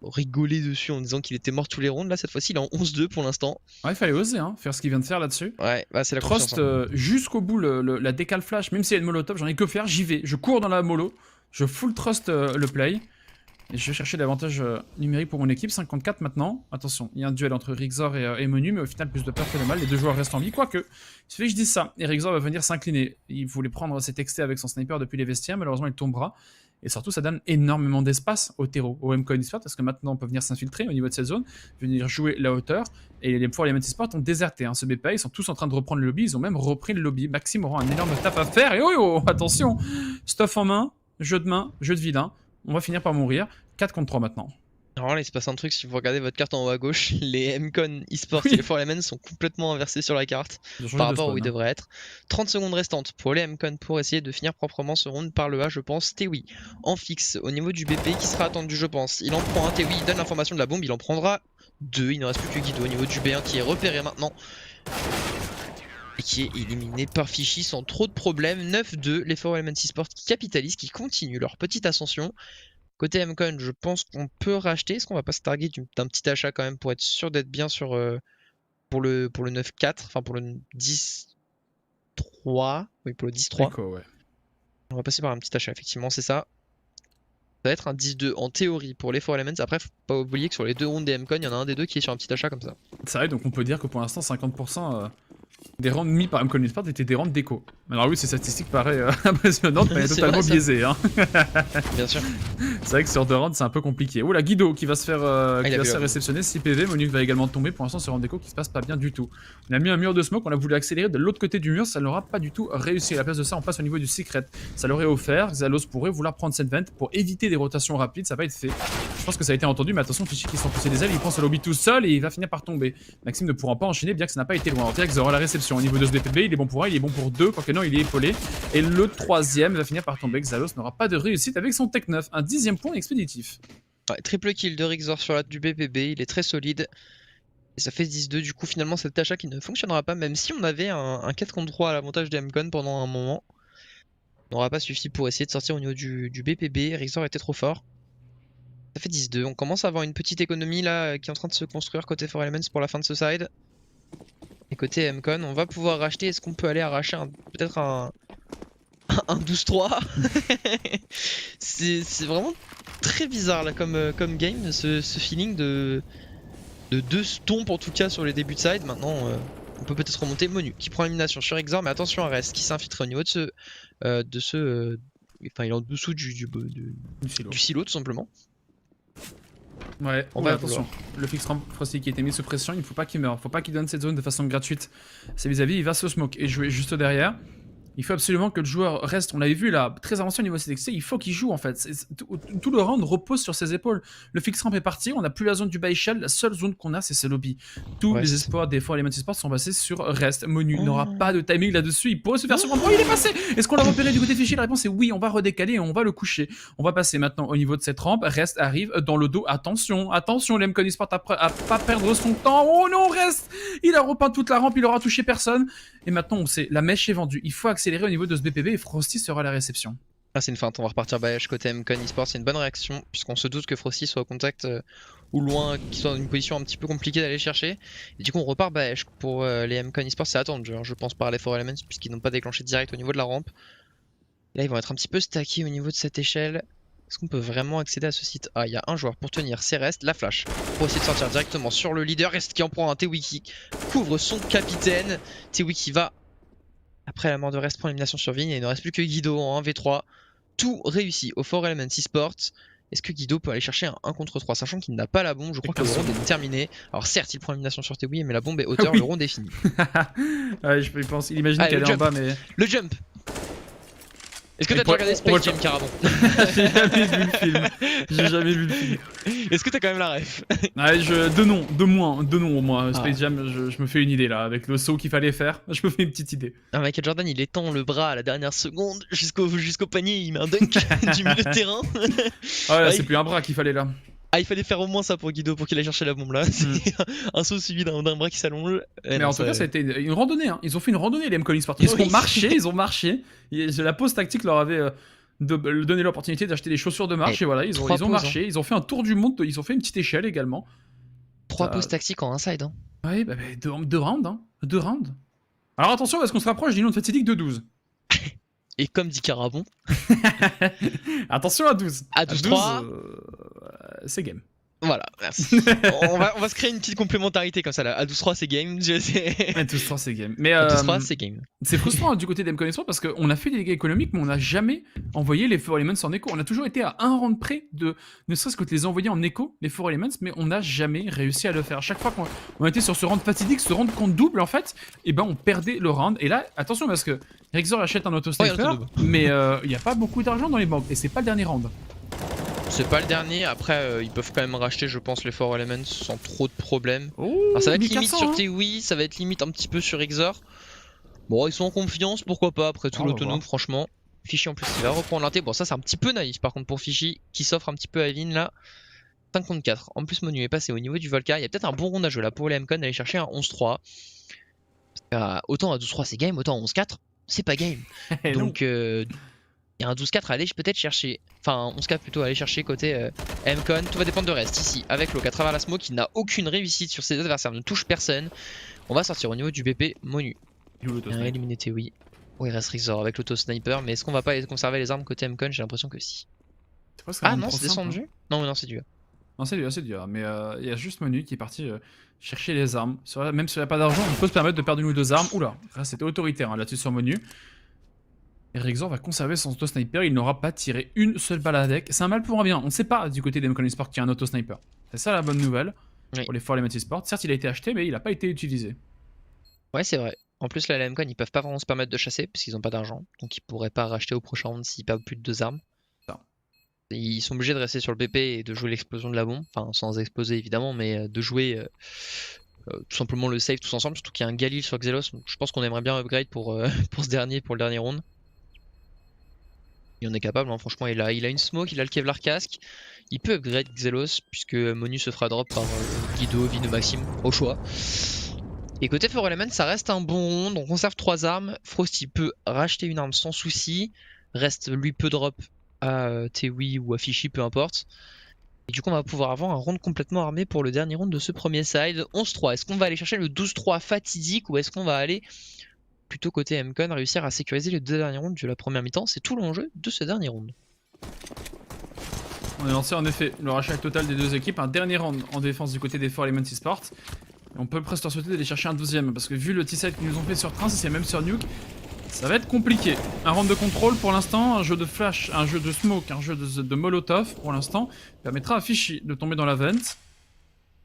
rigolé dessus en disant qu'il était mort tous les rounds. Là, cette fois-ci, il est en 11-2 pour l'instant. Ouais, il fallait oser faire ce qu'il vient de faire là-dessus. Ouais, bah, c'est la Trust confiance. jusqu'au bout, la décale flash, même s'il y a une molotov, j'en ai que faire, j'y vais. Je cours dans la mollo, je full trust le play. Et je vais chercher l'avantage numérique pour mon équipe, 54 maintenant. Attention, il y a un duel entre Rixor et Menu, mais au final, plus de peur que de mal. Les deux joueurs restent en vie, quoique, il suffit que je dise ça. Et Rixor va venir s'incliner. Il voulait prendre ses textés avec son sniper depuis les vestiaires, malheureusement, il tombera. Et surtout, ça donne énormément d'espace au terreau, au MCon eSport, parce que maintenant, on peut venir s'infiltrer au niveau de cette zone, venir jouer la hauteur. Et les Mans eSport ont déserté ce BPA, ils sont tous en train de reprendre le lobby, ils ont même repris le lobby. Maxime aura un énorme taf à faire. Et oh, attention, stuff en main, jeu de vilain. On va finir par mourir. 4 contre 3 maintenant. Alors là, il se passe un truc, si vous regardez votre carte en haut à gauche, les MCon eSports et les Mans sont complètement inversés sur la carte par rapport où ils devraient être. 30 secondes restantes pour les MCon pour essayer de finir proprement ce round par le A, je pense. Tewi en fixe au niveau du BP qui sera attendu, je pense. Il en prend un, Tewi, il donne l'information de la bombe, il en prendra 2. Il ne reste plus que Guido au niveau du B1 qui est repéré maintenant. Et qui est éliminé par Fishy sans trop de problèmes. 9-2, les Mans eSports qui capitalisent, qui continuent leur petite ascension. Côté MCon, je pense qu'on peut racheter. Est-ce qu'on va pas se targuer d'un petit achat quand même pour être sûr d'être bien sur pour le 9-4, enfin pour le 10-3. Oui, pour le 10-3. Ouais. On va passer par un petit achat, effectivement, c'est ça. Ça va être un 10-2 en théorie pour les Elements. Après, faut pas oublier que sur les deux rounds des MCon, il y en a un des deux qui est sur un petit achat comme ça. C'est vrai, donc on peut dire que pour l'instant, 50% des rounds mis par MCon eSport étaient des rounds déco. Alors oui, ces statistiques paraissent impressionnantes, mais totalement biaisées. Hein. Bien sûr. C'est vrai que sur 2 rounds, c'est un peu compliqué. Oh là, Guido qui va se faire, réceptionner, 6 PV, Monu va également tomber. Pour l'instant, sur round déco qui se passe pas bien du tout. On a mis un mur de smoke, on a voulu accélérer de l'autre côté du mur, ça n'aura pas du tout réussi. À la place de ça, on passe au niveau du secret. Ça l'aurait offert, Xalos pourrait vouloir prendre cette vente pour éviter des rotations rapides, ça va être fait. Je pense que ça a été entendu, mais attention, Fishy qui sont poussés des ailes, il pense au lobby tout seul et il va finir par tomber. Maxime ne pourra pas enchaîner, bien que ça n'a pas été loin. On dirait qu'ils auront la réception au niveau de ce BPB, il est bon pour 1, il est bon pour 2, quoique non, il est épaulé. Et le 3ème va finir par tomber. Xalos n'aura pas de réussite avec son Tech 9, un 10ème point expéditif. Ouais, triple kill de Rixor sur la du BPB, il est très solide. Et ça fait 10-2, du coup finalement cet achat qui ne fonctionnera pas, même si on avait un 4 contre 3 à l'avantage des MCon pendant un moment. N'aura pas suffi pour essayer de sortir au niveau du BPB, Rixor était trop fort. Ça fait 10-2, on commence à avoir une petite économie là qui est en train de se construire côté Elements pour la fin de ce side. Et côté MCon, on va pouvoir racheter, est-ce qu'on peut aller arracher peut-être un 12-3. C'est vraiment très bizarre là comme game, ce feeling de 2 stompes en tout cas sur les débuts de side. Maintenant on peut peut-être remonter. Monu qui prend l'élimination sur Exor, mais attention à Rest qui s'est infiltré au niveau de enfin il est en dessous du silo tout simplement. Ouais, on va attention. Le fixe ramp Frosty qui a été mis sous pression, il ne faut pas qu'il meure, faut pas qu'il donne cette zone de façon gratuite. C'est vis-à-vis, il va se smoke et jouer juste derrière. Il faut absolument que le joueur reste, on l'avait vu là, très avancé au niveau CDXC, il faut qu'il joue en fait. Tout le round repose sur ses épaules. Le fixe ramp est parti, on n'a plus la zone du buy shell, la seule zone qu'on a c'est ce lobby. Tous les espoirs des 4Element Esports sont passés sur Rest. Monu n'aura pas de timing là-dessus, il pourrait se faire surprendre. Oh, il est passé. Est-ce qu'on l'a repéré du côté fichier? La réponse est oui, on va redécaler et on va le coucher. On va passer maintenant au niveau de cette rampe, Rest arrive dans le dos, attention, l'Emcon Esport à pas perdre son temps. Oh non, Rest, il a repeint toute la rampe, il aura touché personne. Et maintenant on sait, la mèche est vendue, il faut accélérer au niveau de ce BPB et Frosty sera à la réception. Ah, c'est une feinte, on va repartir bash côté Emcon Esports, c'est une bonne réaction, puisqu'on se doute que Frosty soit au contact ou loin, qu'il soit dans une position un petit peu compliquée d'aller chercher. Et du coup, on repart bash pour les Emcon Esports, c'est attendu, je pense, par les 4Elements, puisqu'ils n'ont pas déclenché direct au niveau de la rampe. Et là, ils vont être un petit peu stackés au niveau de cette échelle. Est-ce qu'on peut vraiment accéder à ce site? Ah, il y a un joueur pour tenir, c'est Rest, la flash, pour essayer de sortir directement sur le leader. Rest qui en prend un, Tewi qui couvre son capitaine. Tewi qui va, après la mort de Rest, prendre l'élimination sur Vigne, et il ne reste plus que Guido en 1v3. Tout réussi au 4Elements Esports. Est-ce que Guido peut aller chercher un 1 contre 3, sachant qu'il n'a pas la bombe? Je crois que le round est terminé. Alors certes, il prend l'élimination sur Tewi, mais la bombe est hauteur, le round est fini. Ouais, je pense, il imagine qu'elle est en bas, mais... Le jump. Est-ce que t'as déjà regardé Space Jam, Carabon? J'ai jamais vu le film. J'ai jamais vu le film. Est-ce que t'as quand même la ref? Ouais, de nom au moins. Space Jam, je me fais une idée là, avec le saut qu'il fallait faire. Je me fais une petite idée. Ah, Michael Jordan, il étend le bras à la dernière seconde jusqu'au panier, il met un dunk du milieu de terrain. Ah ouais, c'est plus un bras qu'il fallait là. Ah, il fallait faire au moins ça pour Guido pour qu'il aille chercher la bombe là. C'est un saut suivi d'un bras qui s'allonge. Mais en tout cas, ça a été une randonnée. Hein. Ils ont fait une randonnée, les Emcon Esports. Ils ont marché. La pause tactique leur avait donné l'opportunité d'acheter des chaussures de marche. Et voilà, ils ont marché. Ils ont fait un tour du monde. Ils ont fait une petite échelle également. 3 pauses tactiques en inside. Hein. Ouais, bah, deux rounds. Hein. 2 rounds. Alors attention, parce qu'on se rapproche du nom de fatidique de 12. Et comme dit Carabon. Attention à 12. À 12-3. C'est game. Voilà, merci. on va se créer une petite complémentarité comme ça là. À 12-3 c'est game. À 12-3 c'est game. Mais à 12-3 c'est game. C'est frustrant hein, du côté d'Emcon Esports parce qu'on a fait des dégâts économiques mais on n'a jamais envoyé les 4Elements en écho. On a toujours été à un round près de ne serait-ce que de les envoyer en écho, les 4Elements, mais on n'a jamais réussi à le faire. Chaque fois qu'on était sur ce round fatidique, ce round qu'on double en fait, et ben on perdait le round. Et là, attention parce que Rexor achète un auto-sniper, mais il n'y a pas beaucoup d'argent dans les banques et c'est pas le dernier round. C'est pas le dernier, après ils peuvent quand même racheter je pense les 4Elements sans trop de problèmes. Oh, alors, ça va être limite 1400, sur hein. Tewi, ça va être limite un petit peu sur Exor. Bon ils sont en confiance, pourquoi pas après tout l'autonome franchement. Fishy en plus il va reprendre l'inté, bon ça c'est un petit peu naïf par contre pour Fishy qui s'offre un petit peu à Evin là. 5 contre 4, en plus Monu est passé au niveau du Volca, il y a peut-être un bon round à jouer là pour les Emcon d'aller chercher un 11-3. Autant à 12-3 c'est game, autant à 11-4 c'est pas game. Donc il y a un 12-4 à aller peut-être chercher, enfin 11-4 plutôt à aller chercher côté Emcon. Tout va dépendre de Rest ici avec Locke à travers la smoke, il n'a aucune réussite sur ses adversaires, ne touche personne. On va sortir au niveau du BP Monu. Il a éliminé Tewi. Oui, il reste Rexor avec l'auto-sniper, mais est-ce qu'on va pas conserver les armes côté Emcon? J'ai l'impression que si. Ah non, c'est descendu? Hein. Non, mais non, c'est dur. Non, c'est dur, mais il y a juste Monu qui est parti chercher les armes. Même s'il n'y a pas d'argent, il peut se permettre de perdre une ou deux armes. Oula, c'était autoritaire hein, là-dessus sur Monu. Et Rexor va conserver son auto-sniper, il n'aura pas tiré une seule balle à deck. C'est un mal pour un bien, on ne sait pas du côté d'Emcon Esports qu'il y a un auto-sniper. C'est ça la bonne nouvelle pour les 4Elements Esports. Certes, il a été acheté, mais il n'a pas été utilisé. Ouais, c'est vrai. En plus, là, la Emcon, ils peuvent pas vraiment se permettre de chasser parce qu'ils n'ont pas d'argent. Donc, ils pourraient pas racheter au prochain round s'ils perdent plus de 2 armes. Non. Ils sont obligés de rester sur le BP et de jouer l'explosion de la bombe. Enfin, sans exploser évidemment, mais de jouer tout simplement le save tous ensemble. Surtout qu'il y a un Galil sur Xelos. Donc, je pense qu'on aimerait bien upgrade pour ce dernier, pour le dernier round. Il en est capable, hein, franchement. Il a une smoke, il a le Kevlar casque. Il peut upgrade Xelos puisque Monu se fera drop par Guido, Vino, Maxime au choix. Et côté 4Elements, ça reste un bon round. On conserve 3 armes. Frosty peut racheter une arme sans souci. Reste lui peut drop à Tewi ou à Fishy, peu importe. Et du coup, on va pouvoir avoir un round complètement armé pour le dernier round de ce premier side. 11-3. Est-ce qu'on va aller chercher le 12-3 fatidique ou est-ce qu'on va aller plutôt côté Emcon réussir à sécuriser les 2 derniers rounds de la première mi-temps? C'est tout l'enjeu de ce dernier round. On est lancé en effet le rachat total des 2 équipes. Un dernier round en défense du côté des 4Elements Esports. On peut presque leur souhaiter d'aller chercher un 12ème parce que vu le T-set qu'ils nous ont fait sur Train, si c'est même sur Nuke, ça va être compliqué. Un round de contrôle pour l'instant, un jeu de flash, un jeu de smoke, un jeu de molotov pour l'instant permettra à Fishy de tomber dans la vente.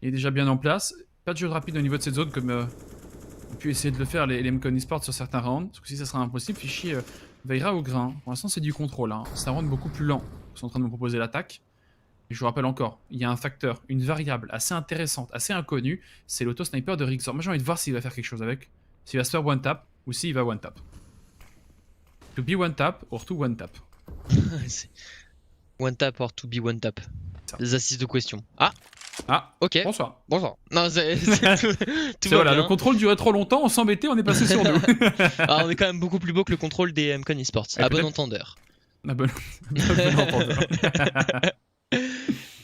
Il est déjà bien en place. Pas de jeu rapide au niveau de cette zone comme on pu essayer de le faire les Mcon Esports sur certains rounds. Parce que si ça sera impossible, Fishy veillera au grain. Pour l'instant, c'est du contrôle. Hein. C'est un round beaucoup plus lent. Ils sont en train de me proposer l'attaque. Et je vous rappelle encore, il y a un facteur, une variable assez intéressante, assez inconnue, c'est l'auto-sniper de Rixor. Moi j'ai envie de voir s'il va faire quelque chose avec. S'il va se faire one-tap ou s'il va one-tap. To be one-tap or to one-tap. One-tap or to be one-tap. Les assises de question. Ah, ok. Bonsoir. Bonsoir. Non, c'est tout va voilà, bien. le contrôle durait trop longtemps, on s'embêtait, on est passé sur nous. On est quand même beaucoup plus beau que le contrôle des Mcon Esports. À bon entendeur. Ah bon entendeur.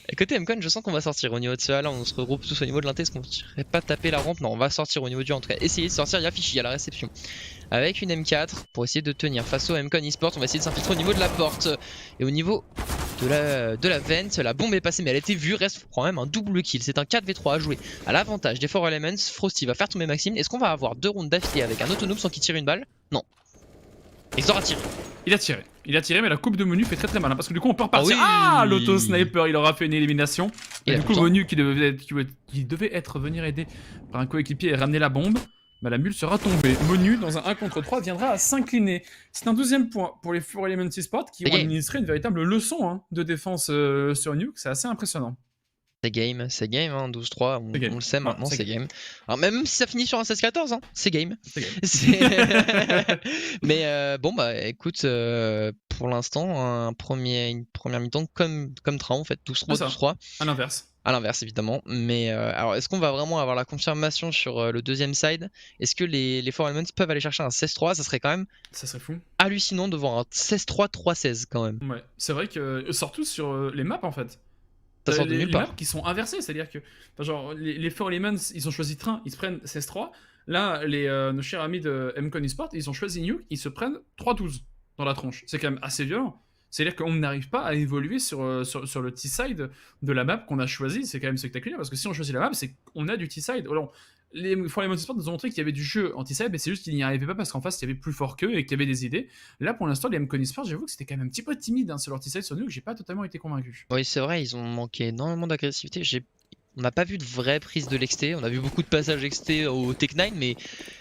Et côté Mcon, je sens qu'on va sortir au niveau de ce là, on se regroupe tous au niveau de l'inté, est-ce qu'on ne pas taper la rampe? Non, on va sortir au niveau du en tout cas, essayer de sortir, il y a Fishy à la réception. Avec une M4 pour essayer de tenir face au Mcon Esports, on va essayer de s'infiltrer au niveau de la porte. Et au niveau de la vente, la bombe est passée mais elle a été vue, reste quand même un double kill. C'est un 4v3 à jouer à l'avantage des 4 Elements. Frosty va faire tomber Maxime. Est-ce qu'on va avoir 2 rounds d'affilée avec un autonome sans qu'il tire une balle? Non. Exor a tiré. Il a tiré, mais la coupe de menu fait très mal, hein, parce que du coup on peut repartir. Ah oui. L'auto-sniper, il aura fait une élimination. Et du coup, pourtant... menu qui devait être venir aider par un coéquipier et ramener la bombe, bah, la mule sera tombée. Menu, dans un 1 contre 3, viendra à s'incliner. C'est un 12e point pour les 4 Elements Esports qui ont administré une véritable leçon de défense sur Nuke. C'est assez impressionnant. C'est game, hein, 12-3, on le sait maintenant, c'est game. Alors même si ça finit sur un 16-14, hein, c'est game. Mais bon bah écoute, pour l'instant, une première mi-temps comme train en fait, 12-3, 12-3. À l'inverse. À l'inverse évidemment, mais alors est-ce qu'on va vraiment avoir la confirmation sur le deuxième side? Est-ce que les 4 Elements peuvent aller chercher un 16-3? Ça serait quand même fou. Hallucinant de voir un 16-3, 3-16 quand même. Ouais, c'est vrai que surtout sur les maps en fait. Les maps qui sont inversées, c'est-à-dire que genre, les 4 Elements, ils ont choisi train, ils se prennent 16-3. Là, nos chers amis de Mcon Esports, ils ont choisi Nuke, ils se prennent 3-12 dans la tronche. C'est quand même assez violent. C'est-à-dire qu'on n'arrive pas à évoluer sur le T-side de la map qu'on a choisi. C'est quand même spectaculaire parce que si on choisit la map, c'est qu'on a du T-side. Alors, les 4 Elements Esports nous ont montré qu'il y avait du jeu en T-side, mais c'est juste qu'ils n'y arrivaient pas parce qu'en face, il y avait plus fort qu'eux et qu'il y avait des idées. Là, pour l'instant, les Mcon Esports, j'avoue que c'était quand même un petit peu timide sur leur T-side sur nous, que j'ai pas totalement été convaincu. Oui, c'est vrai, ils ont manqué énormément d'agressivité. On n'a pas vu de vraie prise de l'XT, on a vu beaucoup de passages XT au Tech9, mais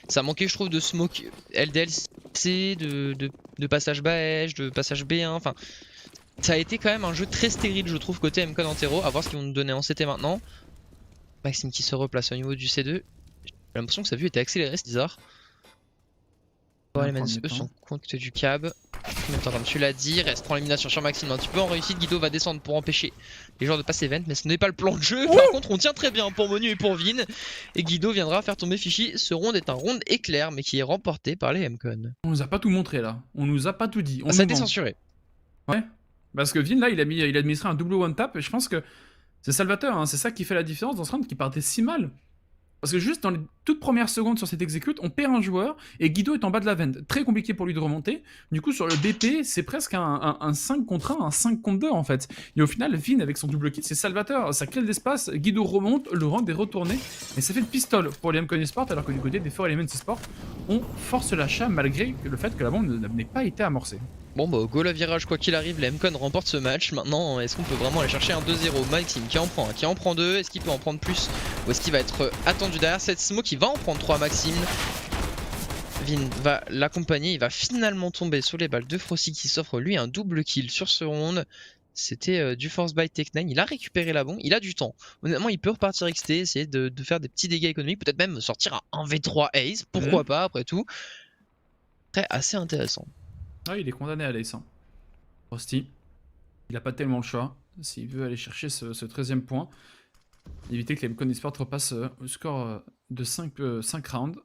ça manquait, je trouve, de smoke LDLC, de passage bas edge, de passage B1, enfin... Ça a été quand même un jeu très stérile, je trouve, côté Mcon Antero. À voir ce qu'ils vont nous donner en CT maintenant. Maxime qui se replace au niveau du C2. J'ai l'impression que sa vue était accélérée, c'est bizarre. Les Elements, eux, sont compte du cab. En même temps, comme tu l'as dit, reste prend l'élimination sur Maxime un petit peu en réussite. Guido va descendre pour empêcher les joueurs de passer event, mais ce n'est pas le plan de jeu. Par contre, on tient très bien pour Monu et pour Vin. Et Guido viendra faire tomber Fishy. Ce round est un round éclair, mais qui est remporté par les Mcon. On nous a pas tout montré là. On nous a pas tout dit. Ça a été censuré. Ouais. Parce que Vin là, il a administré un double one-tap et je pense que c'est salvateur, hein. C'est ça qui fait la différence dans ce round qui partait si mal. Parce que juste dans les toutes premières secondes sur cette exécute, on perd un joueur et Guido est en bas de la veine. Très compliqué pour lui de remonter. Du coup, sur le BP, c'est presque un 5 contre 1, un 5 contre 2 en fait. Et au final, Vin avec son double kill, c'est salvateur. Ça crée de l'espace, Guido remonte, le round est retourné. Et ça fait le pistol pour les Mcon Esports, alors que du côté des 4 Elements Esports, on force l'achat malgré le fait que la bombe n'ait pas été amorcée. Bon bah go la virage quoi qu'il arrive, les Mcon remportent ce match. Maintenant est-ce qu'on peut vraiment aller chercher un 2-0? Maxime qui en prend un, qui en prend deux, est-ce qu'il peut en prendre plus? Ou est-ce qu'il va être attendu derrière cette smoke? Il va en prendre 3 Maxime. Vin va l'accompagner, il va finalement tomber sous les balles de Frosty qui s'offre lui un double kill sur ce round. C'était du force by Tech9, il a récupéré la bombe, il a du temps. Honnêtement il peut repartir XT, essayer de faire des petits dégâts économiques, peut-être même sortir un 1v3 ace, pourquoi pas après tout. Très assez intéressant. Ah, il est condamné à l'ace. Hein. Frosty, il a pas tellement le choix s'il veut aller chercher ce 13e point. Éviter que les Mcon Esports repassent au score de 5 rounds.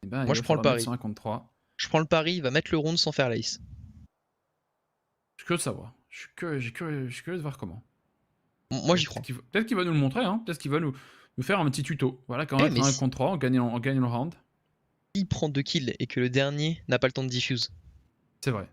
Et ben, moi je prends le pari. 5 contre 3. Je prends le pari, il va mettre le round sans faire l'ace. Je suis curieux de savoir. Je suis curieux de voir comment. Moi j'y crois. Peut-être qu'il va nous le montrer, hein. Peut-être qu'il va nous faire un petit tuto. Voilà, quand on est 1 contre 3, on gagne le round. Il prend 2 kills et que le dernier n'a pas le temps de diffuse. C'est vrai.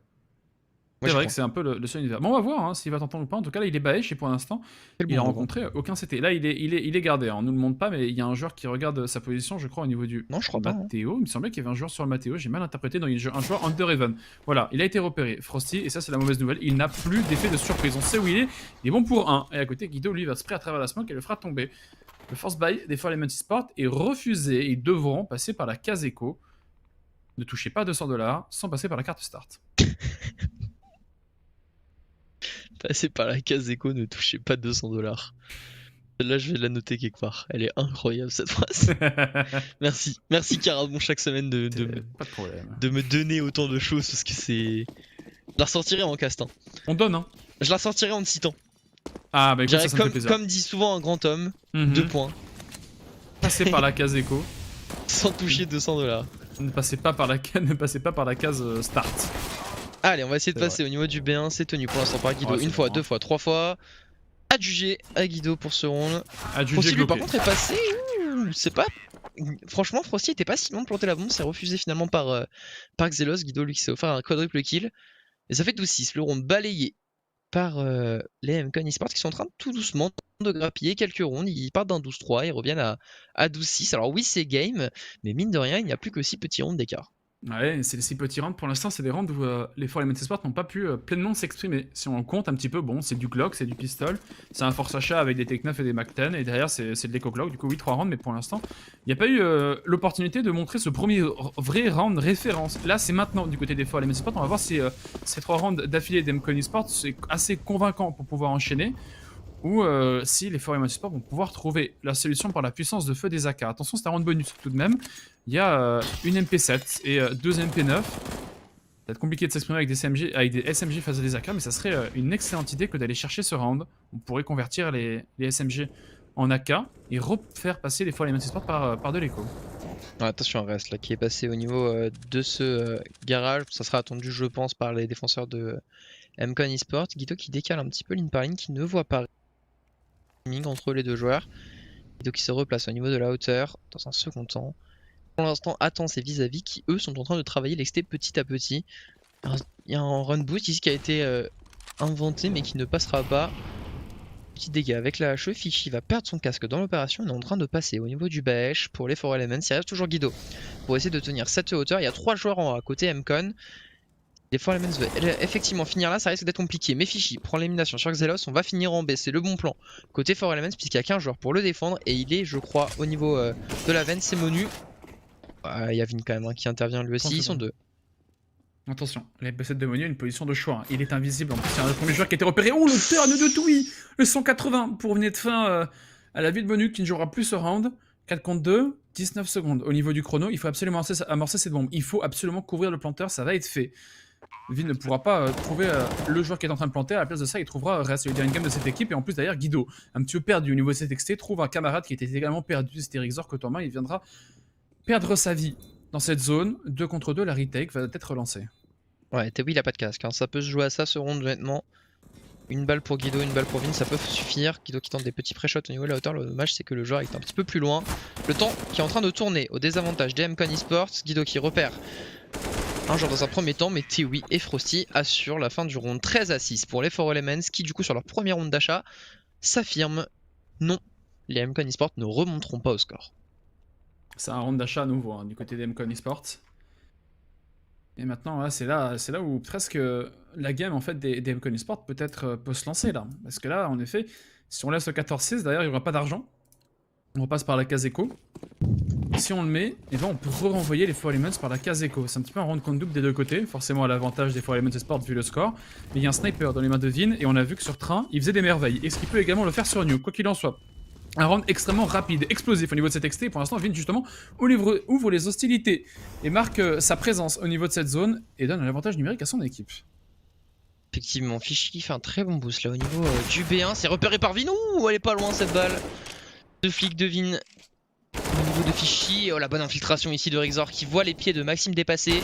C'est vrai que c'est un peu le seul univers. Bon, on va voir hein, s'il va t'entendre ou pas. En tout cas, là, il est baèche et pour l'instant, il a rencontré aucun CT. Là, il est gardé. Hein. On nous le montre pas, mais il y a un joueur qui regarde sa position, je crois, au niveau du Matteo. Il me semblait qu'il y avait un joueur sur le Matteo. J'ai mal interprété. Non, il y a un joueur Under Heaven. Voilà, il a été repéré. Frosty, et ça, c'est la mauvaise nouvelle. Il n'a plus d'effet de surprise. On sait où il est. Il est bon pour 1. Et à côté, Guido, lui, va se spray à travers la smoke et le fera tomber. Le force buy des For Element Sport est refusé et ils devront passer par la case éco. Ne touchez pas 200$ sans passer par la carte start. Passez par la case éco, ne touchez pas 200$. Celle-là, je vais la noter quelque part. Elle est incroyable cette phrase. Merci. Merci Carabon chaque semaine Pas de problème. de me donner autant de choses parce que c'est. Je la ressortirai en cast. Hein. On donne, hein. Je la ressortirai en te citant. Ah, bah écoute, ça me fait Comme, plaisir. comme dit souvent un grand homme, Mhm. 2 points. Passez par la case éco. Sans toucher 200$. Ne passez pas par la case start. Allez, on va essayer de C'est passer au niveau du B1. C'est tenu pour l'instant par Guido. Ouais, c'est une fois, bon, 2 fois, 3 fois. Adjugé à Guido pour ce round. Adjugé Frosty lui par Glopé. contre est passé. C'est pas. Franchement, Frosty était pas si loin de planter la bombe. C'est refusé finalement par Xelos. Guido lui qui s'est offert un quadruple kill. Et ça fait 12-6. Le round balayé par les MCon eSports qui sont en train de tout doucement de grappiller quelques rounds. Ils partent d'un 12-3, ils reviennent à 12-6. Alors oui, c'est game, mais mine de rien, il n'y a plus que 6 petits rounds d'écart. Ouais, c'est les 6 petits rounds. Pour l'instant, c'est des rounds où les For Element Sport n'ont pas pu pleinement s'exprimer. Si on compte un petit peu, bon, c'est du Glock, c'est du pistol, c'est un force achat avec des Tech 9 et des Mac 10, et derrière, c'est le Deco Glock. Du coup, oui, 3 rounds, mais pour l'instant, il n'y a pas eu l'opportunité de montrer ce premier vrai round référence. Là, c'est maintenant du côté des For Element Sport. On va voir si ces 3 rounds d'affilée d'Mcon eSports, c'est assez convaincant pour pouvoir enchaîner. Ou si les For Element Sport vont pouvoir trouver la solution par la puissance de feu des AK. Attention, c'est un round bonus tout de même. Il y a une MP7 et 2 MP9. Ça va être compliqué de s'exprimer avec des SMG face à des AK, mais ça serait une excellente idée que d'aller chercher ce round. On pourrait convertir les SMG en AK et refaire passer les For Element Sport par de l'écho. Attention, un reste là qui est passé au niveau de ce garage. Ça sera attendu, je pense, par les défenseurs de MCon eSports. Guido qui décale un petit peu ligne par ligne, qui ne voit pas entre les deux joueurs. Guido qui se replace au niveau de la hauteur dans un second temps. Pour l'instant, attend ses vis-à-vis qui eux sont en train de travailler l'exté petit à petit. Il y a un run boost ici qui a été inventé mais qui ne passera pas. Petit dégât avec la HE. Fishy va perdre son casque dans l'opération. On est en train de passer au niveau du Baesh pour les For Elements. Il reste toujours Guido pour essayer de tenir cette hauteur. Il y a 3 joueurs en haut à côté MCon. Les For Elements veulent effectivement finir là, ça risque d'être compliqué. Mais Fishy prend l'élimination sur Xelos, on va finir en B, c'est le bon plan. Côté For Elements, puisqu'il y a qu'un joueur pour le défendre, et il est, je crois, au niveau de la veine, c'est Monu. Il y a Vin quand même hein, qui intervient lui aussi, ils sont 2. Attention, la MP7 de Monu a une position de choix. Il est invisible, en plus c'est un premier joueur qui a été repéré. Oh, le turn de Toui, le 180 pour venir de fin à la vie de Monu qui ne jouera plus ce round. 4 contre 2, 19 secondes. Au niveau du chrono, il faut absolument amorcer cette bombe. Il faut absolument couvrir le planteur, ça va être fait. Vin ne pourra pas trouver le joueur qui est en train de planter. À la place de ça, il trouvera reste le dernier game de cette équipe. Et en plus, derrière, Guido, un petit peu perdu au niveau de cet XT, trouve un camarade qui était également perdu. C'était Rixor Kotorma. Il viendra perdre sa vie dans cette zone. 2 contre 2, la retake va être relancée. Ouais, Tewi il a pas de casque, hein. Ça peut se jouer à ça ce round honnêtement. Une balle pour Guido, une balle pour Vin, ça peut suffire. Guido qui tente des petits pré-shots au niveau de la hauteur. Le dommage c'est que le joueur est un petit peu plus loin. Le temps qui est en train de tourner au désavantage des MCon eSports. Guido qui repère un joueur dans un premier temps, mais Tewi et Frosty assurent la fin du round 13-6 pour les For Elements qui du coup sur leur premier round d'achat s'affirment. Non, les MCon eSports ne remonteront pas au score. C'est un round d'achat à nouveau hein, du côté des MCon eSports. Et maintenant, ouais, c'est là où presque la game en fait, des MCon eSports peut-être peut se lancer là. Parce que là, en effet, si on laisse le 14-6, d'ailleurs, il n'y aura pas d'argent. On repasse par la case écho. Si on le met, et ben on peut renvoyer les For Elements par la case écho. C'est un petit peu un round contre double des deux côtés, forcément à l'avantage des For Elements eSports vu le score. Mais il y a un sniper dans les mains de Vin, et on a vu que sur Train, il faisait des merveilles. Est-ce qu'il peut également le faire sur New, quoi qu'il en soit. Un round extrêmement rapide, explosif au niveau de cet XT. Pour l'instant, Vin justement ouvre les hostilités et marque sa présence au niveau de cette zone et donne un avantage numérique à son équipe. Effectivement, Fishy fait un très bon boost là au niveau du B1. C'est repéré par Vin. Ouh, elle est pas loin cette balle. 2 flics de Vin au niveau de Fishy. Oh, la bonne infiltration ici de Rixor qui voit les pieds de Maxime dépasser.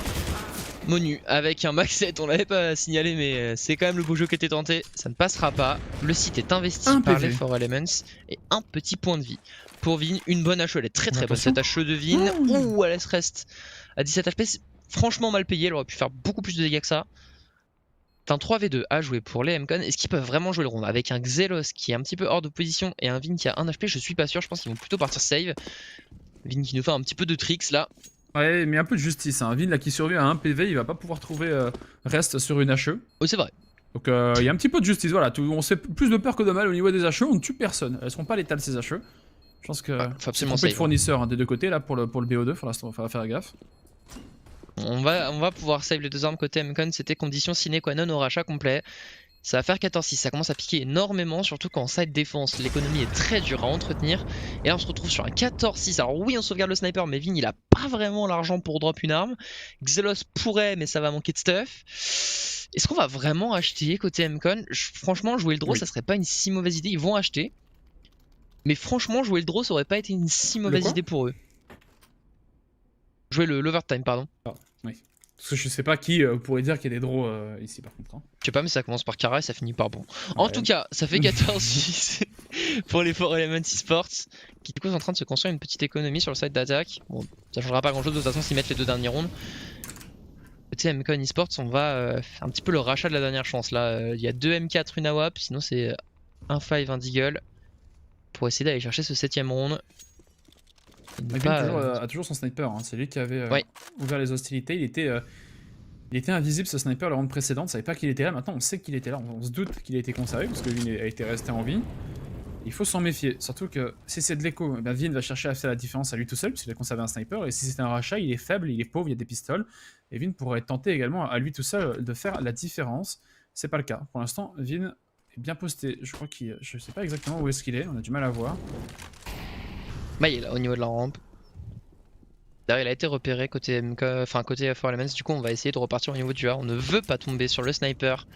Monu avec un max 7, on l'avait pas signalé mais c'est quand même le beau jeu qui était tenté, ça ne passera pas. Le site est investi par les For Elements et un petit point de vie pour Vin, une bonne HE, elle est très bonne cette HE de Vin. Ouh, elle reste à 17 HP, c'est franchement mal payé, elle aurait pu faire beaucoup plus de dégâts que ça. C'est un 3v2 à jouer pour les MCon, est-ce qu'ils peuvent vraiment jouer le round avec un Xelos qui est un petit peu hors de position et un Vin qui a 1 HP, je suis pas sûr, je pense qu'ils vont plutôt partir save. Vin qui nous fait un petit peu de tricks là. Ouais, mais un peu de justice. Hein. Vin là qui survit à 1 PV, il va pas pouvoir trouver reste sur une HE. Oh, c'est vrai. Donc il y a un petit peu de justice. Voilà, on sait plus de peur que de mal au niveau des HE. On ne tue personne. Elles seront pas létales ces HE. Je pense que faut c'est absolument trompé de save. fournisseur hein, des deux côtés là pour le BO2, faudra faire gaffe. On va pouvoir save les deux armes côté MCON, c'était condition sine qua non au rachat complet. Ça va faire 14-6, ça commence à piquer énormément, surtout qu'en side défense, l'économie est très dure à entretenir. Et là on se retrouve sur un 14-6, alors oui on sauvegarde le sniper, mais Vin il a pas vraiment l'argent pour drop une arme. Xelos pourrait, mais ça va manquer de stuff. Est-ce qu'on va vraiment acheter côté MCON? Franchement jouer le draw ça serait pas une si mauvaise idée, ils vont acheter. Mais franchement jouer le draw ça aurait pas été une si mauvaise idée pour eux. Jouer l'overtime pardon. Oui. Parce que je sais pas qui pourrait dire qu'il y a des draws ici par contre. Hein. Je sais pas mais ça commence par Kara et ça finit par bon. En tout cas ça fait 14-6 pour les 4Element Esports qui du coup sont en train de se construire une petite économie sur le side d'attaque. Bon ça changera pas grand chose de toute façon s'ils mettent les deux derniers rounds. Côté MCON Esports on va faire un petit peu le rachat de la dernière chance là. Il y a 2 M4 une AWAP sinon c'est un 5 un Deagle pour essayer d'aller chercher ce 7ème round. A toujours son sniper, hein. C'est lui qui avait ouvert les hostilités, il était invisible ce sniper le round précédent, on savait pas qu'il était là, maintenant on sait qu'il était là, on se doute qu'il a été conservé parce que Vin a été resté en vie. Il faut s'en méfier, surtout que si c'est de l'écho, ben Vin va chercher à faire la différence à lui tout seul puisqu'il a conservé un sniper, et si c'est un rachat, il est faible, il est pauvre, il y a des pistoles, et Vin pourrait tenter également à lui tout seul de faire la différence. C'est pas le cas, pour l'instant Vin est bien posté, je crois je sais pas exactement où est-ce qu'il est, on a du mal à voir. Bah il est là au niveau de la rampe. D'ailleurs il a été repéré côté MK, enfin côté 4Elements, du coup on va essayer de repartir au niveau du A. On ne veut pas tomber sur le sniper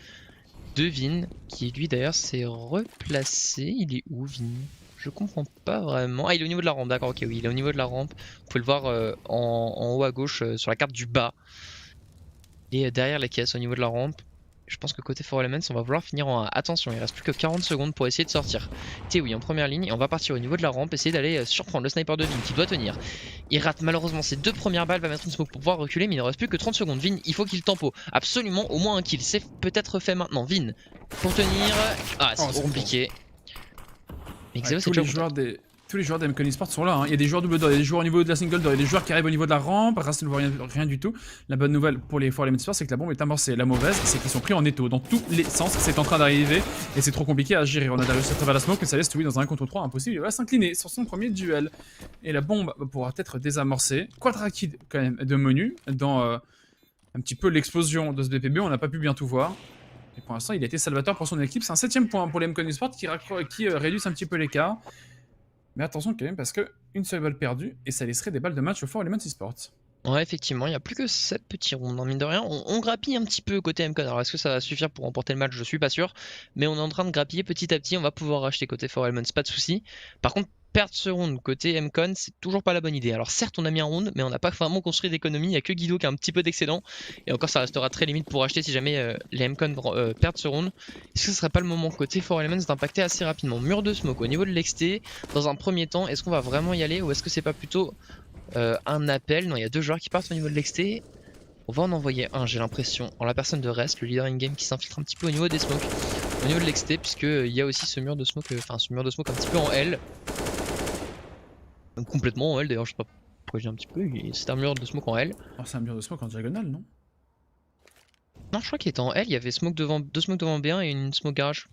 de Vin, qui lui d'ailleurs s'est replacé. Il est où Vin? Je comprends pas vraiment. Ah il est au niveau de la rampe, d'accord, ok oui il est au niveau de la rampe. Vous pouvez le voir en haut à gauche sur la carte du bas. Et derrière les caisses au niveau de la rampe. Je pense que côté 4Elements on va vouloir finir en A. Attention il reste plus que 40 secondes pour essayer de sortir. Théoui en première ligne et on va partir au niveau de la rampe, essayer d'aller surprendre le sniper de Vin qui doit tenir. Il rate malheureusement ses deux premières balles, va mettre une smoke pour pouvoir reculer mais il ne reste plus que 30 secondes. Vin il faut qu'il tempo absolument au moins un kill, c'est peut-être fait maintenant. Vin pour tenir, ah c'est trop compliqué. Mais Xelos c'est déjà Tous les joueurs d'MCON Esports sont là, hein. Il y a des joueurs double door, il y a des joueurs au niveau de la single door, il y a des joueurs qui arrivent au niveau de la rampe, Rast ne voit rien du tout. La bonne nouvelle pour les 4Element Esports c'est que la bombe est amorcée, la mauvaise c'est qu'ils sont pris en étau dans tous les sens, c'est en train d'arriver et c'est trop compliqué à gérer. On a réussi à travers la smoke mais ça laisse Théoui dans un 1 contre 3 impossible, il va s'incliner sur son premier duel. Et la bombe pourra être désamorcée. Quadra-kill quand même de menu dans un petit peu l'explosion de ce BPB, on n'a pas pu bien tout voir. Et pour l'instant il a été salvateur pour son équipe, c'est un 7ème point pour les MCON Esports qui réduisent un petit peu l'écart. Mais attention quand même parce que une seule balle perdue et ça laisserait des balles de match au 4Element Esports. Ouais effectivement, il n'y a plus que 7 petits rounds, mine de rien, on grappille un petit peu côté MCON, alors est-ce que ça va suffire pour remporter le match? Je suis pas sûr, mais on est en train de grappiller petit à petit, on va pouvoir racheter côté 4Elements, pas de soucis. Par contre, perdre ce round côté MCON, c'est toujours pas la bonne idée. Alors certes on a mis un round, mais on n'a pas vraiment construit d'économie, il n'y a que Guido qui a un petit peu d'excédent, et encore ça restera très limite pour acheter si jamais les MCON perdent ce round. Est-ce que ce serait pas le moment côté 4Elements d'impacter assez rapidement? Mur de smoke au niveau de l'XT, dans un premier temps, est-ce qu'on va vraiment y aller ou est-ce que c'est pas plutôt un appel? Non, il y a deux joueurs qui partent au niveau de l'XT. On va en envoyer un, j'ai l'impression, en la personne de Rest, le leader in-game qui s'infiltre un petit peu au niveau des smokes, au niveau de l'XT, puisqu'il y a aussi ce mur de smoke, enfin ce mur de smoke un petit peu en L. Complètement en L d'ailleurs, je sais pas pourquoi je dis un petit peu, c'est un mur de smoke en L. Oh, c'est un mur de smoke en diagonale, non? Non, je crois qu'il était en L, il y avait smoke devant, deux smokes devant B1 et une smoke garage.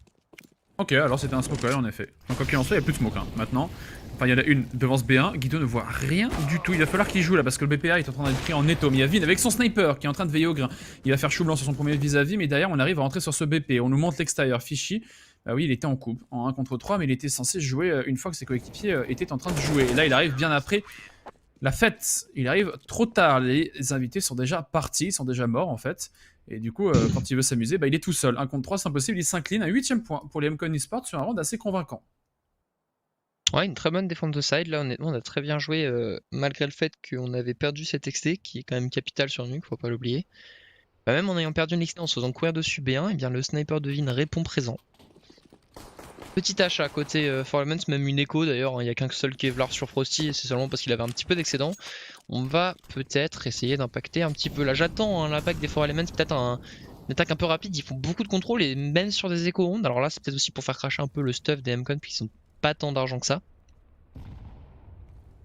Ok, alors c'était un smoke L en effet. Donc quoi qu'il en soit, il n'y a plus de smoke hein. Maintenant. Enfin, il y en a une devant ce B1, Guido ne voit rien du tout. Il va falloir qu'il joue là parce que le BPA est en train d'être pris en étau. Mais il y a Vin avec son sniper qui est en train de veiller au grain. Il va faire chou blanc sur son premier vis-à-vis, mais derrière on arrive à rentrer sur ce BP. On nous montre l'extérieur, Fishy. Bah oui, il était en coupe, en 1 contre 3, mais il était censé jouer une fois que ses coéquipiers étaient en train de jouer. Et là, il arrive bien après la fête. Il arrive trop tard. Les invités sont déjà partis, ils sont déjà morts en fait. Et du coup, quand il veut s'amuser, bah, il est tout seul. 1 contre 3, c'est impossible. Il s'incline à 8ème point pour les MCON Esports sur un round assez convaincant. Ouais, une très bonne défense de side. Là, honnêtement, on a très bien joué malgré le fait qu'on avait perdu cet XT qui est quand même capital sur Nuke, faut pas l'oublier. Bah, même en ayant perdu une XT en se faisant courir dessus B1, et bien le sniper de Vin répond présent. Petit achat côté 4Elements, même une écho d'ailleurs, il n'y a qu'un seul Kevlar sur Frosty et c'est seulement parce qu'il avait un petit peu d'excédent. On va peut-être essayer d'impacter un petit peu. Là j'attends l'impact des 4Elements, peut-être une attaque un peu rapide, ils font beaucoup de contrôle et même sur des échos rondes. Alors là c'est peut-être aussi pour faire cracher un peu le stuff des MCON puisqu'ils n'ont pas tant d'argent que ça.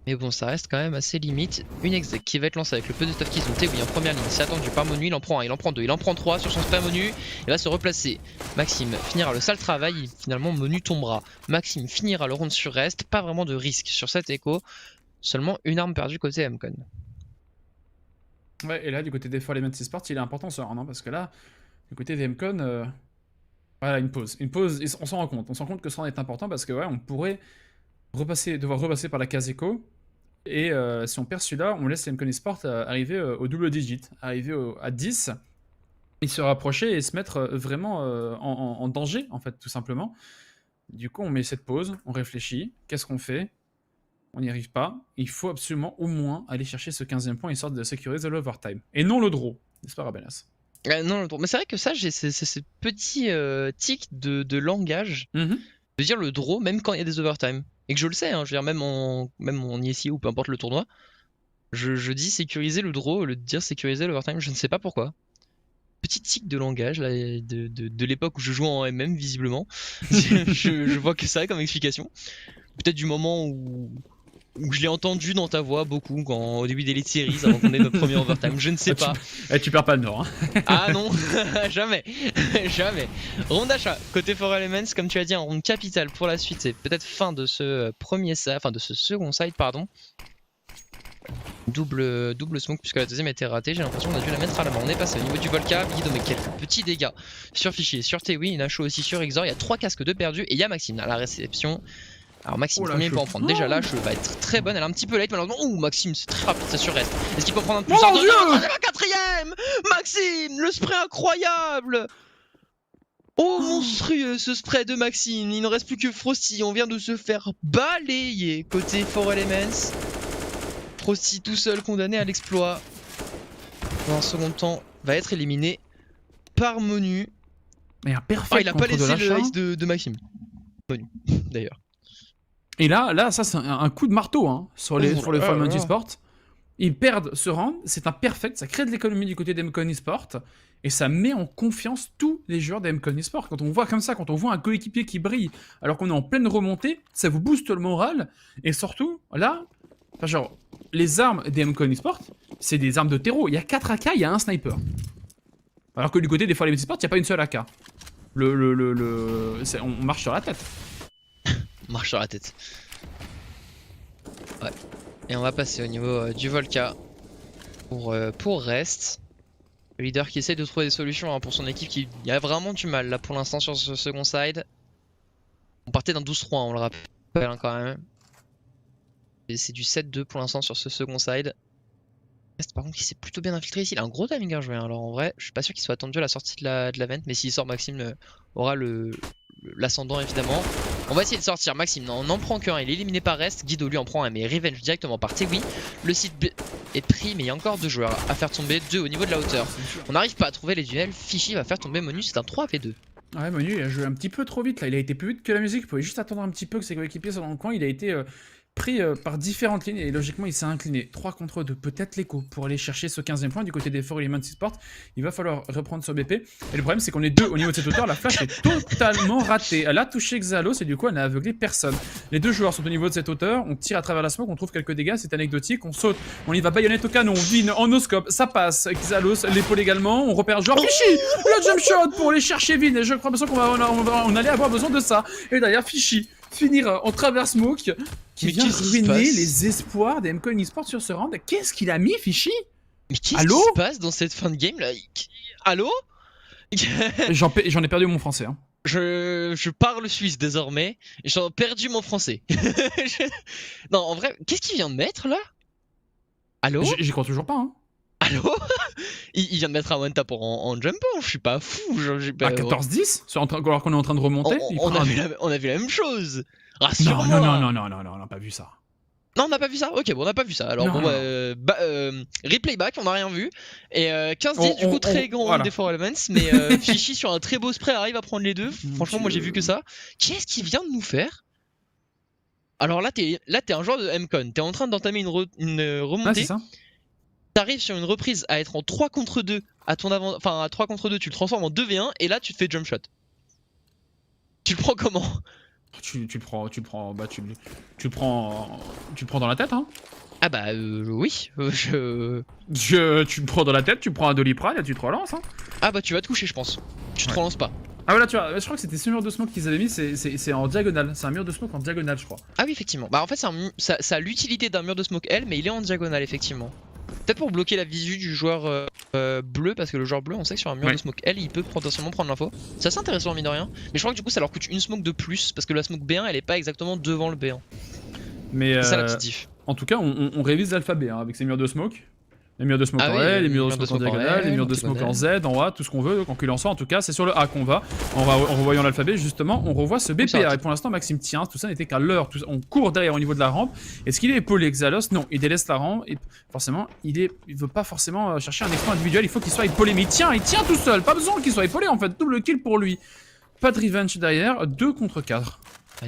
Mais bon, ça reste quand même assez limite. Une exec qui va être lancée avec le peu de stuff qu'ils ont. Théoui en première ligne, c'est attendu par Monu, il en prend un, il en prend deux, il en prend trois sur son spray Monu. Il va se replacer. Maxime finira le sale travail, finalement Monu tombera. Maxime finira le round sur reste, pas vraiment de risque sur cet écho. Seulement une arme perdue côté Mcon. Ouais, et là, du côté des Fall Elements Esports, il est important ce round, hein, parce que là, du côté des Mcon, voilà, une pause. Une pause, on s'en rend compte. On s'en rend compte que ce round est important parce que, ouais, on pourrait devoir repasser par la case écho. Et si on perd celui-là, on laisse les Mcon Esports arriver au double digit, arriver à 10, et se rapprocher et se mettre vraiment en danger, en fait, tout simplement. Du coup, on met cette pause, on réfléchit, qu'est-ce qu'on fait? On n'y arrive pas. Il faut absolument au moins aller chercher ce 15e point histoire de sécuriser l'overtime. Et non le draw, n'est-ce pas, Rabenas? Non, mais c'est vrai que ça, j'ai ces petits tics de langage de dire le draw même quand il y a des overtime. Et que je le sais, hein, je veux dire, même en ISI ou peu importe le tournoi, je dis sécuriser le draw, le dire sécuriser l'overtime, je ne sais pas pourquoi. Petit tic de langage là, de l'époque où je jouais en MM, visiblement. je vois que ça comme explication. Peut-être du moment où je l'ai entendu dans ta voix beaucoup au début des Elite Series avant qu'on ait notre premier overtime, je ne sais pas. Tu perds pas le nord. Hein. Ah non, jamais, jamais. Round d'achat, côté For Elements, comme tu as dit, un round capital pour la suite, c'est peut-être fin de ce de ce second side, pardon. Double smoke puisque la deuxième a été ratée, j'ai l'impression qu'on a dû la mettre à la main. On est passé au niveau du Volca, Guido met quelques petits dégâts sur Fichier, sur Théoui, Nacho aussi sur Exor, il y a 3 casques de perdus et il y a Maxime à la réception. Alors Maxime, premier peut en prendre. Déjà là, va être très bonne. Elle est un petit peu late malheureusement. Ouh, Maxime, c'est très rapide, ça sur reste. Est-ce qu'il peut en prendre un de plus? Mon Dieu, c'est la quatrième. Maxime, le spray incroyable. Oh, monstrueux ce spray de Maxime. Il ne reste plus que Frosty. On vient de se faire balayer côté For Elements. Frosty tout seul condamné à l'exploit. Dans un second temps, va être éliminé par Monu. Mais un parfait. Il a pas laissé le ace de Maxime. Monu, d'ailleurs. Et là, ça c'est un coup de marteau hein, sur les Fall Elements Esports. Ils perdent ce round, c'est un perfect, ça crée de l'économie du côté d'Mcon Esports et ça met en confiance tous les joueurs d'Mcon Esports. Quand on voit comme ça, quand on voit un coéquipier qui brille alors qu'on est en pleine remontée, ça vous booste le moral et surtout là, genre les armes d'Mcon Esports, c'est des armes de terreau. Il y a 4 AK, il y a un sniper. Alors que du côté des Fall Elements Esports, il n'y a pas une seule AK. On marche sur la tête. On marche sur la tête. Ouais. Et on va passer au niveau du Volca pour Rest. Le leader qui essaie de trouver des solutions hein, pour son équipe qui a vraiment du mal là pour l'instant sur ce second side. On partait d'un 12-3, on le rappelle hein, quand même. Et c'est du 7-2 pour l'instant sur ce second side. Rest par contre qui s'est plutôt bien infiltré ici. Il a un gros timing à jouer. Hein. Alors en vrai, je suis pas sûr qu'il soit attendu à la sortie de la vente, mais s'il sort, Maxime aura l'ascendant évidemment. On va essayer de sortir. Maxime n'en prend qu'un, il est éliminé par Rest. Guido lui en prend un, mais Revenge directement par Théoui. Le site est pris, mais il y a encore 2 joueurs à faire tomber, 2 au niveau de la hauteur. On n'arrive pas à trouver les duels. Fichy va faire tomber Monu, c'est un 3v2. Ouais, Monu il a joué un petit peu trop vite là, il a été plus vite que la musique, il pouvait juste attendre un petit peu que ses coéquipiers soient dans le coin, il a été pris par différentes lignes et logiquement il s'est incliné. 3 contre 2, peut-être l'écho pour aller chercher ce 15e point du côté des For Elements Esports. Il va falloir reprendre sur BP. Et le problème c'est qu'on est 2 au niveau de cette hauteur, la flash est totalement ratée. Elle a touché Xalos et du coup elle n'a aveuglé personne. Les 2 joueurs sont au niveau de cette hauteur, on tire à travers la smoke, on trouve quelques dégâts, c'est anecdotique, on saute, on y va baïonnette au canon, Vin en no-scope, ça passe, Xalos, l'épaule également, on repère le joueur Fichy, le jump shot pour aller chercher Vin et je crois qu'on allait avoir besoin de ça. Et derrière Fichy finir en travers smoke qui vient ruiner les espoirs des Mcon Esports sur ce round. Qu'est-ce qu'il a mis, Fichy? Mais qu'est-ce qui se passe dans cette fin de game là? Allô? J'en ai perdu mon français. Hein. Je parle suisse désormais. J'ai perdu mon français. Non, en vrai, qu'est-ce qu'il vient de mettre là? Allô? J'y crois toujours pas. Hein. Allô? Il vient de mettre un one tap en jump, je suis pas fou. À 14-10 alors qu'on est en train de remonter. On a vu la même chose. Rassure-moi. Non, on n'a pas vu ça. Non, on n'a pas vu ça. Ok, bon, on n'a pas vu ça. Alors, non, bon, replay back, on n'a rien vu. Et 15-10, du coup, très grand des For Elements. Mais Fichy sur un très beau spray arrive à prendre les 2. Franchement, moi j'ai vu que ça. Qu'est-ce qu'il vient de nous faire? Alors là, t'es un joueur de Mcon. T'es en train d'entamer une remontée. Ah, c'est ça. T'arrives sur une reprise à être en 3 contre 2 à ton avant, enfin à 3 contre 2, tu le transformes en 2v1 et là tu te fais jump shot. Tu le prends comment? Tu le prends dans la tête, hein. Ah bah oui, Tu le prends dans la tête, tu prends un Doliprane et tu te relances, hein. Ah bah tu vas te coucher je pense. Tu te relances pas. Ah voilà, tu vois, je crois que c'était ce mur de smoke qu'ils avaient mis, c'est en diagonale. C'est un mur de smoke en diagonale, je crois. Ah oui effectivement. Bah en fait ça a l'utilité d'un mur de smoke L mais il est en diagonale effectivement. Peut-être pour bloquer la visu du joueur bleu, parce que le joueur bleu on sait que sur un mur de smoke L il peut potentiellement prendre l'info. C'est assez intéressant mine de rien. Mais je crois que du coup ça leur coûte une smoke de plus, parce que la smoke B1 elle est pas exactement devant le B1. Mais C'est ça la petite diff. en tout cas, on révise l'alphabet hein, avec ces murs de smoke. Les murs de smoke Ah en oui, L, les les murs de smoke en diagonale, les murs de smoke en Z, en A, tout ce qu'on veut, quoi qu'il en soit. En tout cas, c'est sur le A qu'on va. En revoyant l'alphabet, justement, on revoit ce BPA. Et pour l'instant, Maxime tient, tout ça n'était qu'à l'heure. On court derrière au niveau de la rampe. Est-ce qu'il est épaulé, Xalos? Non, il délaisse la rampe. Et forcément, il veut pas forcément chercher un exploit individuel. Il faut qu'il soit épaulé. Mais il tient tout seul. Pas besoin qu'il soit épaulé, en fait. Double kill pour lui. Pas de revenge derrière. 2 contre 4.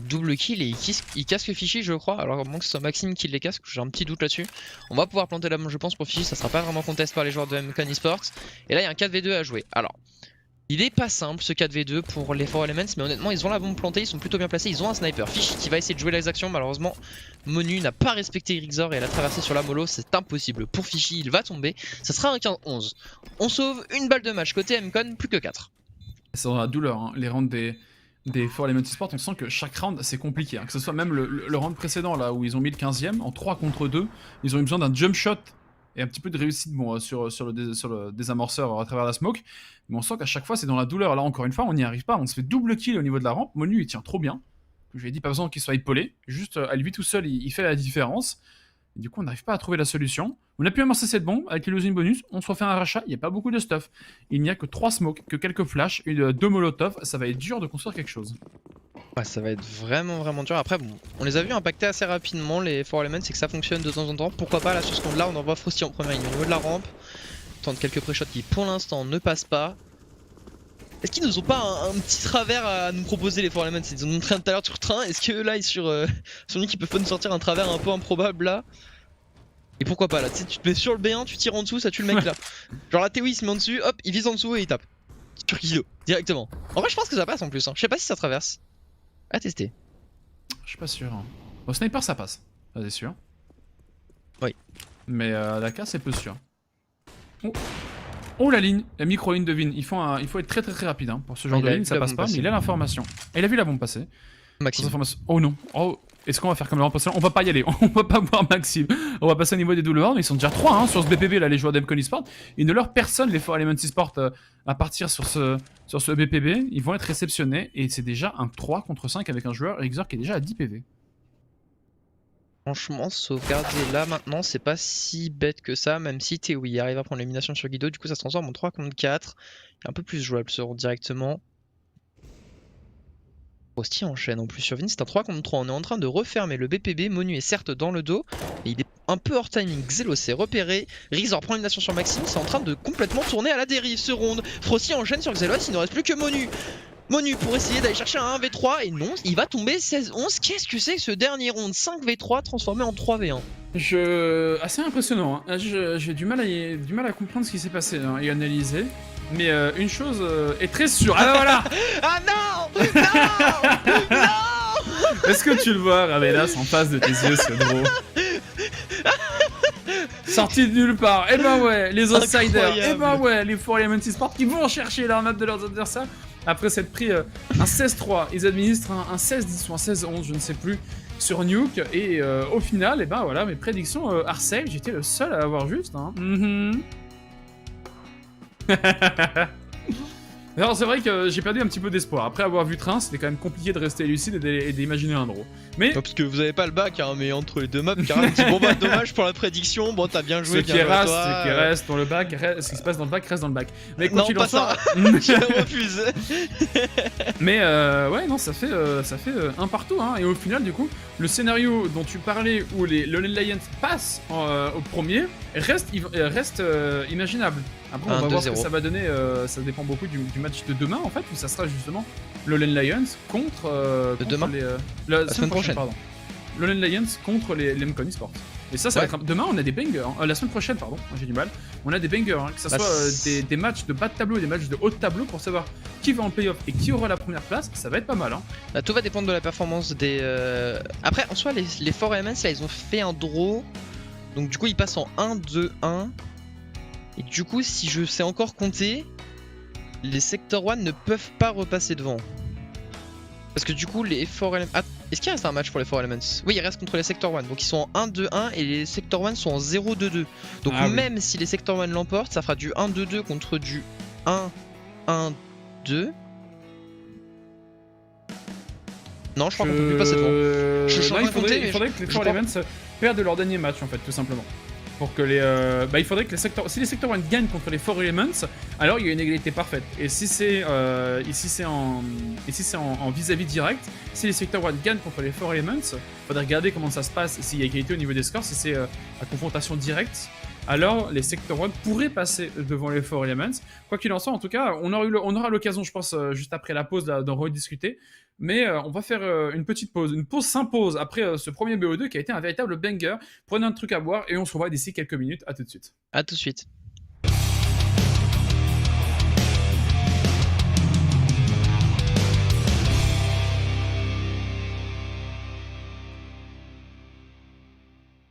Double kill et il casque Fishy je crois, alors à moins que ce soit Maxime qui les casque, j'ai un petit doute là-dessus. On va pouvoir planter la bombe je pense pour Fishy, ça sera pas vraiment contest par les joueurs de MK Esports. Et là il y a un 4v2 à jouer. Alors, il est pas simple ce 4v2 pour les 4 Elements, mais honnêtement ils ont la bombe plantée, ils sont plutôt bien placés, ils ont un sniper. Fishy qui va essayer de jouer les actions, malheureusement Monu n'a pas respecté Rixor et elle a traversé sur la mollo, c'est impossible pour Fishy, il va tomber. Ça sera un 15-11. On sauve une balle de match côté MCon, plus que 4. C'est dans la douleur, hein. Les rounds des 4 Elements Esports, on sent que chaque round c'est compliqué, hein. Que ce soit même le round précédent là où ils ont mis le 15ème en 3 contre 2, ils ont eu besoin d'un jump shot et un petit peu de réussite bon, sur le désamorceur à travers la smoke, mais on sent qu'à chaque fois c'est dans la douleur. Là encore une fois on n'y arrive pas, on se fait double kill au niveau de la rampe. Monu il tient trop bien, je lui ai dit pas besoin qu'il soit épaulé, juste à lui tout seul il fait la différence. Et du coup on n'arrive pas à trouver la solution. On a pu amorcer cette bombe avec l'illusion bonus, on se refait un rachat, il n'y a pas beaucoup de stuff. Il n'y a que 3 smokes, que quelques flashs, 2 molotovs, ça va être dur de construire quelque chose. Ouais, ça va être vraiment dur. Après, bon, on les a vus impacter assez rapidement les 4 Elements, c'est que ça fonctionne de temps en temps. Pourquoi pas là sur ce compte là, on envoie Frosty en première ligne au niveau de la rampe. Tente quelques pré-shots qui pour l'instant ne passent pas. Est-ce qu'ils nous ont pas un petit travers à nous proposer les 4 Elements? Ils ont montré tout à l'heure sur train, est-ce que là sur lui qui peuvent pas nous sortir un travers un peu improbable là? Et pourquoi pas là, tu sais, tu te mets sur le B1, tu tires en dessous, ça tue le mec là. Genre la Théo il se met en dessus, hop, il vise en dessous et il tape. Sur Kido, directement. En vrai je pense que ça passe en plus, hein. Je sais pas si ça traverse. À tester. Je suis pas sûr. Hein. Au sniper ça passe, ça c'est sûr. Oui. Mais la casse c'est peu sûr. Oh la ligne, la micro-ligne de Vin, il faut être très rapide hein. Pour ce genre de ligne, ça passe pas, mais il a l'information. Et il a vu la bombe passer. Maxime. Oh non, oh. Est-ce qu'on va faire comme le remplaçant? On va pas y aller, on va pas voir Maxime. On va passer au niveau des double rounds, ils sont déjà 3 hein, sur ce BPB là, les joueurs d'MK Esports. Il ne leur personne les 4 Elements Esports à partir sur ce BPB. Ils vont être réceptionnés et c'est déjà un 3 contre 5 avec un joueur Rixor qui est déjà à 10 PV. Franchement, sauvegarder là maintenant, c'est pas si bête que ça, même si Théoui arrive à prendre l'élimination sur Guido, du coup ça se transforme en 3 contre 4. Il est un peu plus jouable ce round directement. Frosty enchaîne en plus sur Vin, c'est un 3 contre 3, on est en train de refermer le BPB, Monu est certes dans le dos, et il est un peu hors timing, Xelos s'est repéré, Rixor prend l'élimination sur Maxime, c'est en train de complètement tourner à la dérive ce round. Frosty enchaîne sur Xelos, il ne reste plus que Monu. Monu pour essayer d'aller chercher un 1v3 et non, il va tomber 16-11, qu'est-ce que c'est que ce dernier round? 5v3 transformé en 3v1. Assez impressionnant, hein. J'ai du mal à comprendre ce qui s'est passé hein, et analyser. Mais une chose est très sûre. Ah voilà. Ah non. Non. Non. Est-ce que tu le vois, Ravelas, en face de tes yeux, ce drôle? Sorti de nulle part. Et ben ouais, les outsiders. Et ben ouais, les 4 Elements Esports qui vont chercher l'armade de leurs adversaires. Après s'être pris un 16-3, ils administrent un 16-10 ou un 16-11, je ne sais plus, sur Nuke. Et au final, et ben voilà, mes prédictions Arcel, j'étais le seul à avoir juste. Hein. Alors c'est vrai que j'ai perdu un petit peu d'espoir. Après avoir vu Train, c'était quand même compliqué de rester lucide et d'imaginer un draw. Mais parce que vous avez pas le bac, hein, mais entre les deux maps, Karam dit bon bah dommage pour la prédiction, bon t'as bien joué. Ce qui reste dans le bac, ce qui se passe dans le bac reste dans le bac. Mais non, pas ça. Je refuse. Mais ouais non, ça fait un partout hein. Et au final du coup, le scénario dont tu parlais où les Lone Lions passent au premier reste imaginable. Après on va voir ce que ça va donner, ça dépend beaucoup du match de demain en fait, où ça sera justement Lone Lions contre demain la semaine prochaine. Pardon. Lowland Lions contre les Lemcon Esports. Et ça va Ouais. être... Demain, on a des bangers. La semaine prochaine, pardon, j'ai du mal. On a des bangers, hein, que ce Bah, soit des matchs de bas de tableau et des matchs de haut de tableau pour savoir qui va en playoff et qui aura la première place. Ça va être pas mal. Hein. Bah, tout va dépendre de la performance des. Après, en soi, les 4 Elements là, ils ont fait un draw. Donc, du coup, ils passent en 1-2-1. Et du coup, si je sais encore compter, les Sector 1 ne peuvent pas repasser devant. Parce que du coup, les 4 Elements. Ah, est-ce qu'il reste un match pour les 4 Elements? Oui, il reste contre les Sector 1. Donc, ils sont en 1-2-1 et les Sector 1 sont en 0-2-2. Donc, Ah oui. même si les Sector 1 l'emportent, ça fera du 1-2-2 contre du 1-1-2. Non, je crois qu'on peut plus passer devant. Je suis en Non, train de compter, mais il faudrait que les je 4 crois- Elements perdent leur dernier match en fait, tout simplement. Pour que les. Il faudrait que les secteurs. Si les secteurs 1 gagnent contre les 4 Elements, alors il y a une égalité parfaite. Et si c'est en vis-à-vis direct, si les secteurs 1 gagnent contre les 4 Elements, faudrait regarder comment ça se passe, s'il y a égalité au niveau des scores, si c'est la confrontation directe. Alors les secteurs 1 pourraient passer devant les 4 Elements. Quoi qu'il en soit, en tout cas, on aura l'occasion, je pense, juste après la pause, d'en rediscuter. Mais on va faire une petite pause. Une pause s'impose après ce premier BO2 qui a été un véritable banger. Prenez un truc à boire et on se revoit d'ici quelques minutes. À tout de suite. À tout de suite.